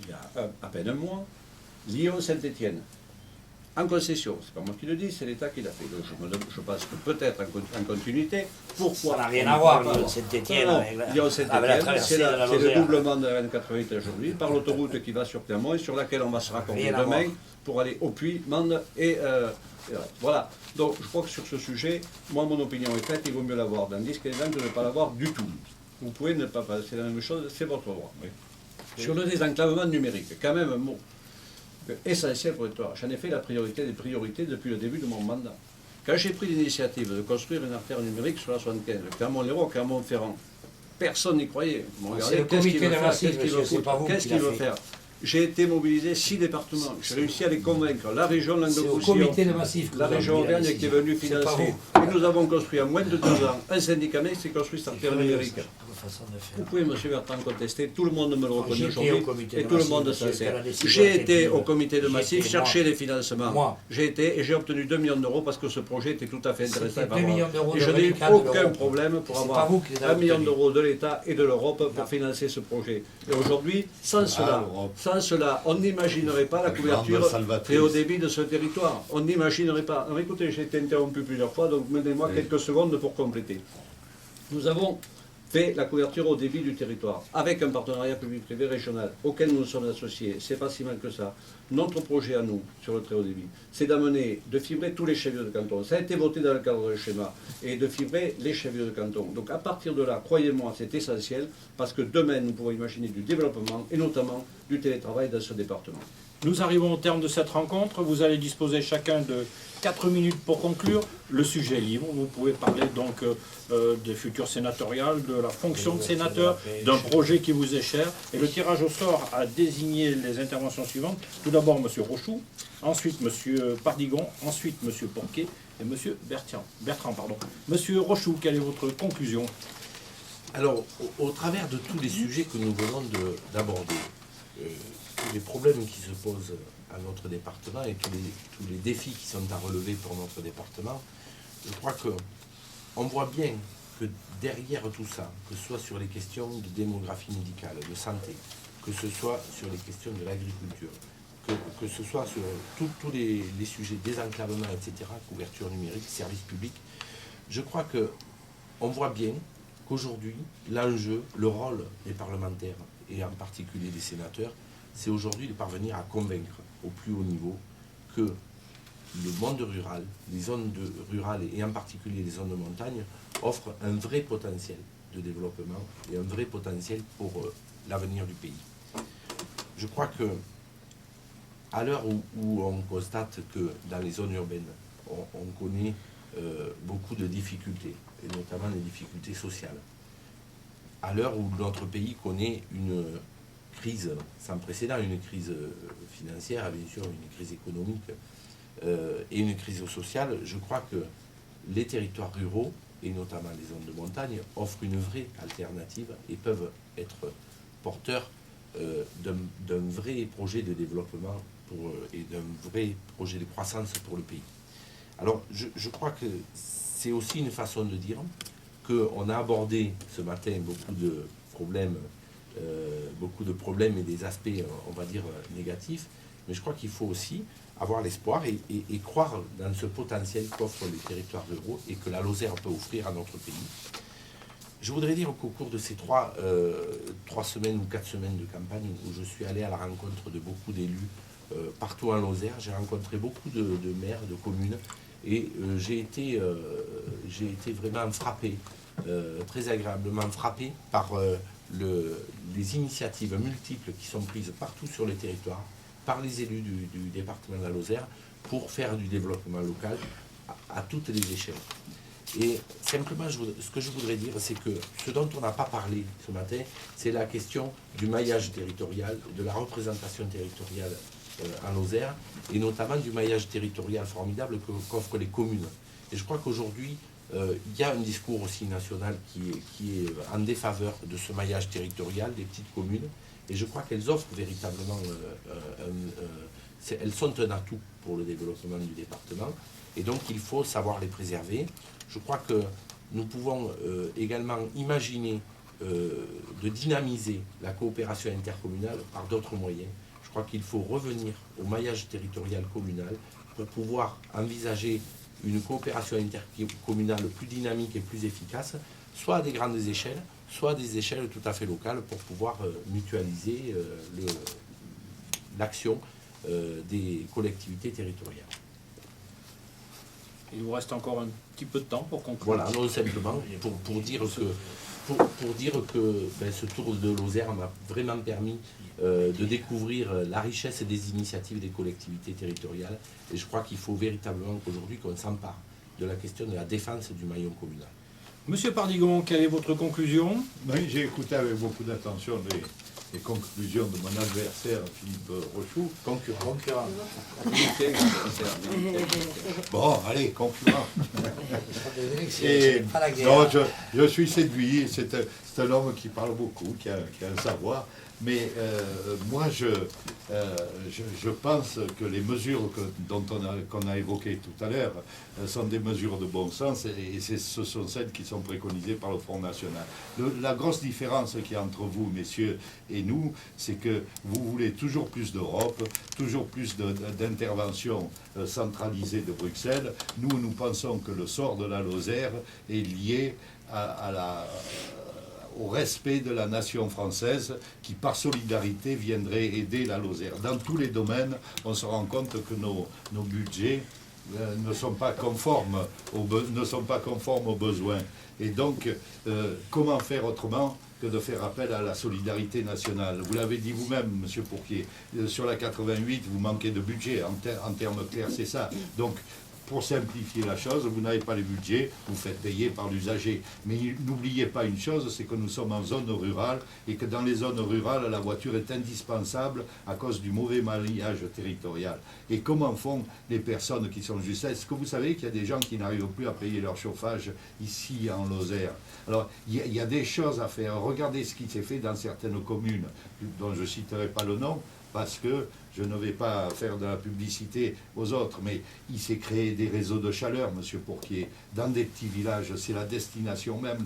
il y a à peine un mois, Lyon-Saint-Étienne. En concession, c'est pas moi qui le dis, c'est l'État qui l'a fait. Donc je pense que peut-être en continuité, pourquoi Ça n'a rien à voir, Lyon-Saint-Étienne, avec la Lyon-Saint-Étienne, traversée c'est de la le Lozère. doublement de la RN88 aujourd'hui, par l'autoroute qui va sur Clermont et sur laquelle on va se raccorder Rien à demain voir. pour aller au Puy, Mende et voilà. Donc je crois que sur ce sujet, moi mon opinion est faite, il vaut mieux l'avoir dans 10-15 ans que de ne pas l'avoir du tout. Vous pouvez ne pas, c'est la même chose, c'est votre droit. Oui. Sur le désenclavement numérique, quand même un mot essentiel pour le territoire. J'en ai fait la priorité des priorités depuis le début de mon mandat. Quand j'ai pris l'initiative de construire une artère numérique sur la 75, Clermont-Lérault, Clermont-Ferrand, personne n'y croyait. C'est le comité de massif, monsieur, c'est pas vous Qu'est-ce qui qu'il l'a veut fait. faire? J'ai été mobilisé 6 départements. J'ai réussi à les convaincre. La région C'est au Languedoc-Roussillon, comité de massif que la vous avez région mis la Auvergne qui est décision. venue C'est pas financer. vous. Et nous avons construit en moins de 2 ans un syndicat mixte qui construit cette artère numérique. Façon de faire. Vous pouvez, monsieur Bertrand, contester, tout le monde me le reconnaît J'étais aujourd'hui, au comité et de tout le massif, monde monsieur, s'en sert. quand la décision a J'ai été été prise. au comité de J'étais, massif moi. chercher les financements. Moi. J'ai été et j'ai obtenu 2 millions d'euros parce que ce projet était tout à fait intéressant. C'était 2 millions d'euros Et de je n'ai eu reliquat de aucun l'Europe. problème pour C'est avoir pas vous qui les avez 1 million obtenus. d'euros de l'État et de l'Europe pour financer ce projet. Et aujourd'hui, sans cela, on n'imaginerait pas la couverture grande salvatrice. très haut débit de ce territoire. On n'imaginerait pas. Alors, écoutez, j'ai été interrompu plusieurs fois, donc donnez-moi quelques secondes pour compléter. Nous avons fait la couverture au débit du territoire, avec un partenariat public-privé régional, auquel nous nous sommes associés. C'est pas si mal que ça. Notre projet à nous, sur le très haut débit, c'est d'amener, de fibrer tous les chefs-lieux de canton. Ça a été voté dans le cadre du schéma, et de fibrer les chefs-lieux de canton. Donc à partir de là, croyez-moi, c'est essentiel, parce que demain, nous pouvons imaginer du développement, et notamment du télétravail dans ce département. Nous arrivons au terme de cette rencontre. Vous allez disposer chacun de 4 minutes pour conclure. Le sujet est libre. Vous pouvez parler donc des futurs sénatoriales, de la fonction de sénateur, d'un projet qui vous est cher. Et le tirage au sort a désigné les interventions suivantes. Tout d'abord M. Rochoux, ensuite M. Pardigon, ensuite M. Porquet et M. Bertrand. Monsieur Rochoux, quelle est votre conclusion? Alors, au travers de tous les sujets que nous venons d'aborder, tous les problèmes qui se posent à notre département et tous les défis qui sont à relever pour notre département, je crois qu'on voit bien que derrière tout ça, que ce soit sur les questions de démographie médicale, de santé, que ce soit sur les questions de l'agriculture, que ce soit sur tous les sujets désenclavement, etc., couverture numérique, services publics, je crois qu'on voit bien qu'aujourd'hui, l'enjeu, le rôle des parlementaires, et en particulier des sénateurs, c'est aujourd'hui de parvenir à convaincre au plus haut niveau que le monde rural, les zones rurales et en particulier les zones de montagne offrent un vrai potentiel de développement et un vrai potentiel pour l'avenir du pays. Je crois que à l'heure où on constate que dans les zones urbaines, on connaît beaucoup de difficultés, et notamment des difficultés sociales, à l'heure où notre pays connaît une crise sans précédent, une crise financière, bien sûr, une crise économique et une crise sociale, je crois que les territoires ruraux, et notamment les zones de montagne, offrent une vraie alternative et peuvent être porteurs d'un vrai projet de développement et d'un vrai projet de croissance pour le pays. Alors, je crois que c'est aussi une façon de dire qu'on a abordé ce matin beaucoup de problèmes et des aspects, on va dire, négatifs, mais je crois qu'il faut aussi avoir l'espoir et croire dans ce potentiel qu'offrent les territoires ruraux et que la Lozère peut offrir à notre pays. Je voudrais dire qu'au cours de ces 3 semaines ou 4 semaines de campagne où je suis allé à la rencontre de beaucoup d'élus partout en Lozère, j'ai rencontré beaucoup de maires, de communes, et j'ai été vraiment frappé, très agréablement frappé par les initiatives multiples qui sont prises partout sur le territoire par les élus du département de la Lozère pour faire du développement local à toutes les échelles. Et simplement, ce que je voudrais dire, c'est que ce dont on n'a pas parlé ce matin, c'est la question du maillage territorial, de la représentation territoriale en Lozère, et notamment du maillage territorial formidable qu'offrent les communes. Et je crois qu'aujourd'hui, il y a un discours aussi national qui est en défaveur de ce maillage territorial des petites communes, et je crois qu'elles offrent véritablement, elles sont un atout pour le développement du département, et donc il faut savoir les préserver. Je crois que nous pouvons également imaginer de dynamiser la coopération intercommunale par d'autres moyens. Je crois qu'il faut revenir au maillage territorial communal pour pouvoir envisager une coopération intercommunale plus dynamique et plus efficace, soit à des grandes échelles, soit à des échelles tout à fait locales pour pouvoir mutualiser l'action des collectivités territoriales. Il vous reste encore un petit peu de temps pour conclure. Voilà, non, simplement pour dire que ce tour de Lozère m'a vraiment permis de découvrir la richesse des initiatives des collectivités territoriales, et je crois qu'il faut véritablement qu'aujourd'hui qu'on s'empare de la question de la défense du maillon communal. Monsieur Pardigon, quelle est votre conclusion? Oui, j'ai écouté avec beaucoup d'attention les conclusions de mon adversaire Philippe Rochoux. Concurrent. Bon, allez, concurrent. Non, je suis séduit, c'est un homme qui parle beaucoup, qui a un savoir, mais moi je pense que les mesures qu'on a évoquées tout à l'heure sont des mesures de bon sens, et ce sont celles qui sont préconisées par le Front National. La grosse différence qu'il y a entre vous, messieurs, et nous, c'est que vous voulez toujours plus d'Europe, toujours plus d'intervention centralisée de Bruxelles. Nous pensons que le sort de la Lozère est lié au respect de la nation française qui, par solidarité, viendrait aider la Lozère. Dans tous les domaines, on se rend compte que nos budgets ne sont pas conformes aux besoins. Et donc, comment faire autrement que de faire appel à la solidarité nationale? Vous l'avez dit vous-même, Monsieur Pourquier, sur la 88, vous manquez de budget. En termes clairs, c'est ça. Donc, pour simplifier la chose, vous n'avez pas les budgets, vous faites payer par l'usager. Mais n'oubliez pas une chose, c'est que nous sommes en zone rurale et que dans les zones rurales, la voiture est indispensable à cause du mauvais maillage territorial. Et comment font les personnes qui sont juste... Est-ce que vous savez qu'il y a des gens qui n'arrivent plus à payer leur chauffage ici en Lozère? Alors, il y a des choses à faire. Regardez ce qui s'est fait dans certaines communes, dont je ne citerai pas le nom, parce que je ne vais pas faire de la publicité aux autres, mais il s'est créé des réseaux de chaleur, Monsieur Pourquier, dans des petits villages. C'est la destination même.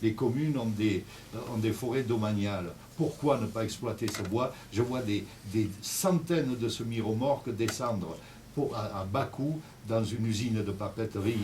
Les communes ont des forêts domaniales. Pourquoi ne pas exploiter ce bois? Je vois des centaines de semi-remorques descendre à bas coût dans une usine de papeterie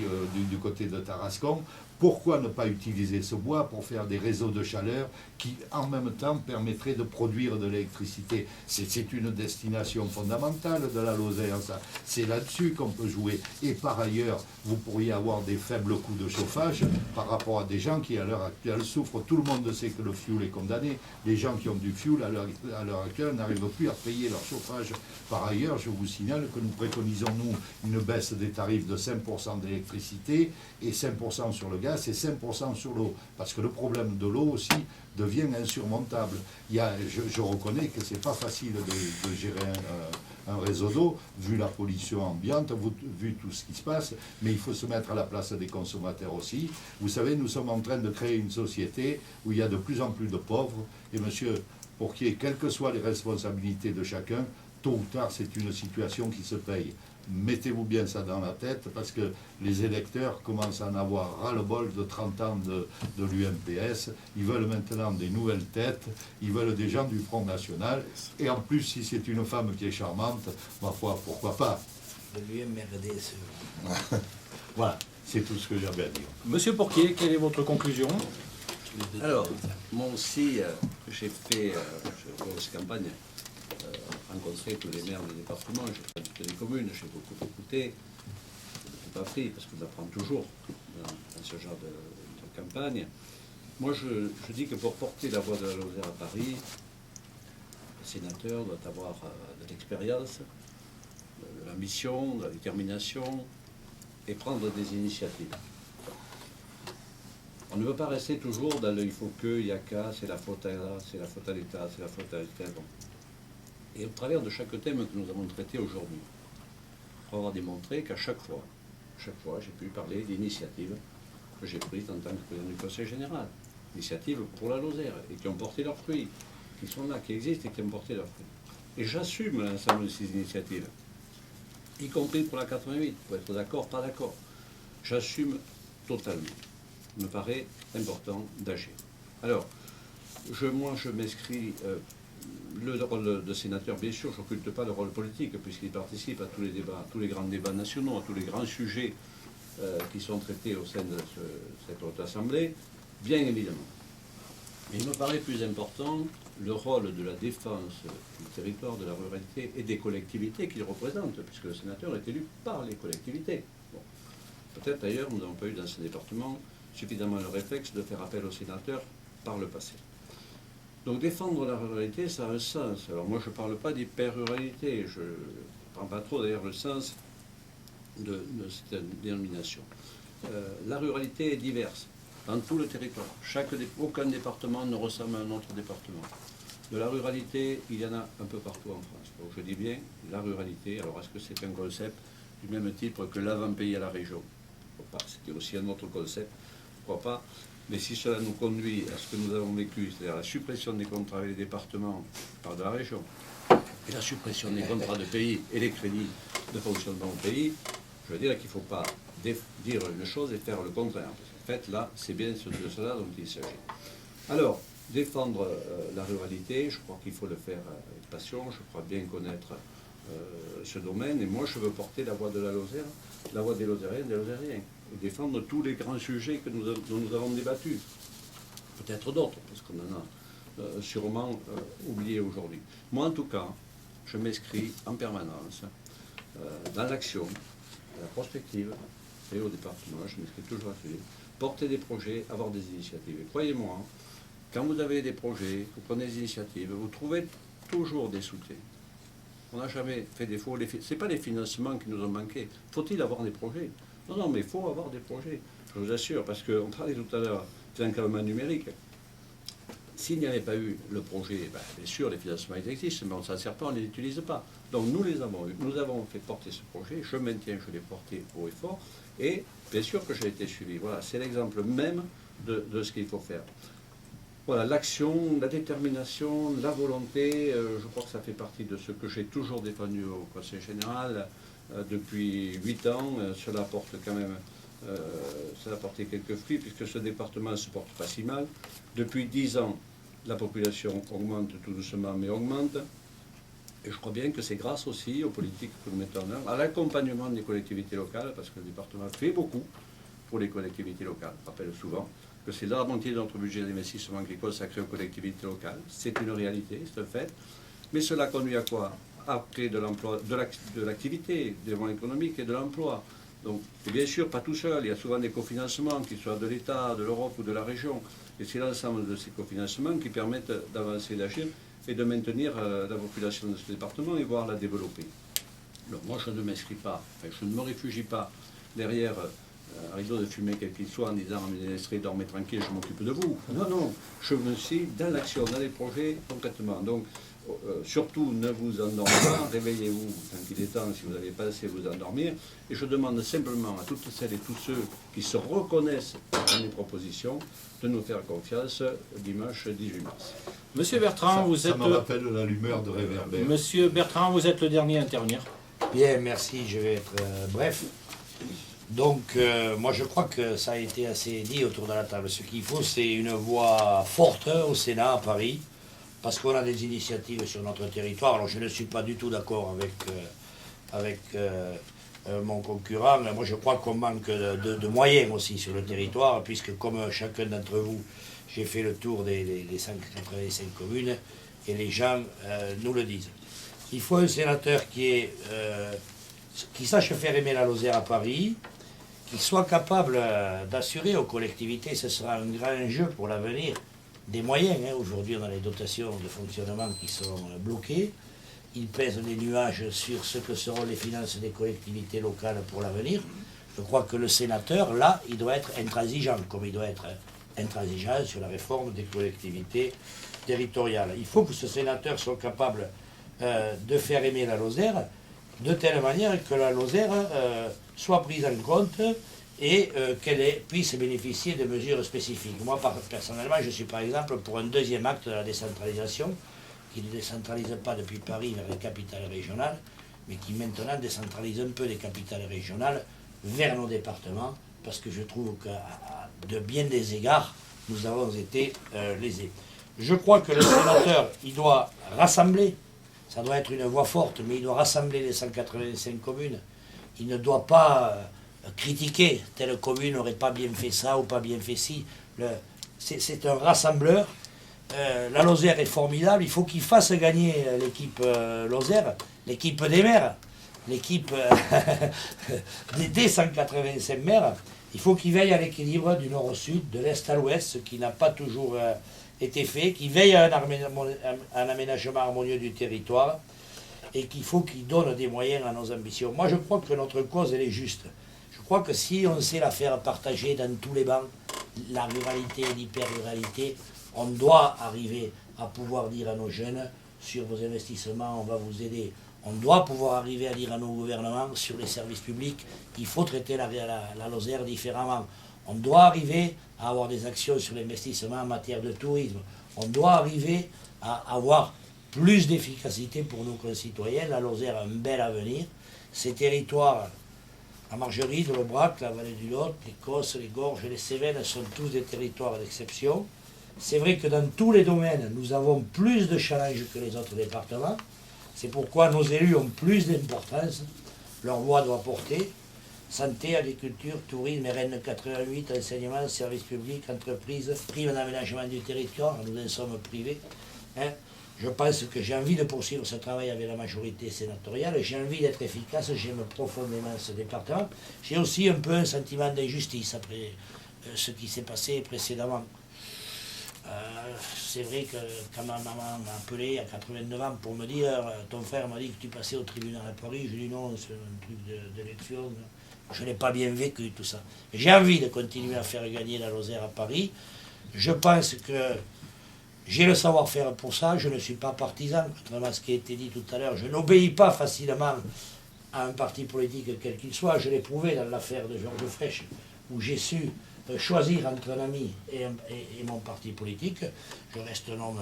du côté de Tarascon. Pourquoi ne pas utiliser ce bois pour faire des réseaux de chaleur qui, en même temps, permettraient de produire de l'électricité? C'est une destination fondamentale de la Lozère, ça. C'est là-dessus qu'on peut jouer. Et par ailleurs, vous pourriez avoir des faibles coûts de chauffage par rapport à des gens qui, à l'heure actuelle, souffrent. Tout le monde sait que le fioul est condamné. Les gens qui ont du fioul, à l'heure actuelle, n'arrivent plus à payer leur chauffage. Par ailleurs, je vous signale que nous préconisons, nous, une baisse des tarifs de 5% d'électricité et 5% sur le gaz et 5% sur l'eau. Parce que le problème de l'eau aussi devient insurmontable. Je reconnais que ce n'est pas facile de gérer un réseau d'eau, vu la pollution ambiante, vu tout ce qui se passe, mais il faut se mettre à la place des consommateurs aussi. Vous savez, nous sommes en train de créer une société où il y a de plus en plus de pauvres, et monsieur Pourquier, quelles que soient les responsabilités de chacun, tôt ou tard, c'est une situation qui se paye. Mettez-vous bien ça dans la tête, parce que les électeurs commencent à en avoir ras-le-bol de 30 ans de l'UMPS. Ils veulent maintenant des nouvelles têtes, ils veulent des gens du Front National. Et en plus, si c'est une femme qui est charmante, ma foi, pourquoi pas? De l'UMRDS. Voilà, c'est tout ce que j'avais à dire. Monsieur Pourquier, quelle est votre conclusion? Alors, moi aussi, j'ai fait cette campagne, rencontré tous les maires des départements, j'ai fait toutes les communes, j'ai beaucoup écouté, je n'ai pas pris parce qu'on apprend toujours dans ce genre de campagne. Moi, je dis que pour porter la voix de la Lozère à Paris, le sénateur doit avoir de l'expérience, de l'ambition, de la détermination et prendre des initiatives. On ne veut pas rester toujours dans le « il faut que »,« il y a qu'à », c'est la faute à l'État, c'est la faute à l'État. Bon. Et au travers de chaque thème que nous avons traité aujourd'hui, pour avoir démontré qu'à chaque fois, j'ai pu parler d'initiatives que j'ai prises en tant que président du Conseil général. Initiatives pour la Lozère et qui ont porté leurs fruits, qui sont là, qui existent et qui ont porté leurs fruits. Et j'assume l'ensemble de ces initiatives, y compris pour la 88, pour être d'accord, pas d'accord. J'assume totalement. Il me paraît important d'agir. Alors, moi, je m'inscris... le rôle de sénateur, bien sûr, je n'occulte pas le rôle politique, puisqu'il participe à tous les débats, à tous les grands débats nationaux, à tous les grands sujets qui sont traités au sein de cette haute assemblée, bien évidemment. Mais il me paraît plus important le rôle de la défense du territoire, de la ruralité et des collectivités qu'il représente, puisque le sénateur est élu par les collectivités. Bon. Peut-être d'ailleurs, nous n'avons pas eu dans ce département suffisamment le réflexe de faire appel au sénateur par le passé. Donc défendre la ruralité, ça a un sens. Alors moi, je ne parle pas d'hyper-ruralité, je ne prends pas trop d'ailleurs le sens de cette dénomination. La ruralité est diverse dans tout le territoire. Aucun département ne ressemble à un autre département. De la ruralité, il y en a un peu partout en France. Donc je dis bien la ruralité. Alors est-ce que c'est un concept du même type que l'avant-pays à la région? C'était aussi un autre concept, pourquoi pas. Mais si cela nous conduit à ce que nous avons vécu, c'est-à-dire la suppression des contrats avec les départements par de la région, et la suppression des contrats de pays et les crédits de fonctionnement au pays, je veux dire qu'il ne faut pas dire une chose et faire le contraire. En fait, là, c'est bien de cela dont il s'agit. Alors, défendre la ruralité, je crois qu'il faut le faire avec passion, je crois bien connaître ce domaine, et moi je veux porter la voix de la Lozère, la voix des Lozériens, des Lozériens. défendre tous les grands sujets dont nous avons débattu. Peut-être d'autres, parce qu'on en a sûrement oublié aujourd'hui. Moi, en tout cas, je m'inscris en permanence dans l'action, la prospective, et au département, je m'inscris toujours là-dessus. Porter des projets, avoir des initiatives. Et croyez-moi, quand vous avez des projets, vous prenez des initiatives, vous trouvez toujours des soutiens. On n'a jamais fait défaut. Ce n'est pas les financements qui nous ont manqué. Faut-il avoir des projets? Non, mais il faut avoir des projets. Je vous assure, parce qu'on parlait tout à l'heure d'encadrement numérique. S'il n'y avait pas eu le projet, bien sûr, les financements ils existent, mais on ne s'en sert pas, on ne les utilise pas. Donc nous les avons eus, nous avons fait porter ce projet, je maintiens, je l'ai porté haut et fort, et bien sûr que j'ai été suivi. Voilà, c'est l'exemple même de ce qu'il faut faire. Voilà, l'action, la détermination, la volonté, je crois que ça fait partie de ce que j'ai toujours défendu au Conseil général depuis 8 ans. Cela apporte quand même, ça a apporté quelques fruits, puisque ce département ne se porte pas si mal. Depuis 10 ans, la population augmente tout doucement, mais augmente. Et je crois bien que c'est grâce aussi aux politiques que nous mettons en œuvre, à l'accompagnement des collectivités locales, parce que le département fait beaucoup pour les collectivités locales. Je rappelle souvent que c'est la moitié de notre budget d'investissement qui est consacré aux collectivités locales. C'est une réalité, c'est un fait. Mais cela conduit à quoi? À créer de l'emploi, de l'activité, du développement économique et de l'emploi. Donc, et bien sûr, pas tout seul. Il y a souvent des cofinancements, qu'ils soient de l'État, de l'Europe ou de la région. Et c'est l'ensemble de ces cofinancements qui permettent d'avancer, d'agir et de maintenir la population de ce département et voire la développer. Alors, moi, je ne m'inscris pas, je ne me réfugie pas derrière un rideau de fumée quel qu'il soit en disant « Ministre, dormez tranquille, je m'occupe de vous ». Non, je me suis dans l'action, dans les projets concrètement. Donc, surtout, ne vous endormez pas, réveillez-vous tant qu'il est temps, si vous n'avez pas assez vous endormir. Et je demande simplement à toutes celles et tous ceux qui se reconnaissent dans les propositions de nous faire confiance dimanche 18 mars. Monsieur Bertrand, vous êtes... Ça me rappelle l'allumeur de réverbère. Monsieur Bertrand, vous êtes le dernier à intervenir. Bien, merci, je vais être bref. Donc, moi je crois que ça a été assez dit autour de la table. Ce qu'il faut, c'est une voix forte au Sénat, à Paris, parce qu'on a des initiatives sur notre territoire. Alors, je ne suis pas du tout d'accord avec mon concurrent. Moi, je crois qu'on manque de moyens aussi sur le territoire, puisque comme chacun d'entre vous, j'ai fait le tour des 185 communes, et les gens nous le disent. Il faut un sénateur qui sache faire aimer la Lozère à Paris, qui soit capable d'assurer aux collectivités, ce sera un grand enjeu pour l'avenir, des moyens. Aujourd'hui, on a les dotations de fonctionnement qui sont bloquées. Il pèse des nuages sur ce que seront les finances des collectivités locales pour l'avenir. Je crois que le sénateur, là, il doit être intransigeant, comme il doit être intransigeant sur la réforme des collectivités territoriales. Il faut que ce sénateur soit capable de faire aimer la Lozère, de telle manière que la Lozère soit prise en compte et qu'elle puisse bénéficier de mesures spécifiques. Moi, personnellement, je suis par exemple pour un deuxième acte de la décentralisation, qui ne décentralise pas depuis Paris vers les capitales régionales, mais qui maintenant décentralise un peu les capitales régionales vers nos départements, parce que je trouve qu'à de bien des égards, nous avons été lésés. Je crois que le sénateur, il doit rassembler. Ça doit être une voix forte, mais il doit rassembler les 185 communes. Il ne doit pas critiquer, telle commune n'aurait pas bien fait ça ou pas bien fait ci. C'est un rassembleur. La Lozère est formidable. Il faut qu'il fasse gagner l'équipe Lozère, l'équipe des maires, l'équipe des 185 maires. Il faut qu'il veille à l'équilibre du nord au sud, de l'est à l'ouest, ce qui n'a pas toujours été fait, qu'il veille à un aménagement harmonieux du territoire et qu'il faut qu'il donne des moyens à nos ambitions. Moi, je crois que notre cause, elle est juste. Je crois que si on sait la faire partager dans tous les bancs, la ruralité et l'hyper-ruralité, on doit arriver à pouvoir dire à nos jeunes, sur vos investissements, on va vous aider. On doit pouvoir arriver à dire à nos gouvernements, sur les services publics, qu'il faut traiter la Lozère différemment. On doit arriver à avoir des actions sur l'investissement en matière de tourisme. On doit arriver à avoir plus d'efficacité pour nos concitoyens. La Lozère a un bel avenir. Ces territoires, la Margeride, l'Aubrac, la vallée du Lot, les Cosses, les Gorges et les Cévennes sont tous des territoires d'exception. C'est vrai que dans tous les domaines, nous avons plus de challenges que les autres départements. C'est pourquoi nos élus ont plus d'importance. Leur voix doit porter. santé, agriculture, tourisme, RN 88, enseignement, services publics, entreprises, prime d'aménagement du territoire, nous en sommes privés. Hein. Je pense que j'ai envie de poursuivre ce travail avec la majorité sénatoriale, j'ai envie d'être efficace, j'aime profondément ce département. J'ai aussi un peu un sentiment d'injustice après ce qui s'est passé précédemment. C'est vrai que quand ma maman m'a appelé à 89 ans pour me dire « ton frère m'a dit que tu passais au tribunal à Paris », je lui ai dit « non, c'est un truc d'élection ». Je n'ai pas bien vécu tout ça. J'ai envie de continuer à faire gagner la Lozère à Paris. Je pense que j'ai le savoir-faire pour ça, je ne suis pas partisan, contrairement à ce qui a été dit tout à l'heure. Je n'obéis pas facilement à un parti politique quel qu'il soit. Je l'ai prouvé dans l'affaire de Georges Frêche, où j'ai su choisir entre un ami et mon parti politique. Je reste un homme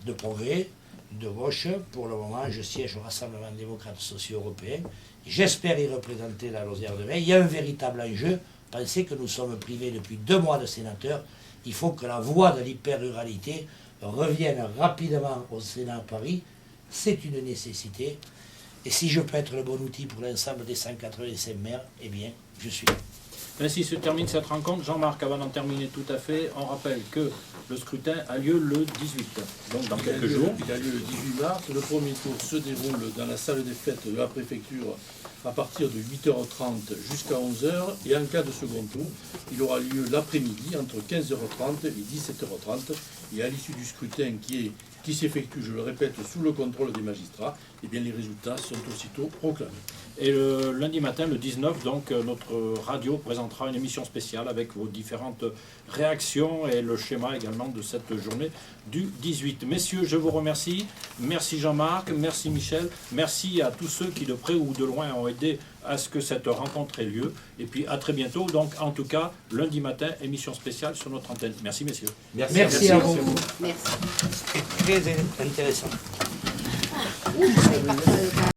de progrès, de gauche. Pour le moment, je siège au Rassemblement démocrate socio-européen. J'espère y représenter la Lozère demain. Il y a un véritable enjeu. Pensez que nous sommes privés depuis 2 mois de sénateurs. Il faut que la voix de l'hyper-ruralité revienne rapidement au Sénat à Paris. C'est une nécessité. Et si je peux être le bon outil pour l'ensemble des 185 maires, eh bien, je suis là. Ainsi se termine cette rencontre. Jean-Marc, avant d'en terminer tout à fait, on rappelle que le scrutin a lieu le 18, donc dans quelques jours. Il a lieu le 18 mars. Le premier tour se déroule dans la salle des fêtes de la préfecture à partir de 8h30 jusqu'à 11h. Et en cas de second tour, il aura lieu l'après-midi entre 15h30 et 17h30. Et à l'issue du scrutin qui s'effectue, je le répète, sous le contrôle des magistrats, eh bien les résultats sont aussitôt proclamés. Et le lundi matin, le 19, donc, notre radio présentera une émission spéciale avec vos différentes réactions et le schéma également de cette journée du 18. Messieurs, je vous remercie. Merci Jean-Marc, merci Michel, merci à tous ceux qui de près ou de loin ont aidé à ce que cette rencontre ait lieu. Et puis à très bientôt. Donc en tout cas, lundi matin, émission spéciale sur notre antenne. Merci messieurs. Merci à vous. Merci. C'était très intéressant.